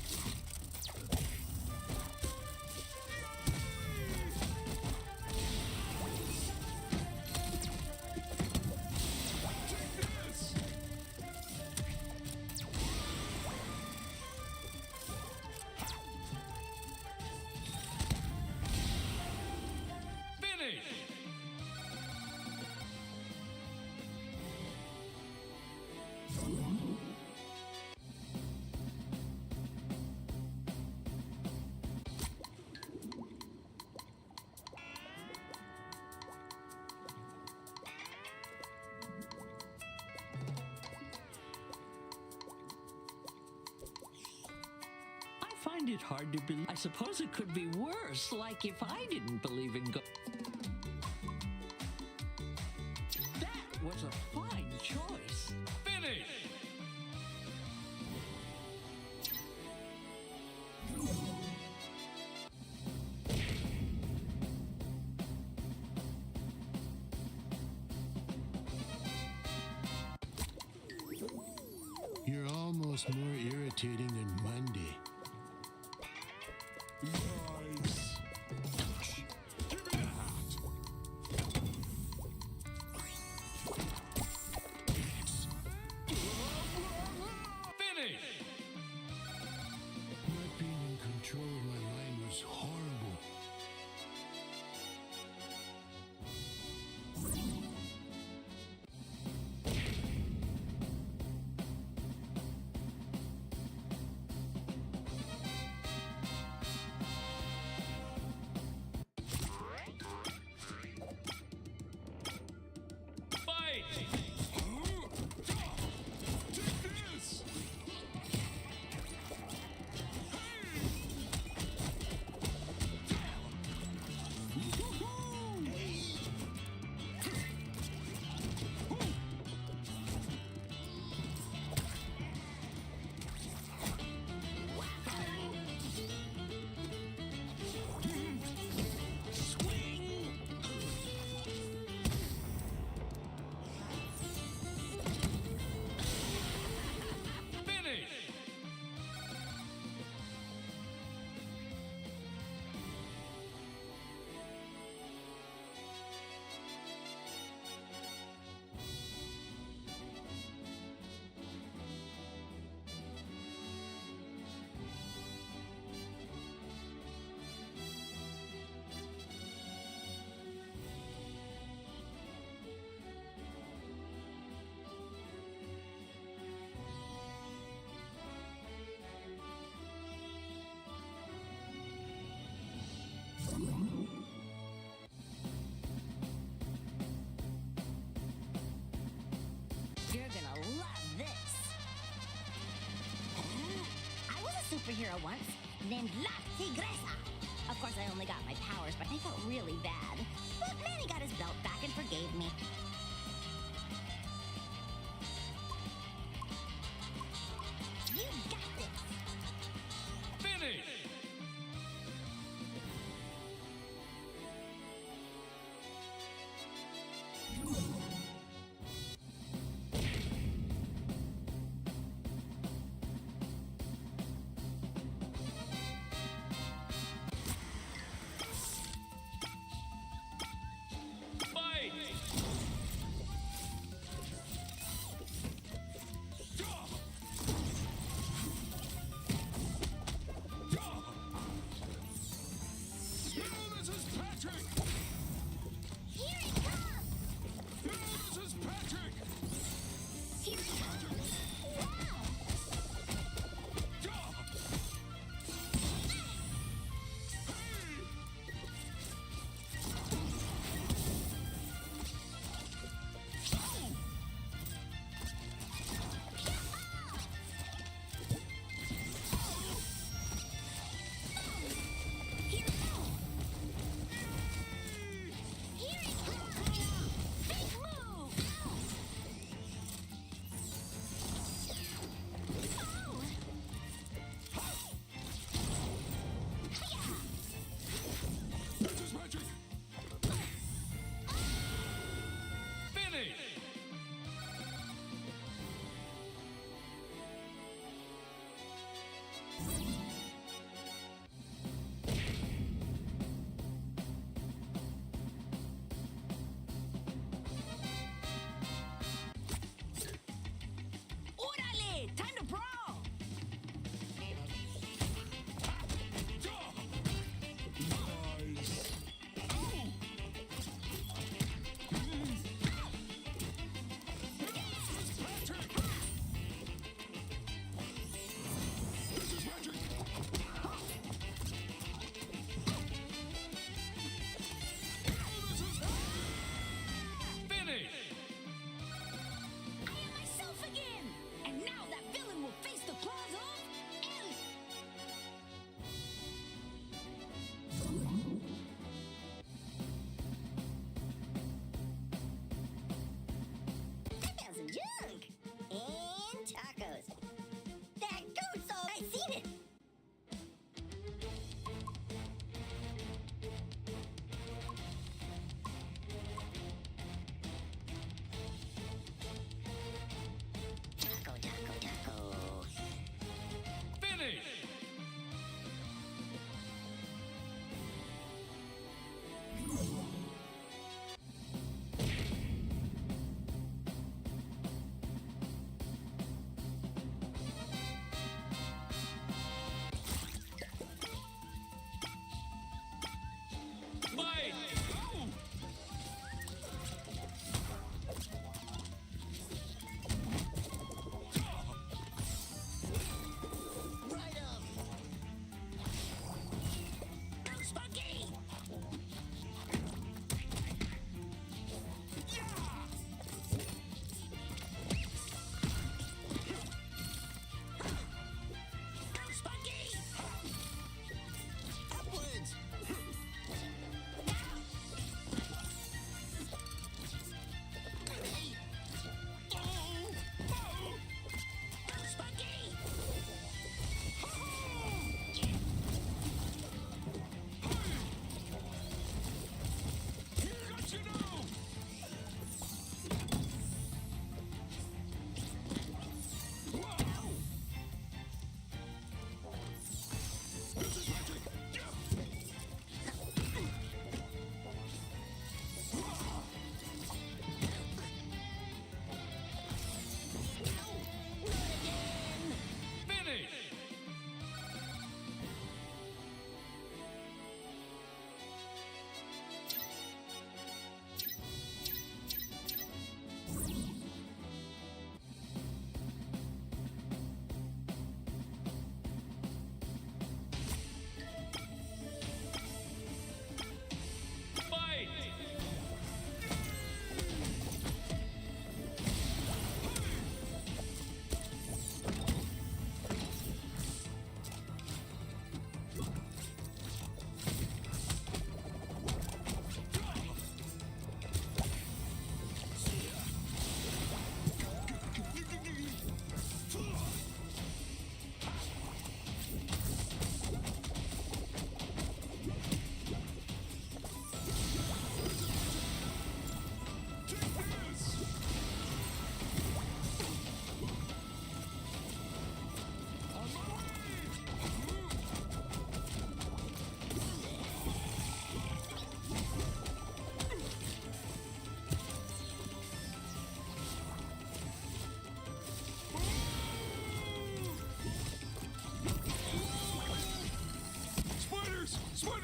I find it hard to believe. I suppose it could be worse, like if I didn't believe in God. That was a fine choice. Finish! You're almost more irritating than Monday. Nice. Give me that! Finish! Not being in control of my mind was horrible. Fight! Take this! Finish! You're gonna love this. I was a superhero once, named La Tigresa. Of course, I only got my powers, but I felt really bad. But Manny got his belt back and forgave me. You got this. Finish! Fight!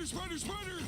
Spider, spider!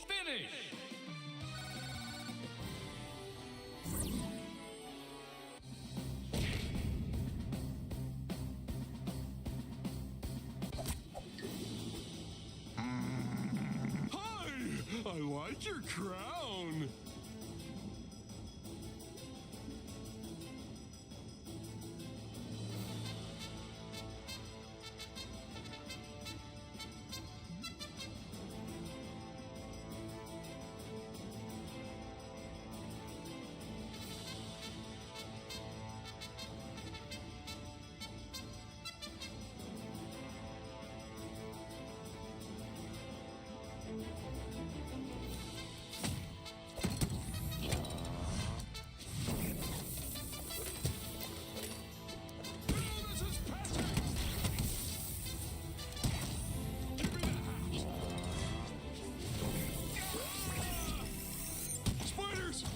Finish! Hi! I like your crown!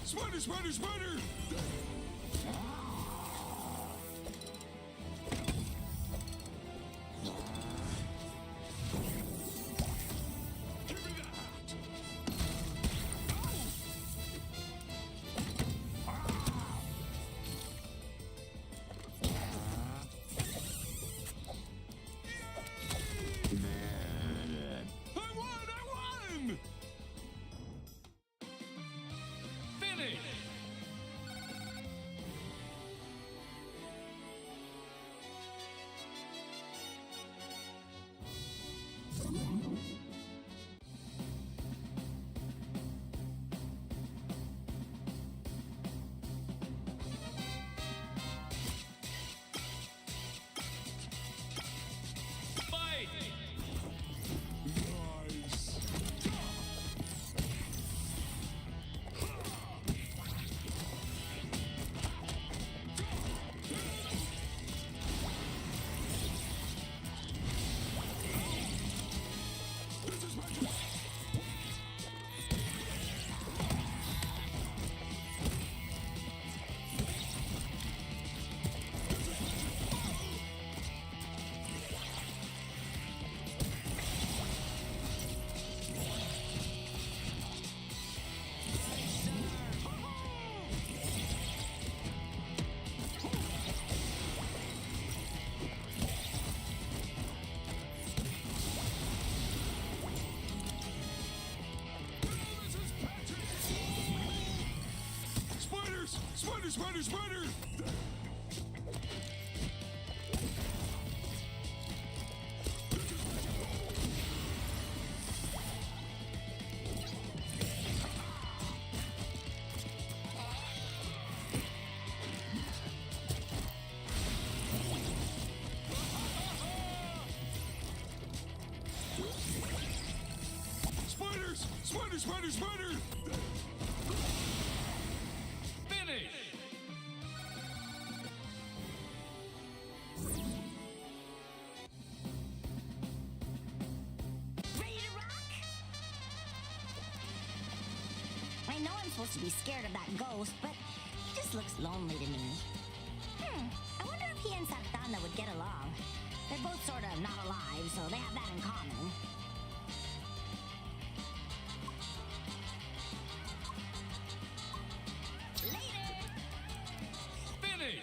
Spider, spider, spider! Give me that! I won! Finish! Fight! Nice! Spiders! Spider, spider, spider! Spiders! Spider, spider, spider! Finish! Ready to rock? I know I'm supposed to be scared of that ghost, but he just looks lonely to me. I wonder if he and Sartana would get along. They're both sort of not alive, so they have that in common. Finish!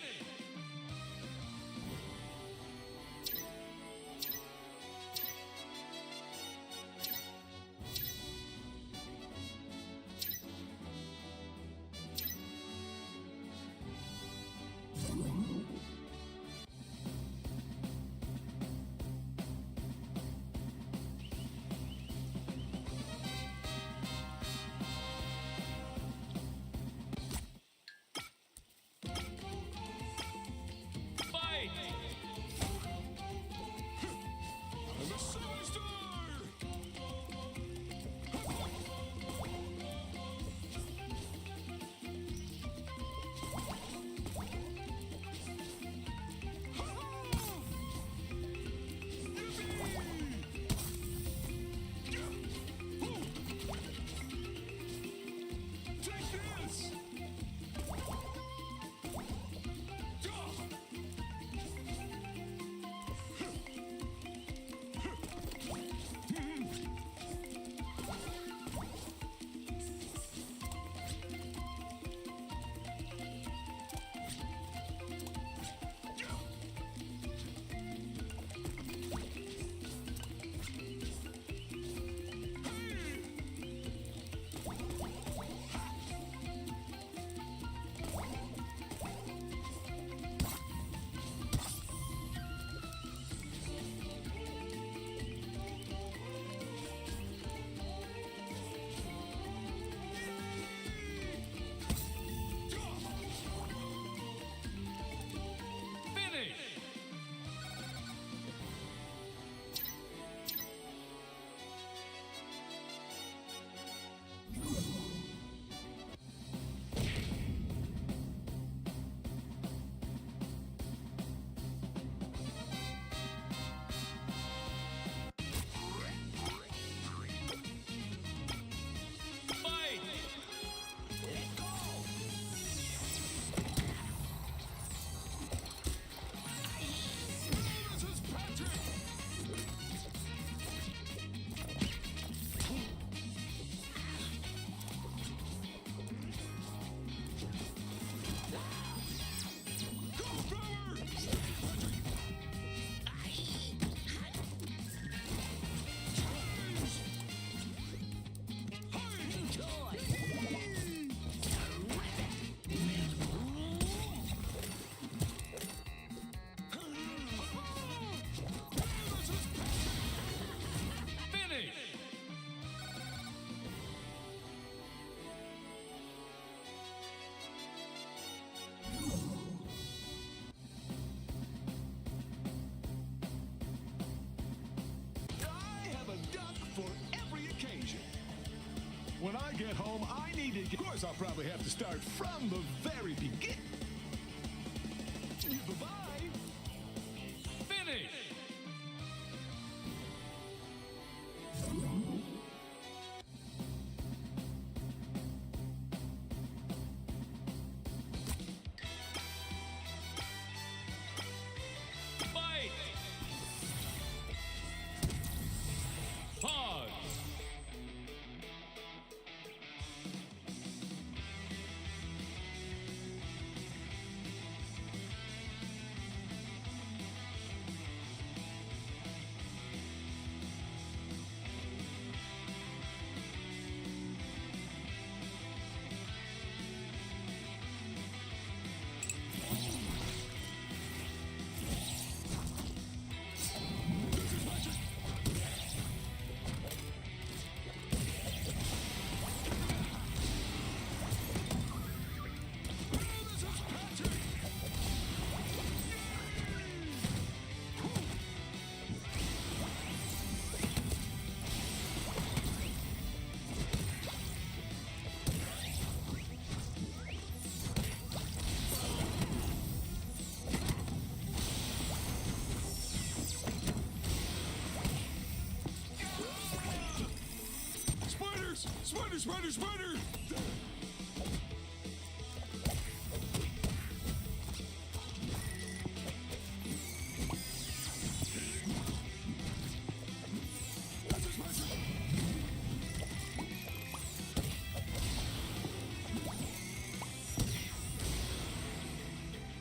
course, I'll probably have to start from the very beginning. Bye-bye. Finish! Fight! Pause! Spider, spider, spider!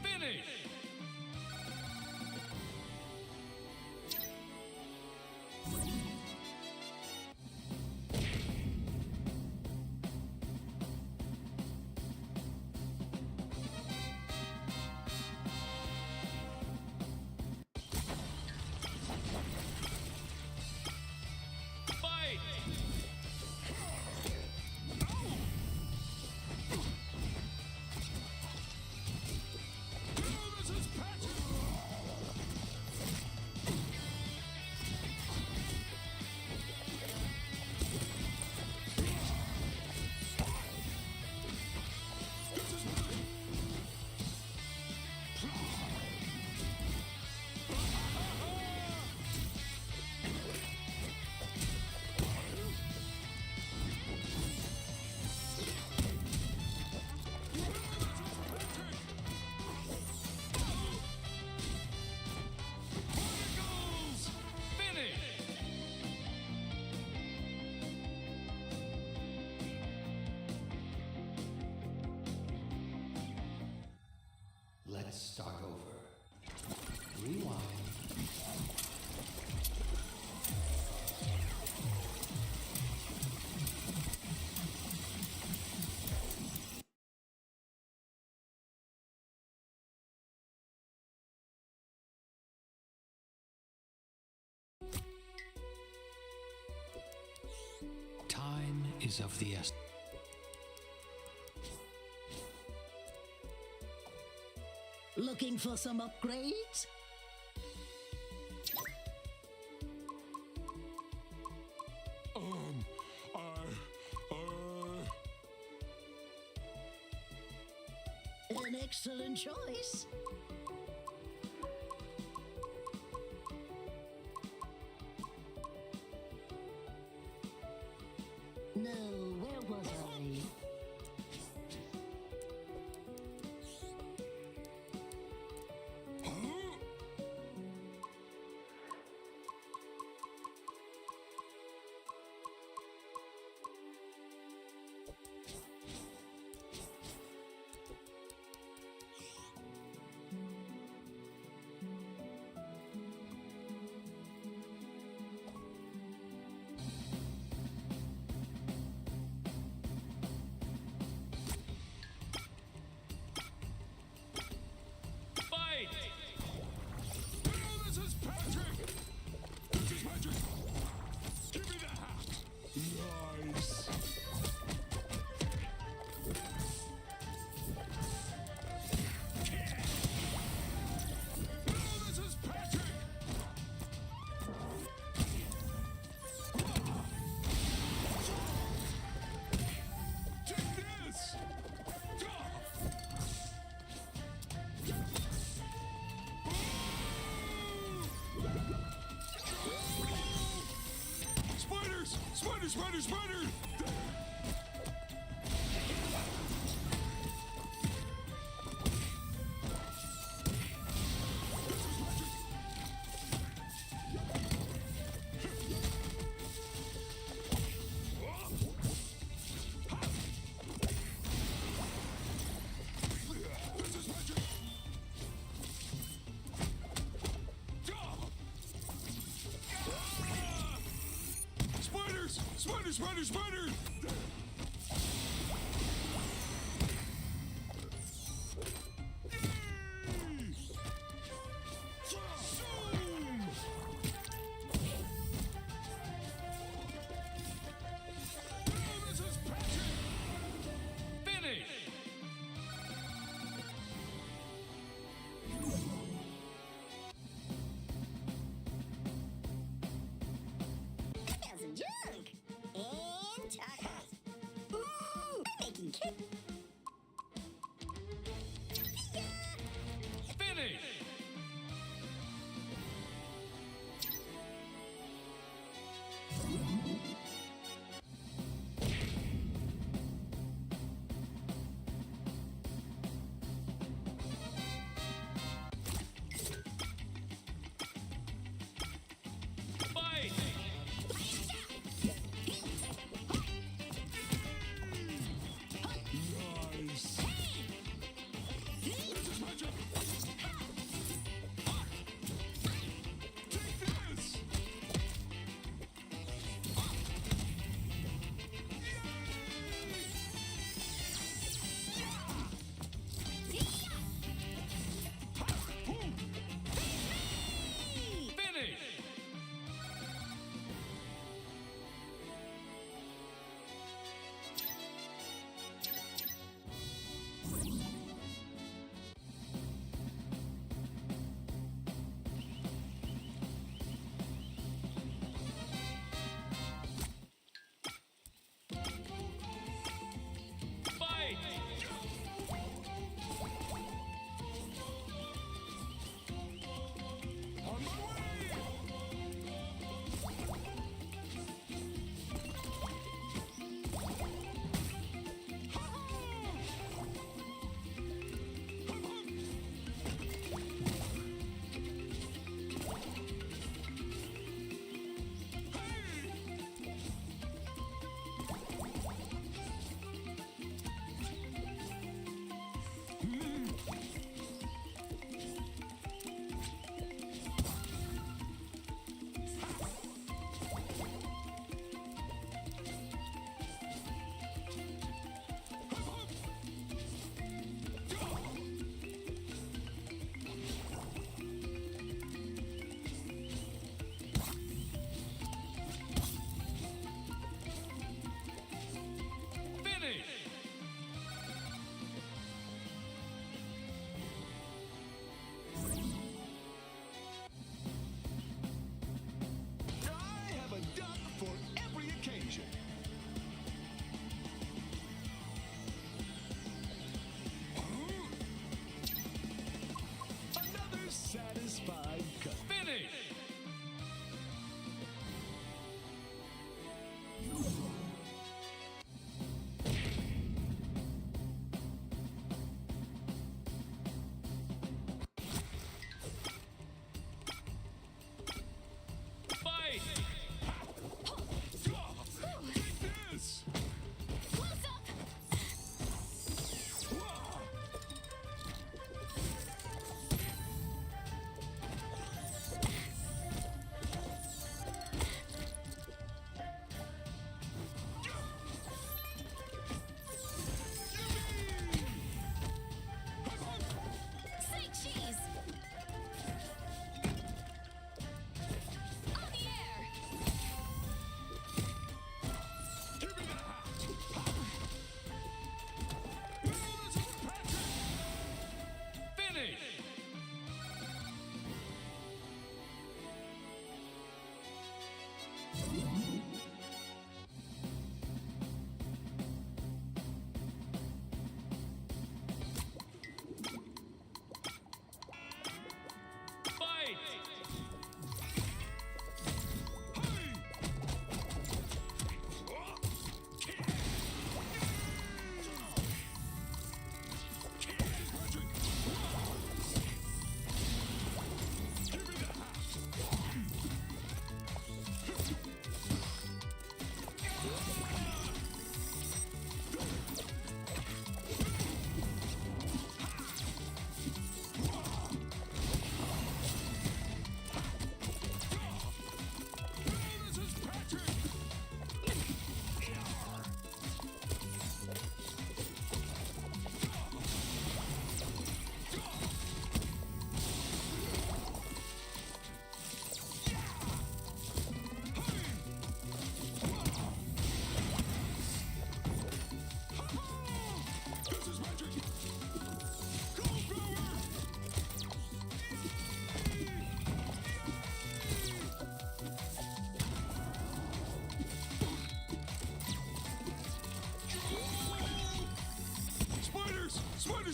Finish! Fight! This is Patrick! Particles! Finish! Let's start over. Rewind. Time is of the essence. Looking for some upgrades? An excellent choice. No, where was I? Spider, spider! Spiders! Spider, spider, spider! Finish! There's some junk. And chocolate.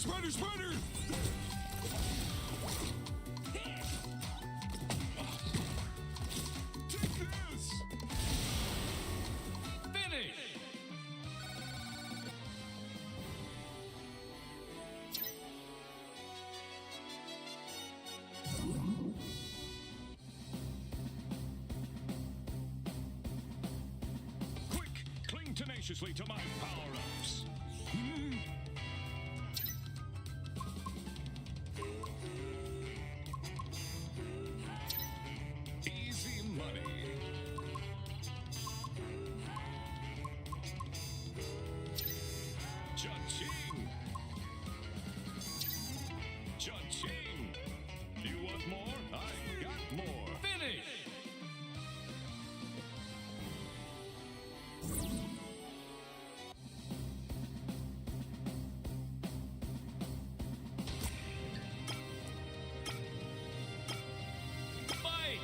Spider, spider! Take this! Finish! Quick, cling tenaciously to my power-ups. Easy money. Cha-ching! Cha-ching! You want more? I got more. Finish! Fight!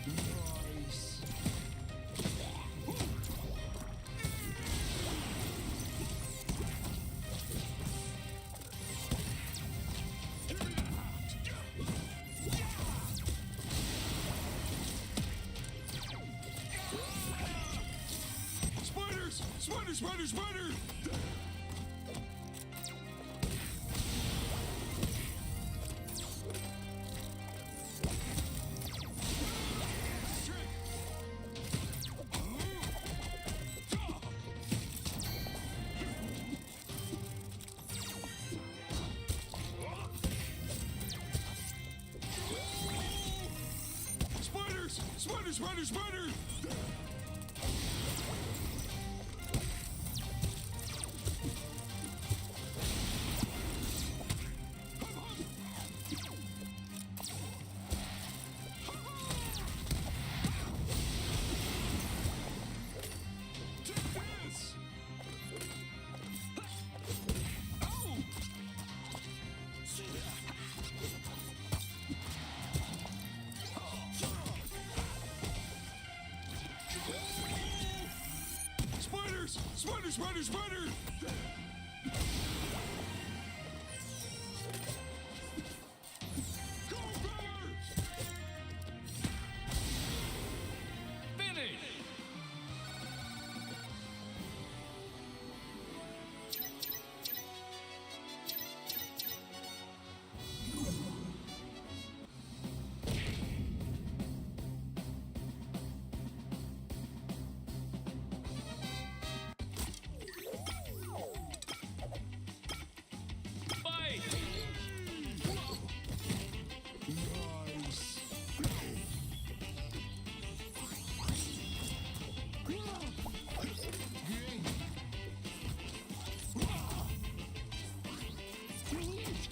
Nice. Spiders! Spider, spider, spider! Spiders! Spider, spider, spider! Take this! Ow! Spiders! Spider, spider, spider! Go, power! Finish! Fight! Nice. Finish!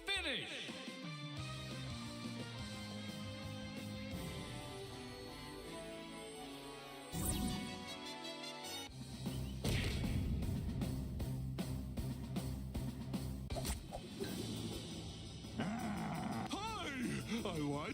Finish! Hi! I what?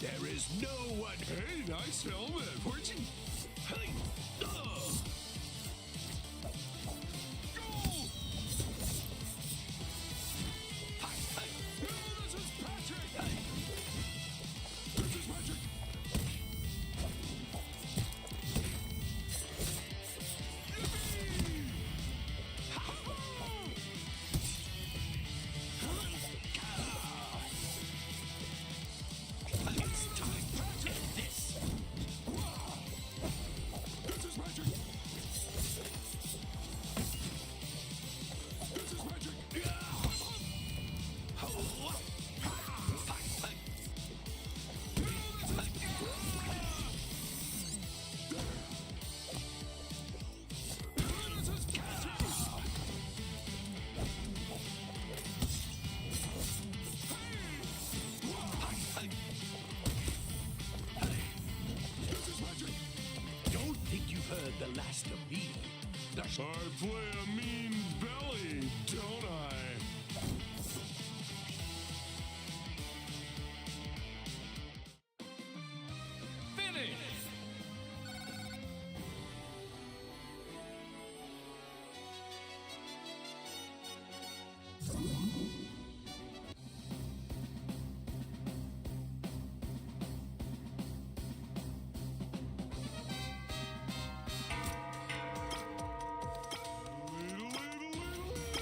There is no one. Hey, nice helmet. Where'd you? Hey, Go! No, this is Patrick. This is Patrick. It's time, Patrick. This. This is Patrick. This is Patrick. Don't think you've heard the last of me. I play a mean belly, don't I? Finish!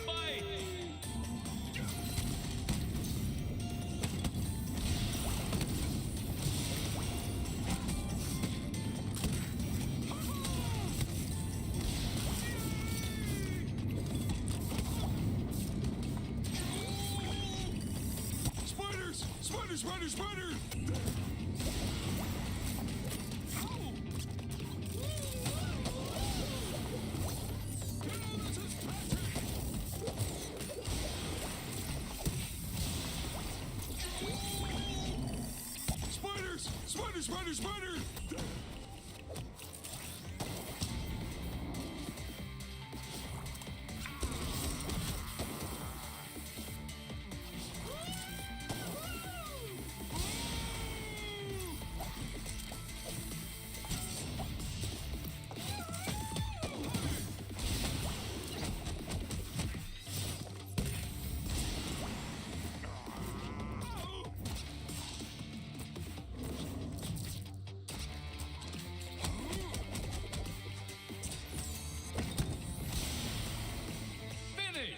Fight! Spiders! Spider, spider, spider! Ow! No, this is Patrick! Spiders! Spider, spider, spider! Finish!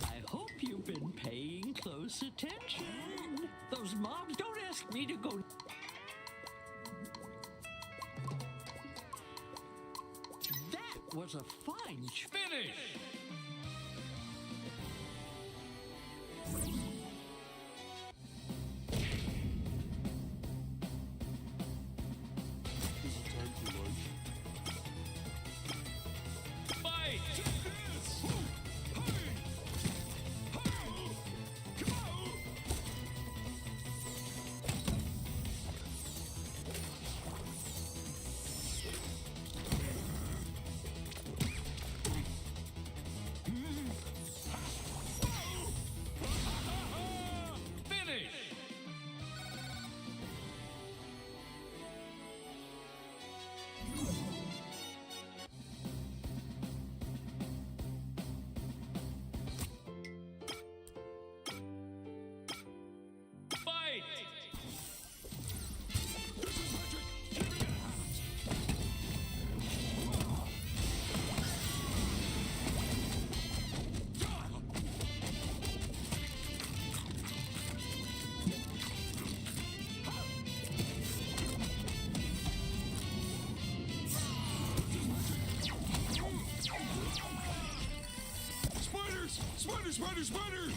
I hope you've been paying close attention. Those mobs don't ask me to go. That was a fine. Finish! Fight! Finish! Fight! Spiders! Spider, spider, spider!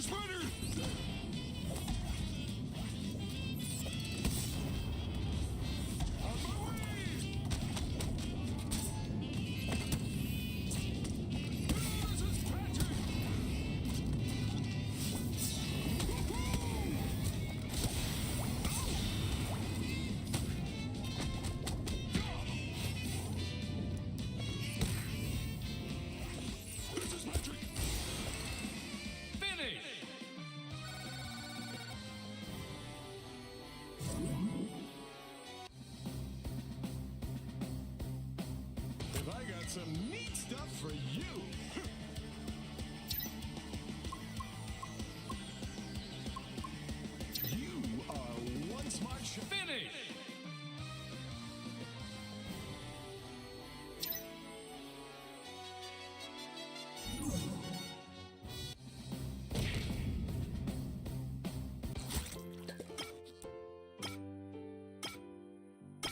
Spider, spider! On my way! This is Patrick! This is Patrick! Finish! If I got some neat stuff for you! You are one smart shot. Finish!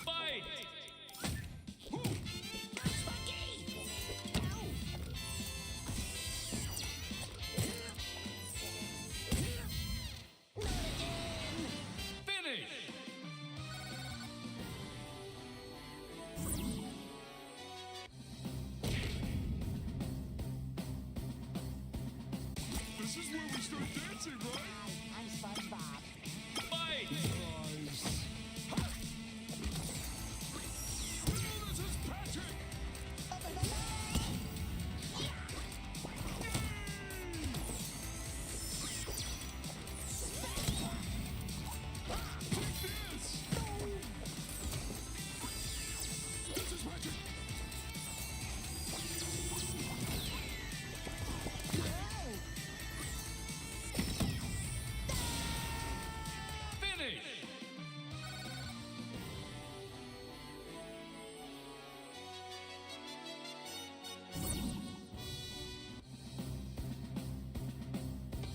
Fight! Finish! This is where we start dancing, right? I'm SpongeBob. Fight! Nice. This is Patrick! Take this! This is Patrick! Finish!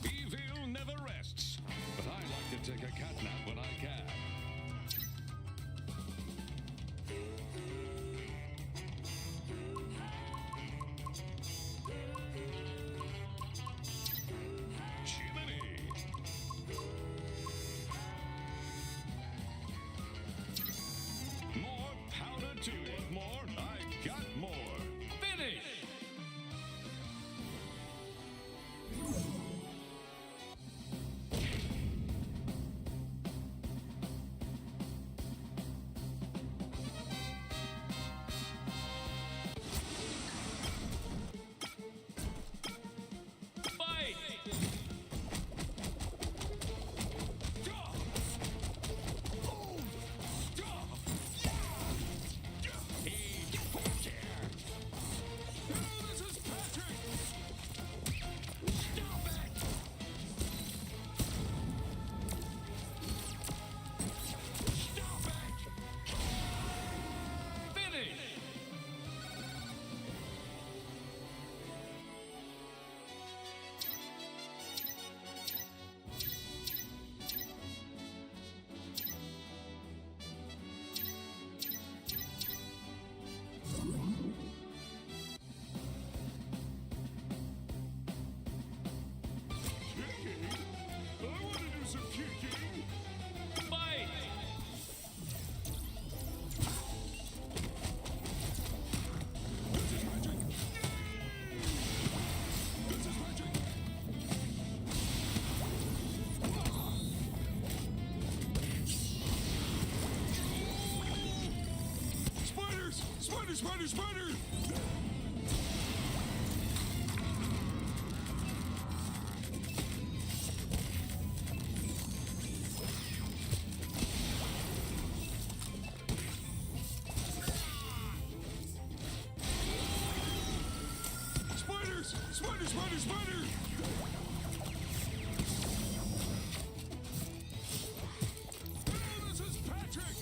Evil never rests, but I like to take a cat nap when I can. Chimney. More powder to it. More. I got more. Finish! Fight! This is Patrick! Stop it! Stop it! Finish! Kicking? I want to do some kicking! Fight! This is Patrick! This is Patrick! Spiders! Spider, spider, spider! Spiders! Spider, spider, spider! Oh, this is Patrick!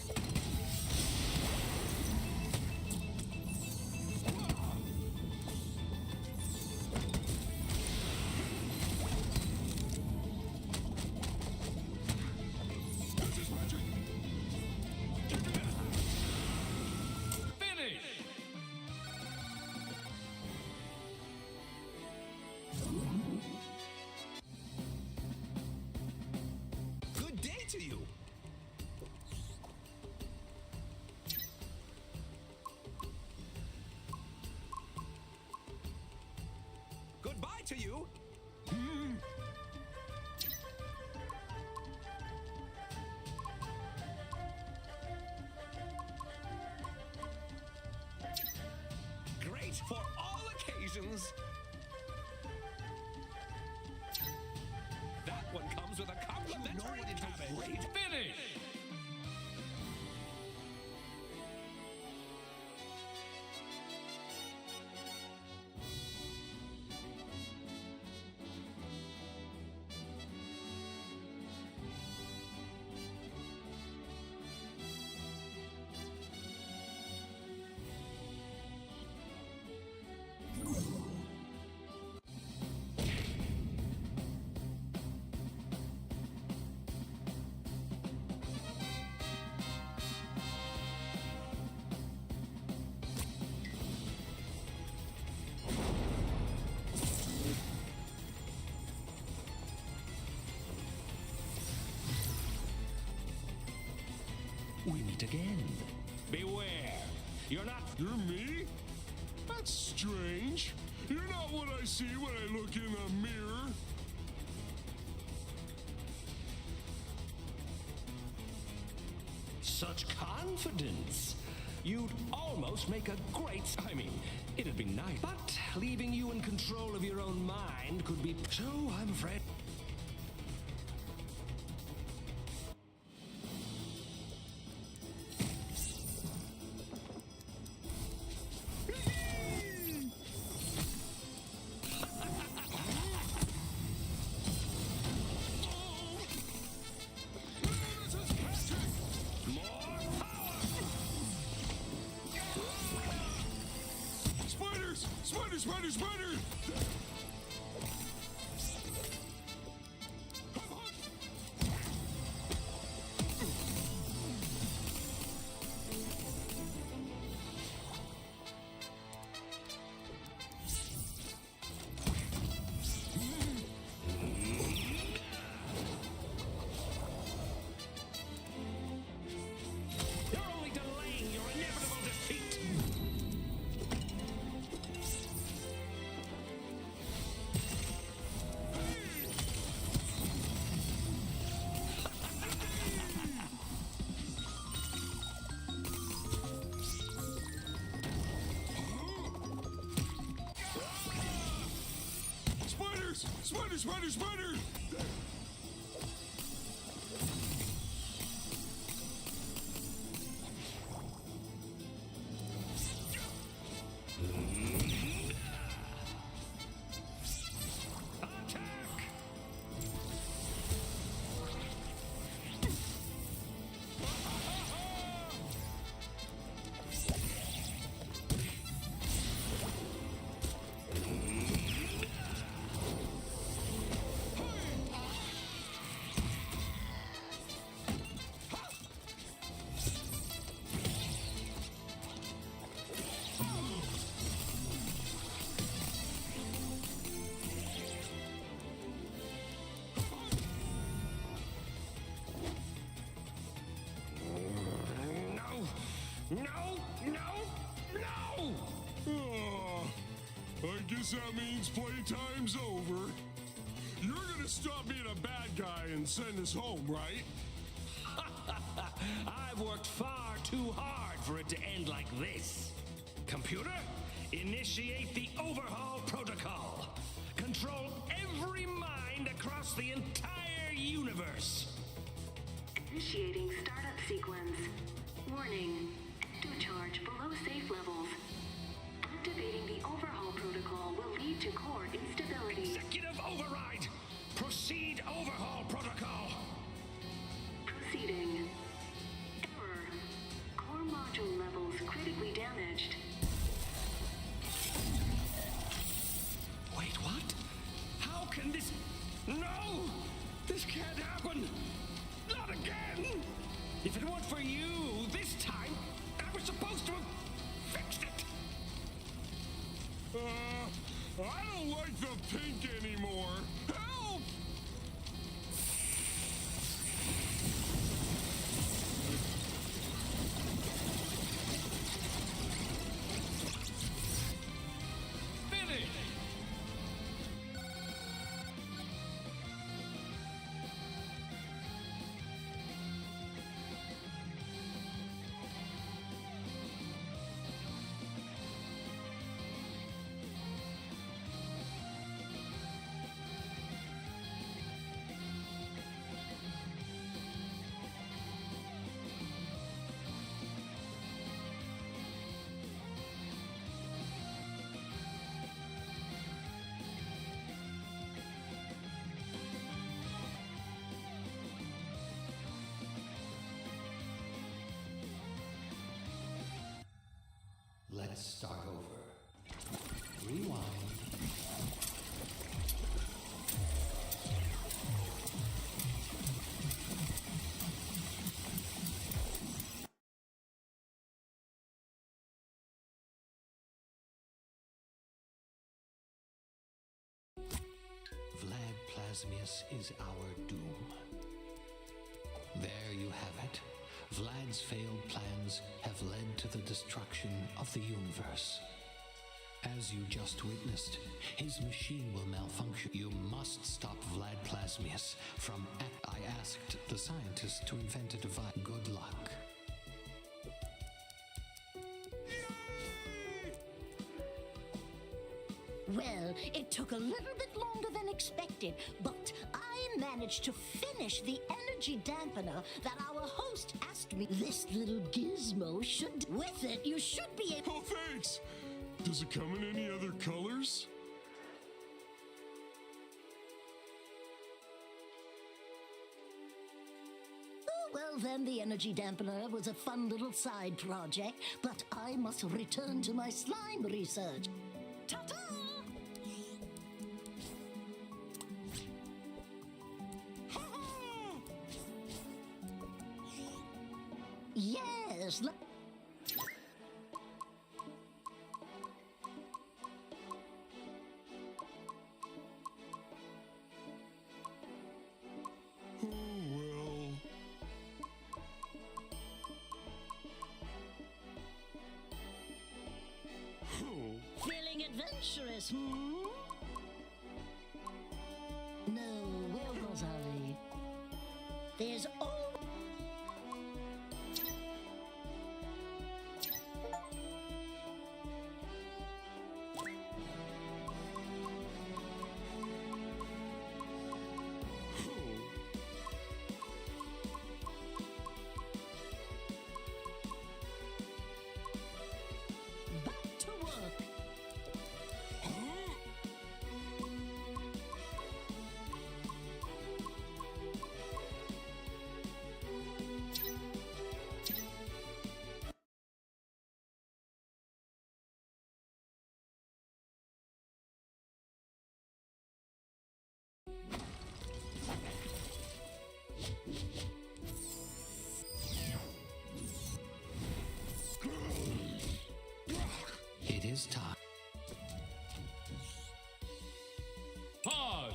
again. Beware. You're me? That's strange. You're not what I see when I look in a mirror. Such confidence. You'd almost make a great... I mean, it'd be nice. But leaving you in control of your own mind could be... So, I'm afraid... Spider! You're only delaying your inevitable defeat. Spider! No! Oh, I guess that means playtime's over. You're gonna stop being a bad guy and send us home, right? I've worked far too hard for it to end like this. Computer, initiate the overhaul protocol. Control every mind across the entire universe. Initiating startup sequence. Warning. Ecto charge below safe levels. Activating the overhaul protocol will lead to core instability. Executive override! Proceed overhaul protocol! Proceeding. Error. Core module levels critically damaged. Wait, what? How can this... No! This can't happen! Not again! If it weren't for you, this time, I was supposed to have fixed it! I don't like the pink anymore. Help! Finish! Let's start over. Rewind. Vlad Plasmius is our doom. There you have it. Vlad's failed plans have led to the destruction of the universe. As you just witnessed, his machine will malfunction. You must stop Vlad Plasmius from I asked the scientists to invent a device. Good luck. Well, it took a little bit longer than expected, but I managed to finish the energy dampener that our host asked me. This little gizmo should... With it, you should be able... Oh, thanks! Does it come in any other colors? Oh, well, then the energy dampener was a fun little side project, but I must return to my slime research. Ta-ta! Yes, look. Oh, well. Feeling adventurous, hmm? No, where was I? There's all... Back to work. It is time. Pause!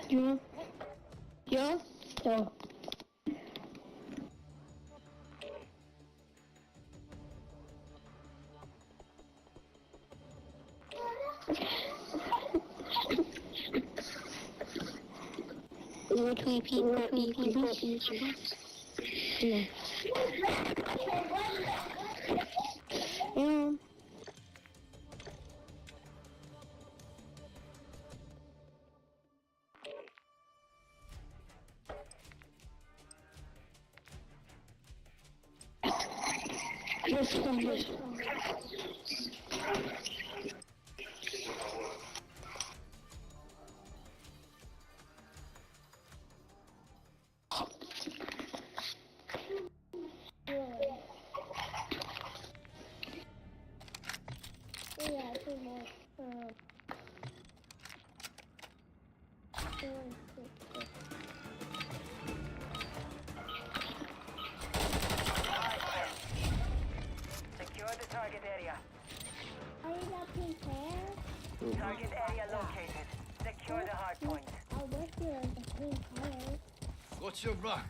Yeah. Yeah? Yeah. Yeah. Yeah. This one. Secure the target area. Are you got pink hair? Target area located. Secure the hard point. I wish you had the pink hair. Got your back.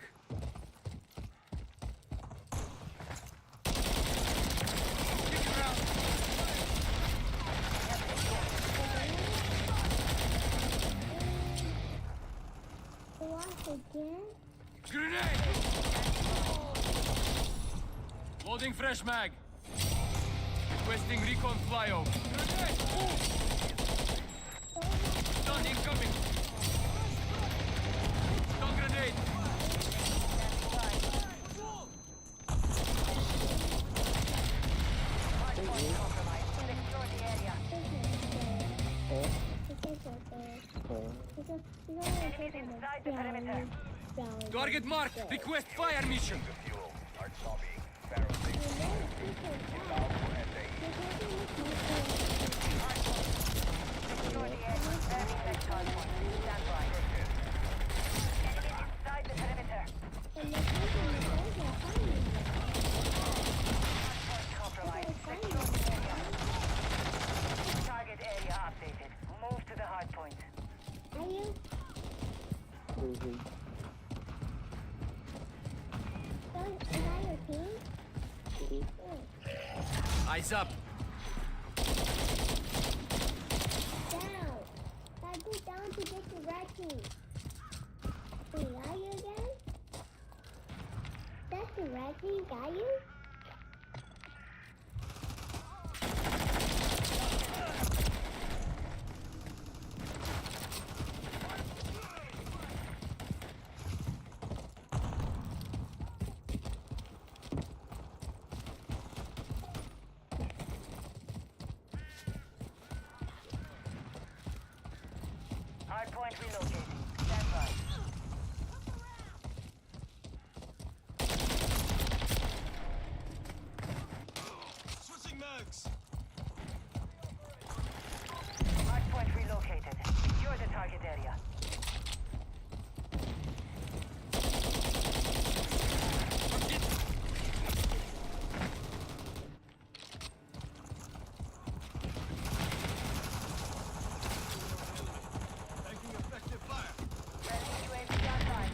What again? Grenade! Loading fresh mag. Requesting recon flyover. Grenade! Move! Stun incoming! Stun grenade! Inside the perimeter. Target marked! Request fire mission! Secure the area. Very next hard point. Stand by. Enemies inside the perimeter. Hardpoint compromised. Secure the area. Target area updated. Move to the hard point. Are you? Is that your team? Eyes up! Down. Gotta go down to get the red team. Wait, are you again? That's the red team, got you? Hardpoint relocated. Stand by. Switching mags! Hardpoint relocated. Secure the target area. Taking effective fire! Friendly UAV online.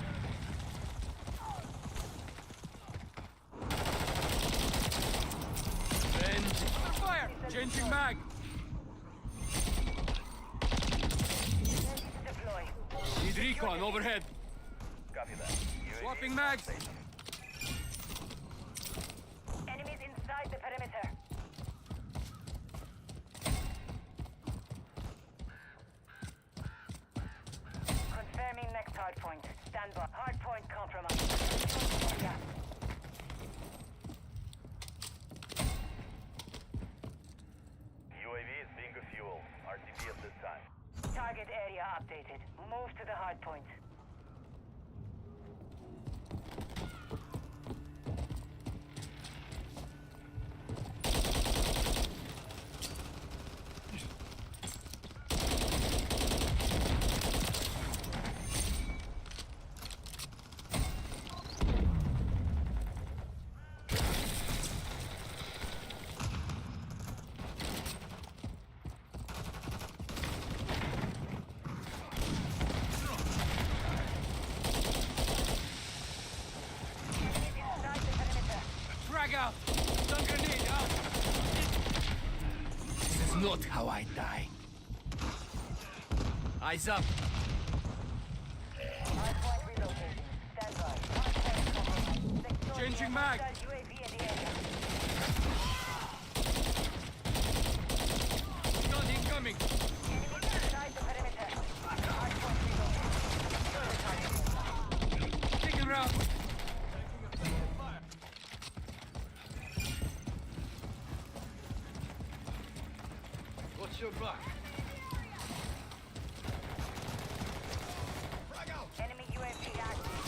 Range! Under fire! Changing mag! Ready to deploy. Need recon overhead! Copy that. Swapping mags! Enemies inside the perimeter. Confirming next hardpoint. Stand by. Hardpoint compromised. Yeah. UAV is being fuel. RTB at this time. Target area updated. Move to the hardpoint. not how I die. Eyes up. Changing mag. Gun incoming. Taking round. What's your back? Enemy UAV active.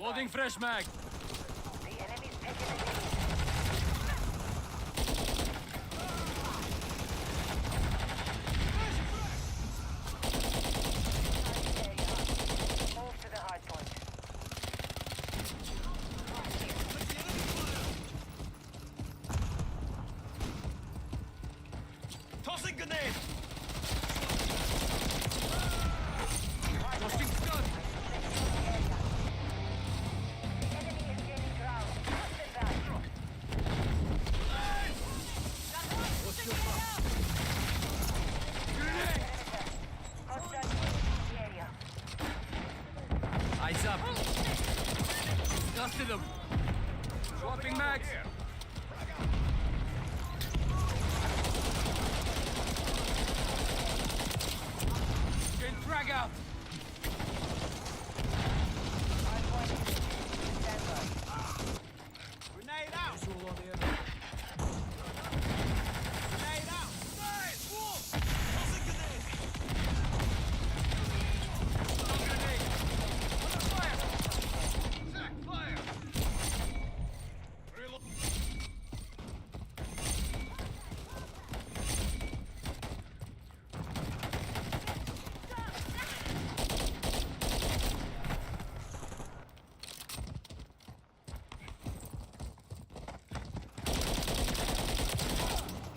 Loading fresh mag. Tossing grenade! Tossing stun. What's your back? Grenade! Eyes up. Dusted them. Swapping mags. Getting frag out. Grenade out! Visual on the enemy. Grenade out! Grenade! Wolf! Tossing grenade! Grenade! Under fire! Attack! Fire! Reload!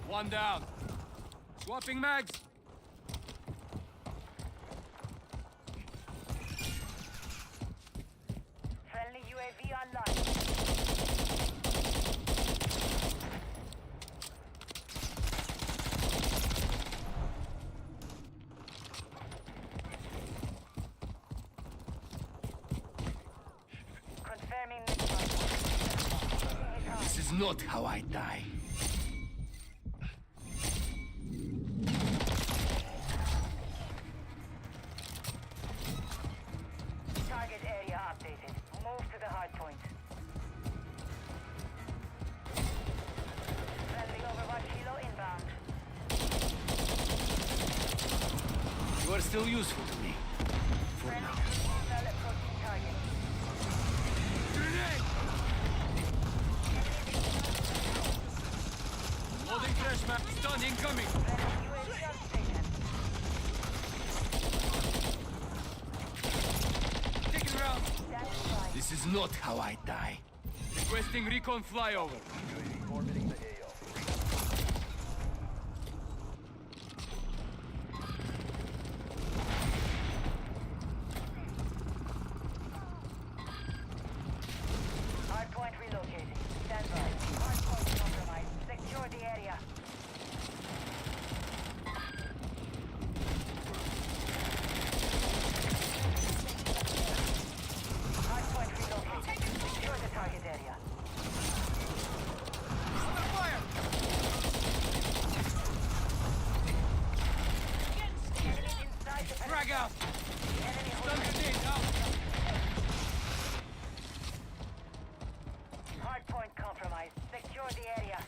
One down. Swapping mags. Friendly UAV online. Confirming This is not how I die. target area updated. Move to the hard point. Friendly Overwatch Hilo inbound. You are still useful to me. For now. Cell approaching target. Grenade! Loading fresh map. Stun incoming. UAV on station. Taking round. This is not how I die. Requesting recon flyover. Orbiting the AO. Hardpoint relocating. Stand by. Hardpoint compromised. Secure the area. Hardpoint relocated. Secure the target area. Under fire! Enemy inside the Frag out! enemy Stun grenade out! hardpoint compromised. Secure the area.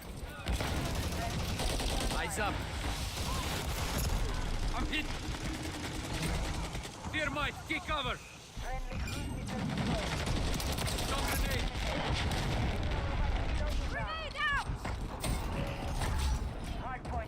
Eyes up. I'm hit. Thermite, take cover. Friendly cruise missile deployed. Stun grenade. Grenade out! Hardpoint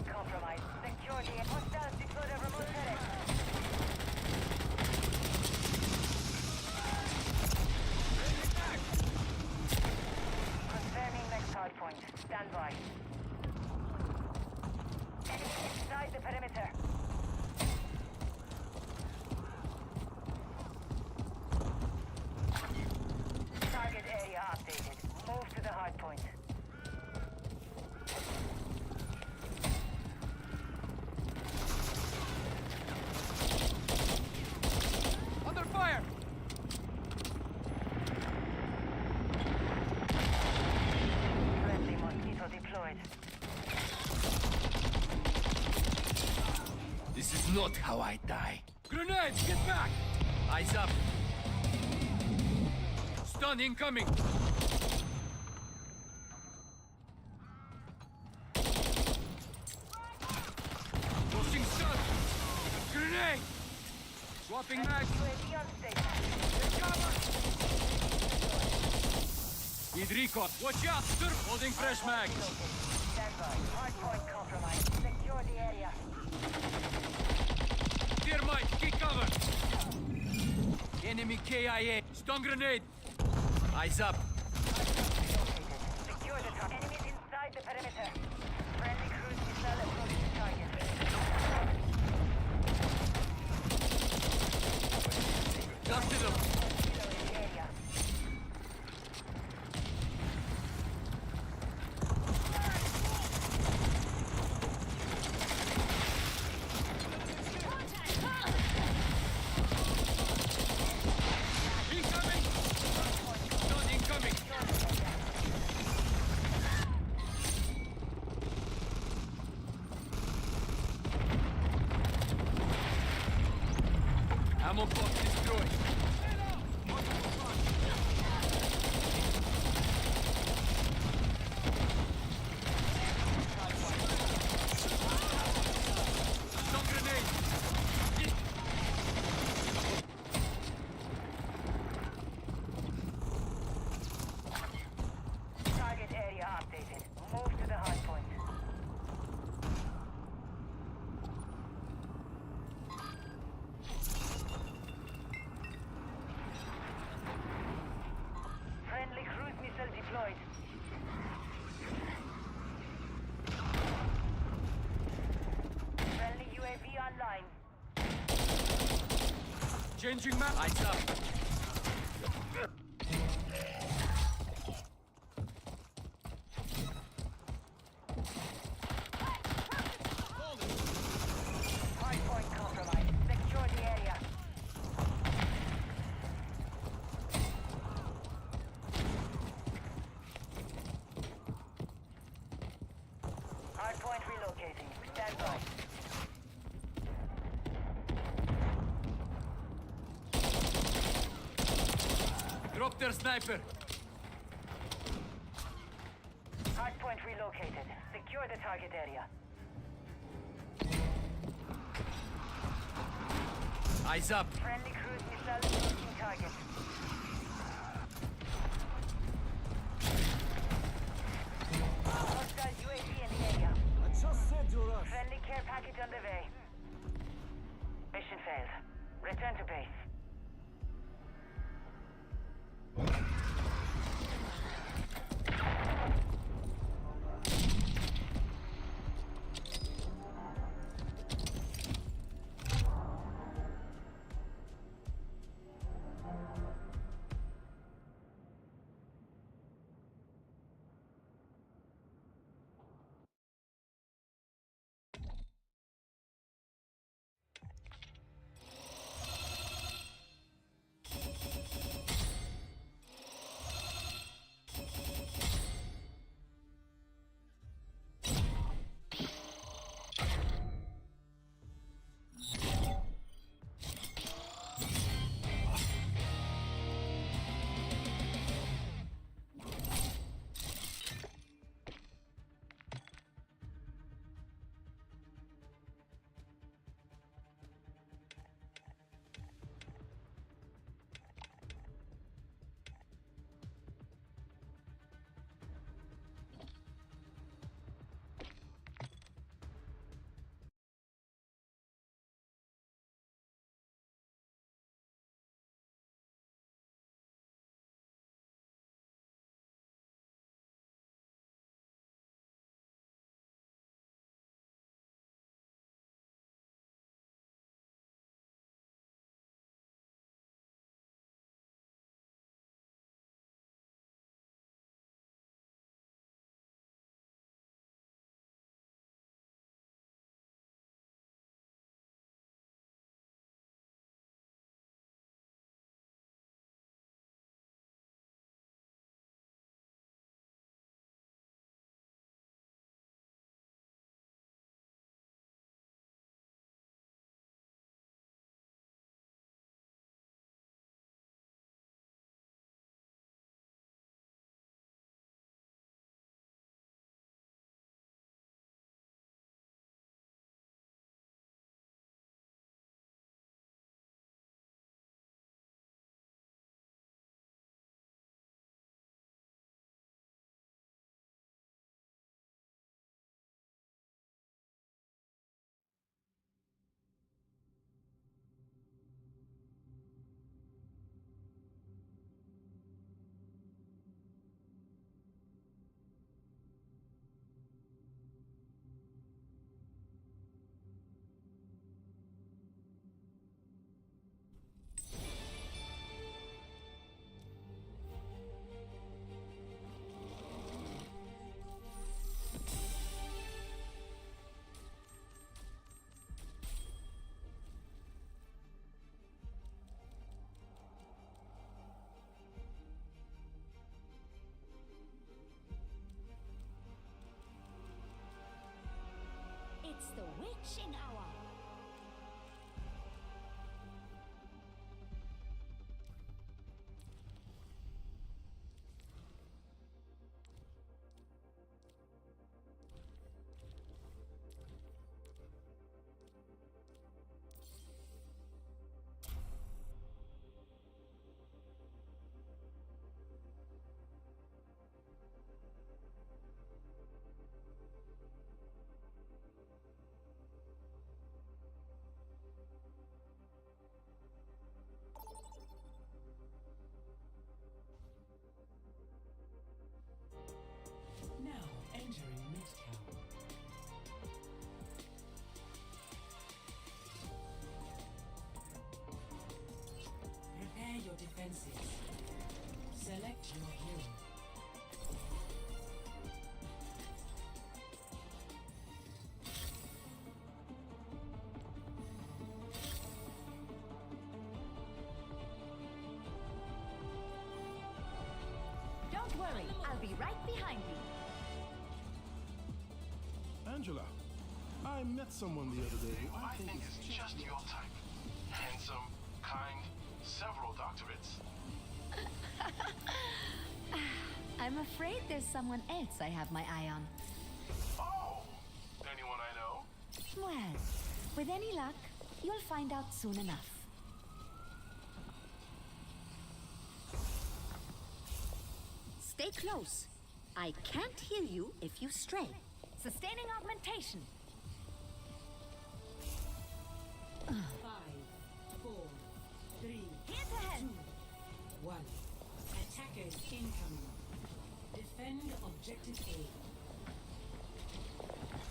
not how I die. Grenade! Get back! Eyes up! Stun incoming! Pushing stun! Grenade! Swapping mag! Cover! Need recon! Watch out! Sir! Holding fresh mag! Stand by. Hardpoint compromised. Secure the area. Thermite! Keep cover! Enemy KIA! Stun grenade! Eyes up! Secure the target. Enemies inside the perimeter. Friendly cruise missile approaching the target. Dusted them! Area. Incoming! Stun incoming! Ammo box destroyed. Stun grenade! Target area updated. Move to the hardpoint. Friendly cruise missile deployed. Friendly UAV online. Changing map. Eyes up. Hardpoint compromised. Secure the area. Hardpoint relocating. Stand by. Drop their sniper. Hardpoint relocated. Secure the target area. Eyes up. Friendly cruise missile approaching target. Hostile UAV in the area. Friendly care package on the way. Mission failed. Return to base. witching hour. Now entering Midtown. Prepare your defenses. Select your hero. Don't worry, I'll be right behind you. Angela, I met someone the other day who I think is just your type. Handsome, kind, several doctorates. I'm afraid there's someone else I have my eye on. Oh! Anyone I know? Well, with any luck, you'll find out soon enough. Stay close. I can't hear you if you stray. Sustaining augmentation. 5, 4, 3, Here's ahead. 2, 1. Attackers incoming. Defend objective A.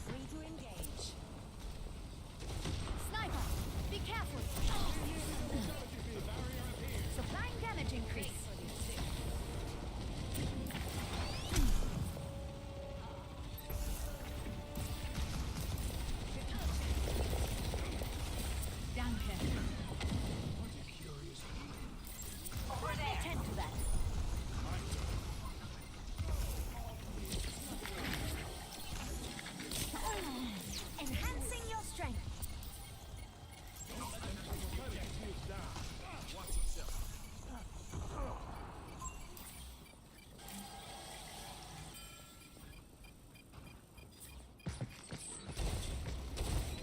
Free to engage. Sniper, be careful. Supplying damage increase. Over there. Attend to that. Enhancing your strength.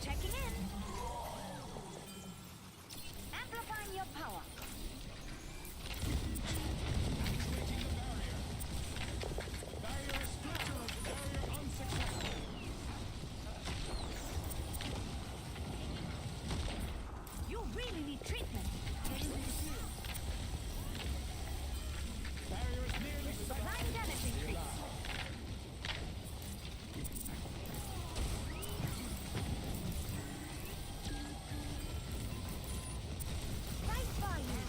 Checking in. Amplifying your power. You really need treatment. Supplying damage increase. Right by you.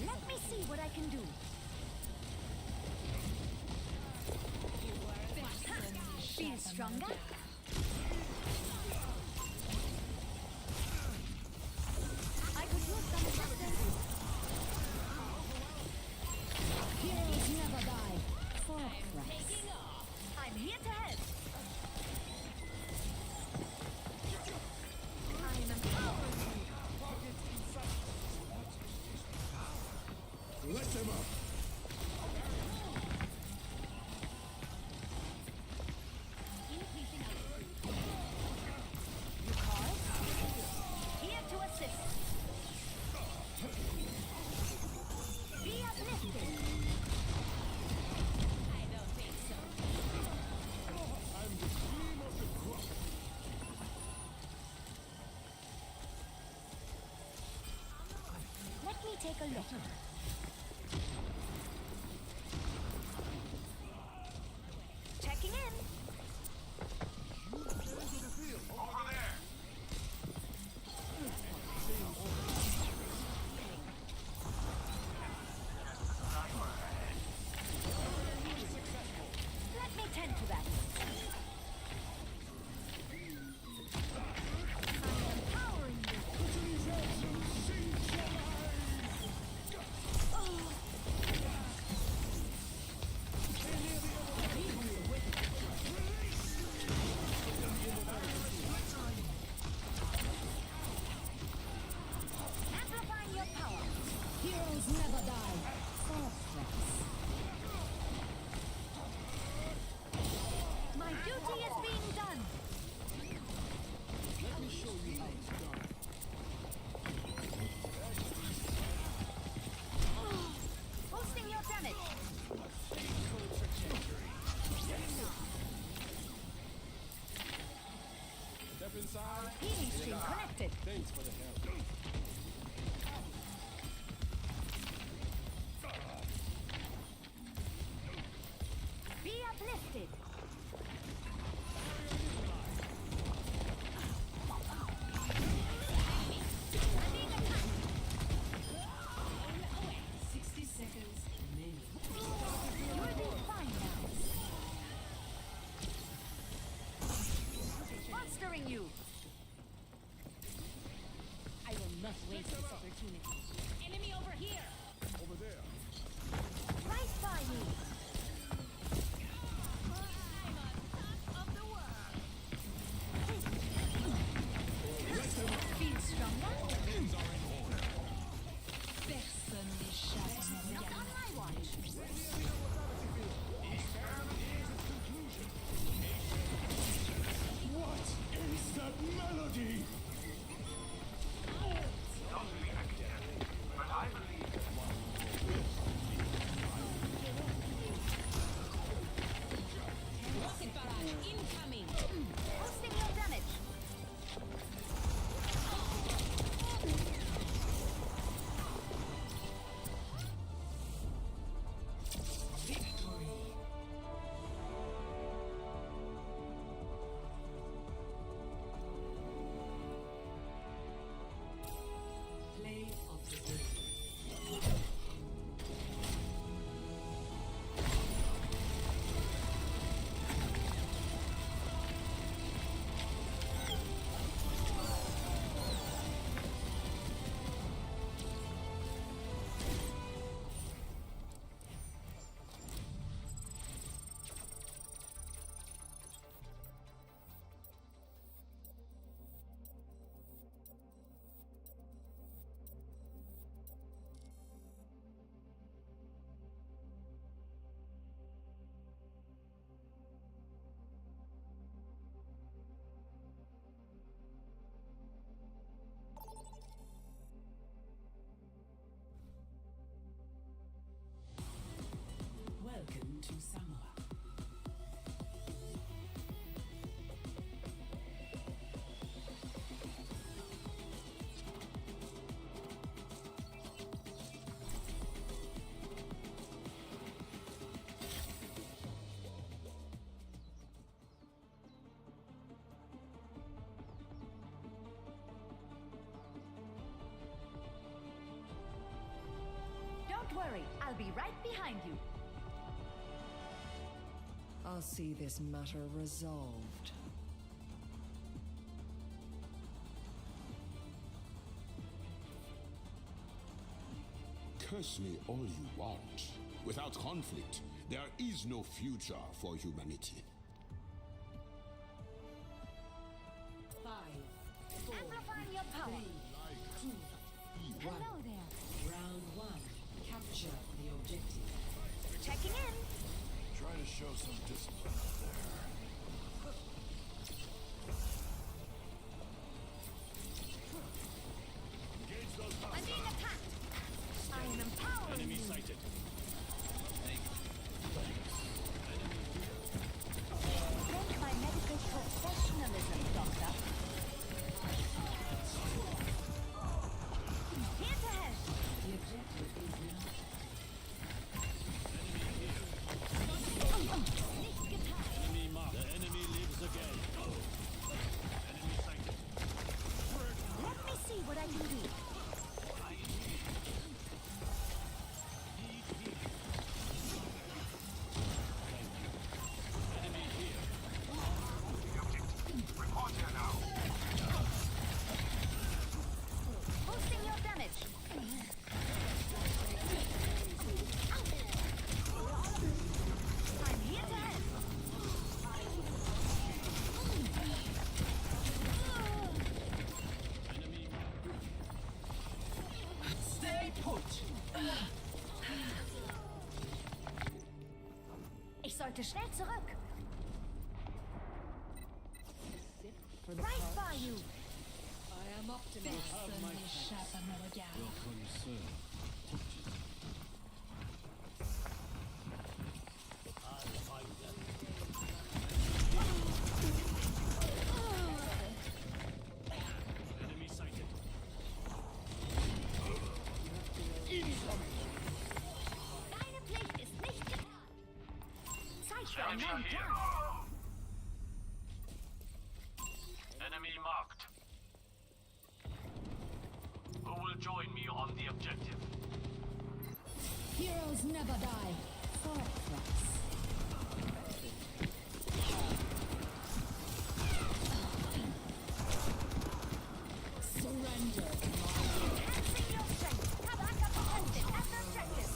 Let me see what I can do. Feel stronger? I could use some assistance. Heroes never die. For a price. I'm here to help. I am empowering you. Let them up. Increasing altitude. You call? Here to assist. Be uplifted. I don't think so. I'm the cream of the crop. Let me take a look. Checking in. Over there! Let me tend to that. I'm empowering you. Thanks for the help. Be uplifted. You. I will not waste this opportunity. Enemy over here. Over there. Right by you. I'm on top of the world. Feel stronger? Things are in order. Personne n'échappe à mon Not regard. on my watch. What is that melody? Not to be academic, but I believe that one Rocket barrage incoming. Boosting your damage. Play of the day. Welcome to Samoa. Don't worry, I'll be right behind you. I'll see this matter resolved. Curse me all you want. Without conflict, there is no future for humanity. 5, 4, Amplifying your power. 3, 2, 1. Hello there. Round 1. Capture the objective. Checking in. Try to show some discipline out there. Engage those I'm being attacked. I'm empowering Enemy you. sighted. Thank my medical professionalism, Doctor. Here to help. The objective is now. Enemy marked. The enemy lives again. Enemy sighted. Let me see what I can do. Enemy here. report here now. Boosting your damage. I'm here to help. Stay put! Ich sollte schnell zurück. For the Right pouch. by you. I am optimistic. Personne n'échappe à mon regard. Welcome, sir. I'll find them. Enemy sighted. Structure here. Enemy marked. Who will join me on the objective? Heroes never die. Fortress. Surrender. Enhancing your strength. Kabaka protected at the objective.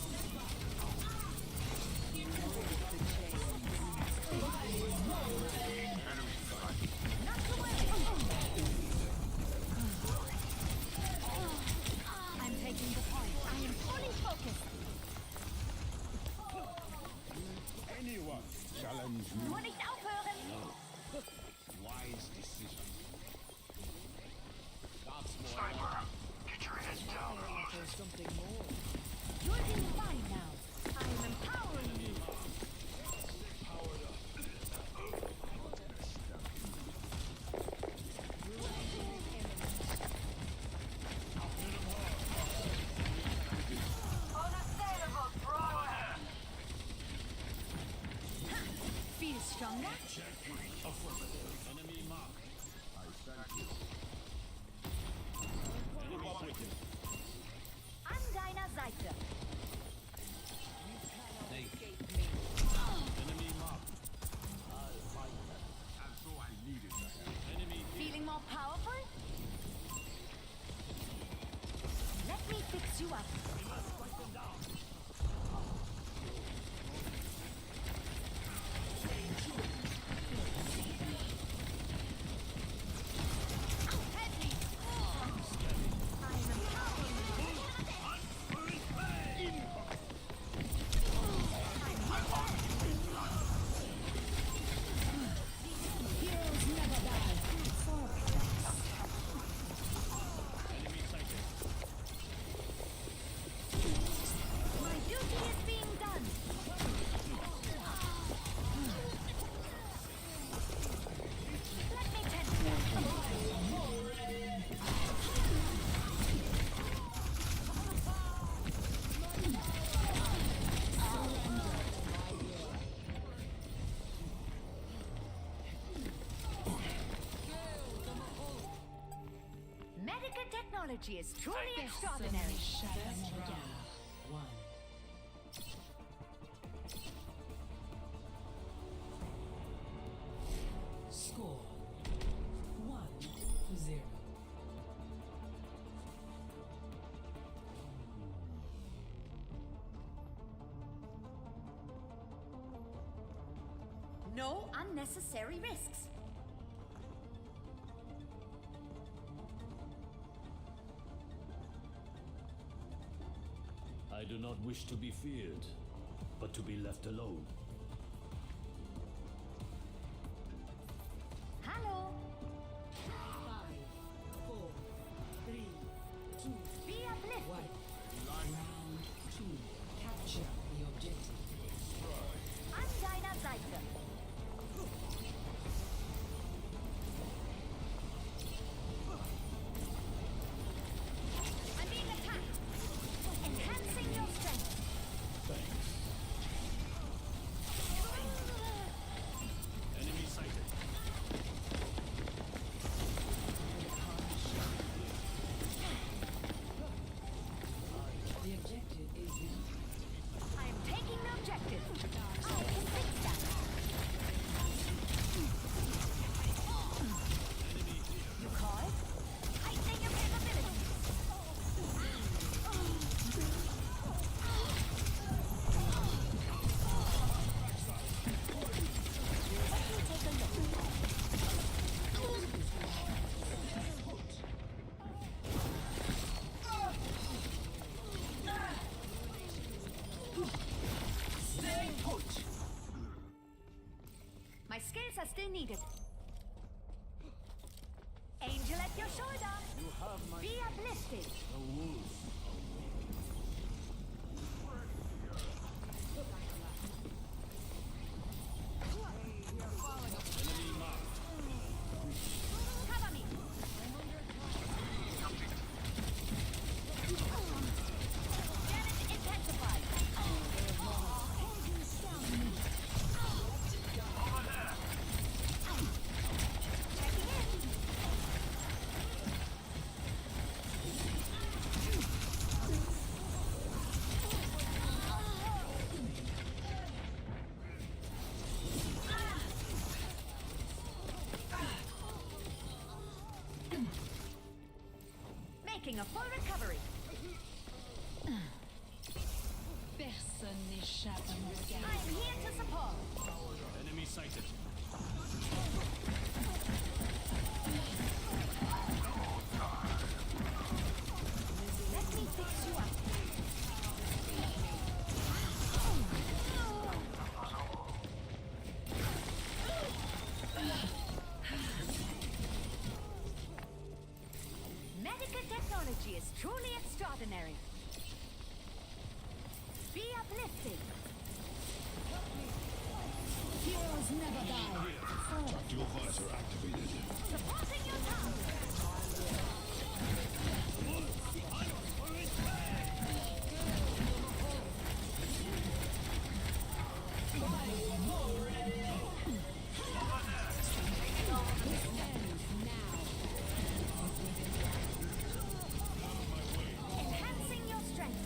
Not to worry. I'm taking the point. I am fully focused. Anyone challenge me? Nur nicht aufhören. Wise decision. Sniper, get your head down. There's something more. You're doing fine now. I am empowering you. Feel stronger? Enemy marked. I thank you. Enemy spotted. An deiner Seite. Enemy marked. I'll fight them. And so I needed the help. Enemy Feeling more powerful? Let me fix you up. We must strike them down. Heroes never die. Enemy sighted. My duty is being done. Let me tend to Medical technology is truly extraordinary. One. Score 1-0. No unnecessary risks. I do not wish to be feared, but to be left alone. Hello. 5, 4, 3, 2, Be uplifted. 1. Round 2. Capture the objective. An deiner Seite. I'm being attacked. Enhancing your strength. Enemy sighted. The objective is now. I am taking the objective. I can fix that. You call? Heightening your capabilities. Let me take a look. My skills are still needed. Angel at your shoulder. Be uplifted. Enemy marked. Cover me. Damage intensified. checking a full recovery. Personne n'échappe à mon regard. I'm here to support. Enemy sighted. Let me fix you up. Medical technology is truly extraordinary. Be uplifted. Heroes never die. Tactical visor activated. Supporting your target. Enhancing your strength.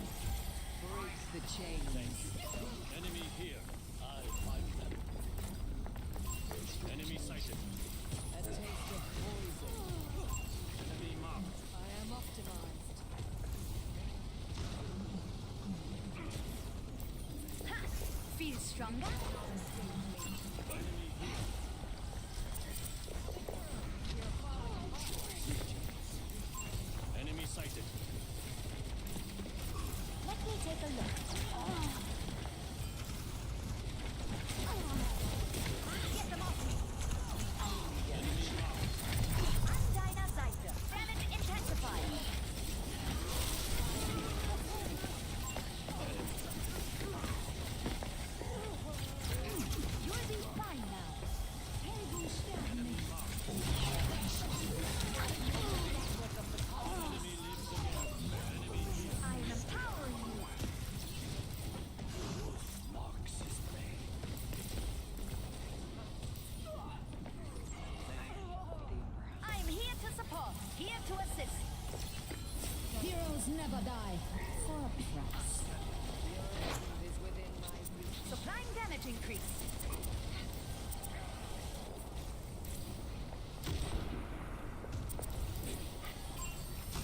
Breaks the chain. Enemy here. I'll find them. Enemy sighted. A taste of poison. Enemy marked. I am optimized. Feel stronger? Enemy here. Enemy sighted. Let me take a look. Get them off me. Enemy marked. Undina Seite. Damage intensified. You'll be fine now. Enemy marked. Enemy lives again. Enemy here. I am empowering you. Marks his prey. I'm here to support. Here to assist. Heroes never die. For a price. Is within my reach. Supplying damage increase.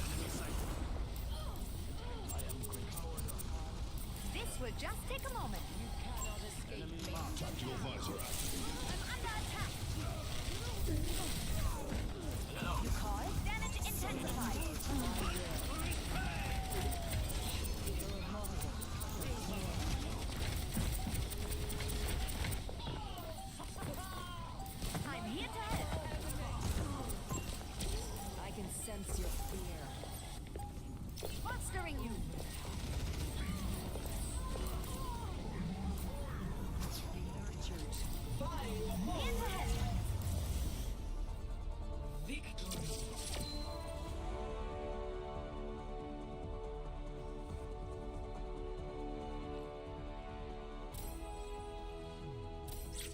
Enemy sighted. I am grateful. This will just take a moment. You cannot escape Enemy me. marked. Tactical visor activated. I'm under attack. You call? Damage intensified. I'm here to help. I can sense your fear. Bolstering you. Here to help.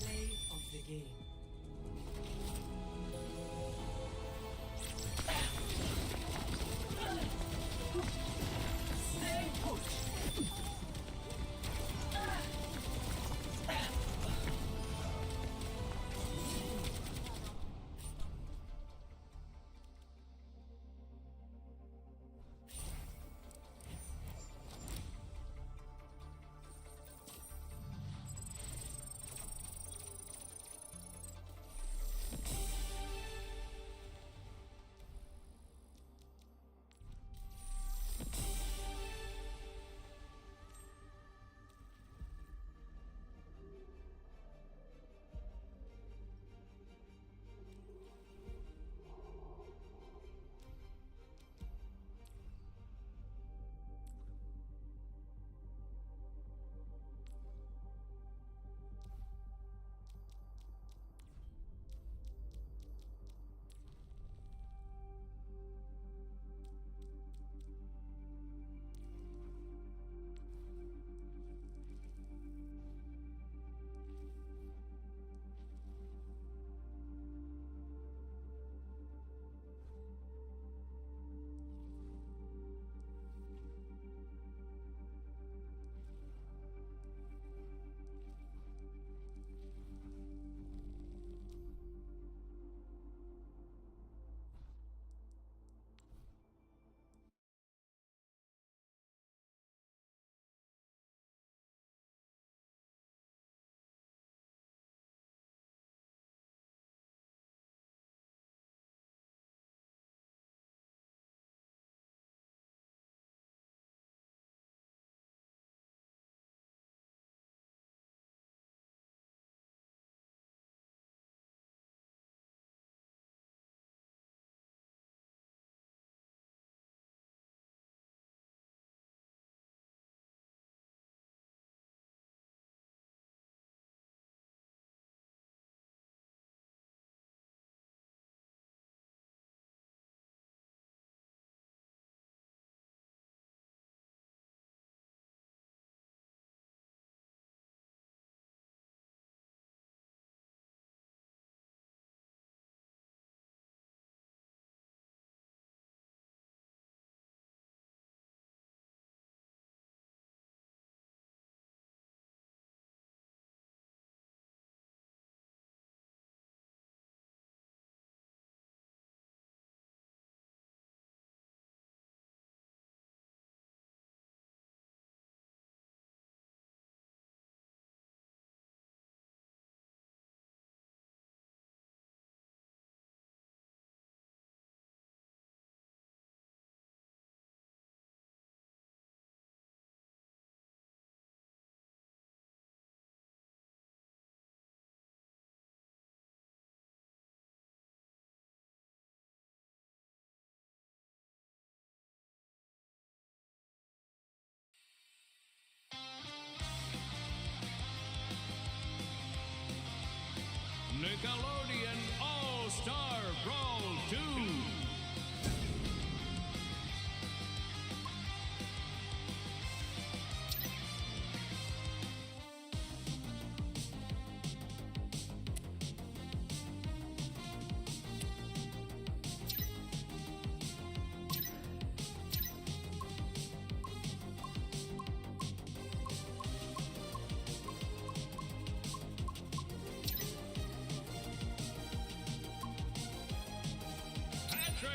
Play of the game.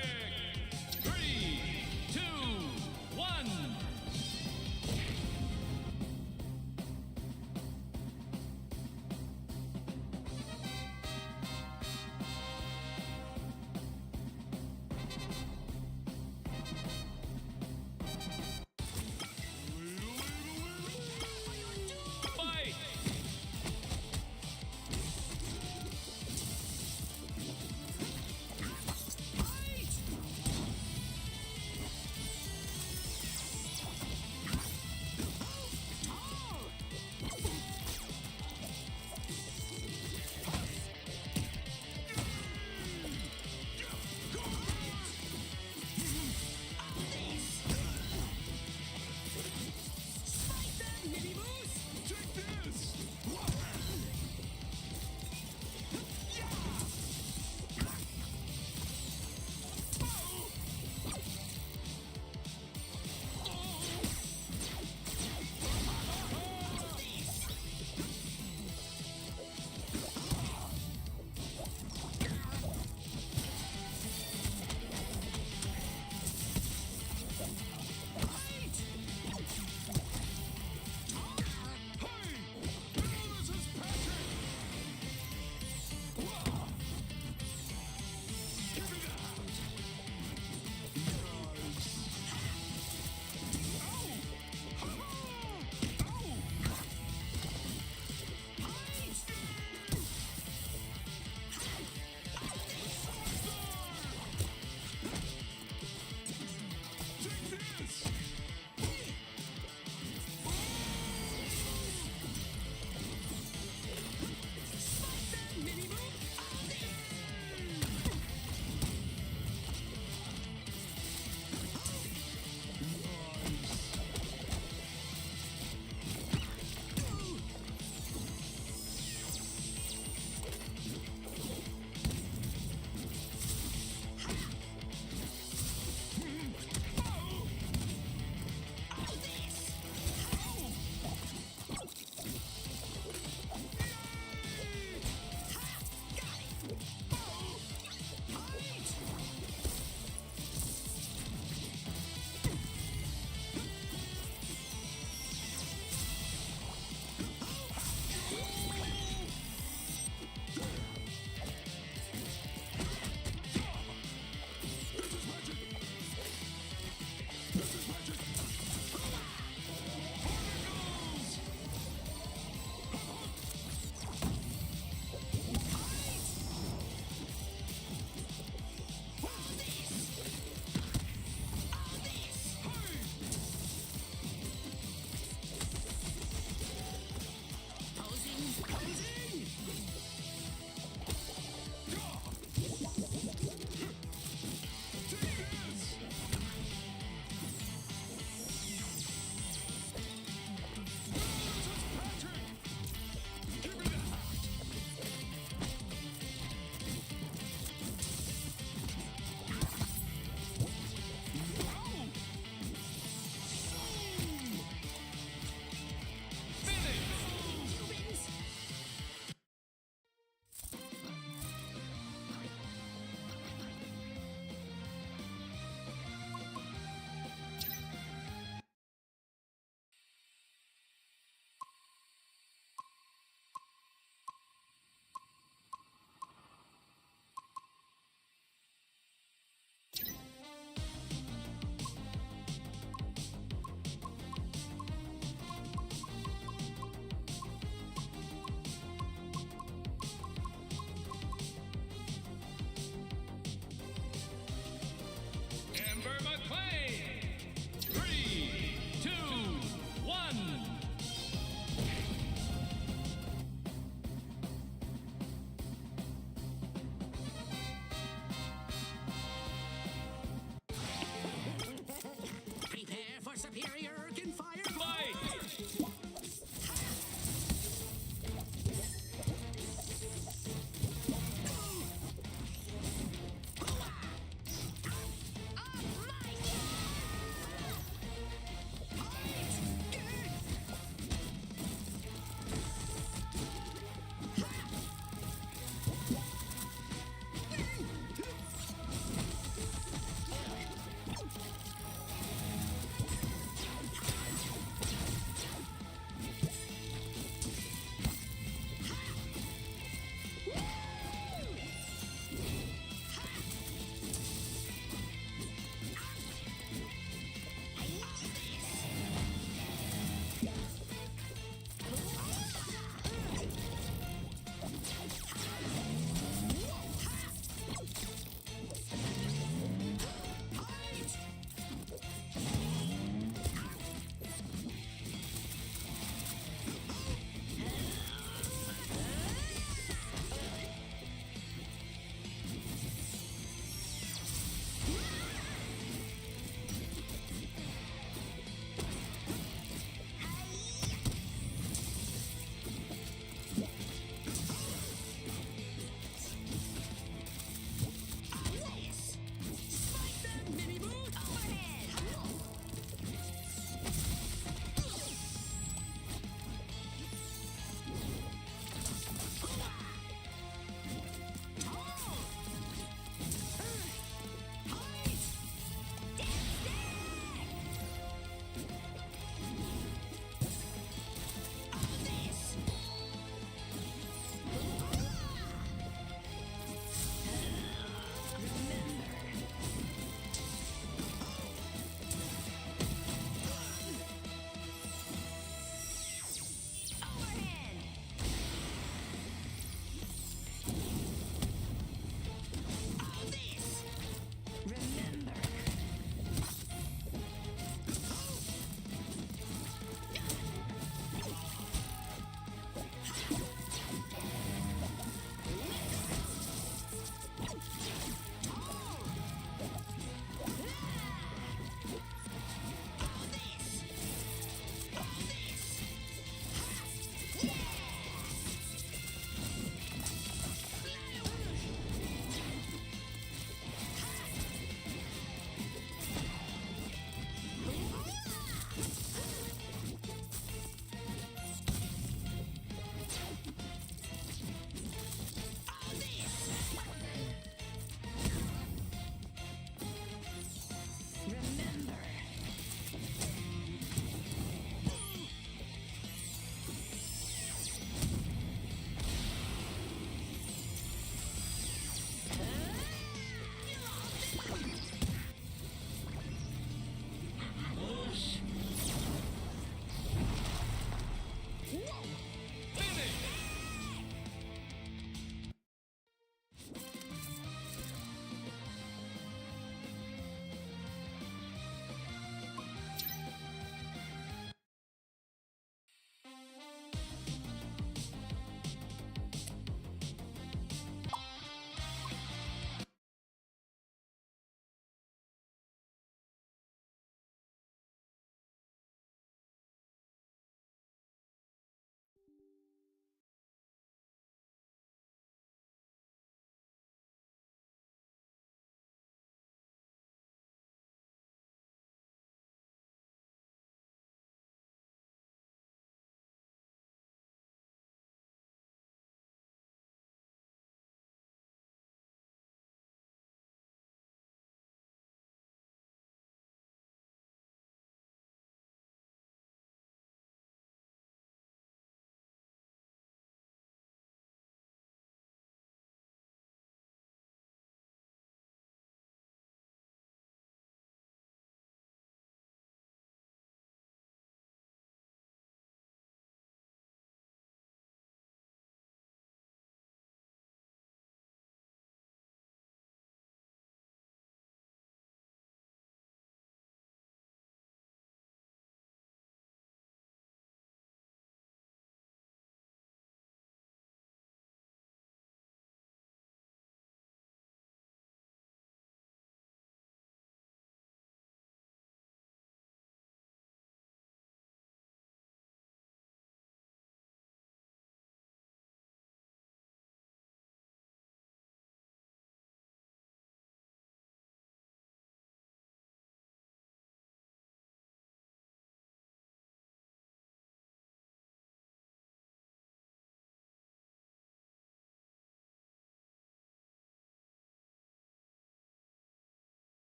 Hey!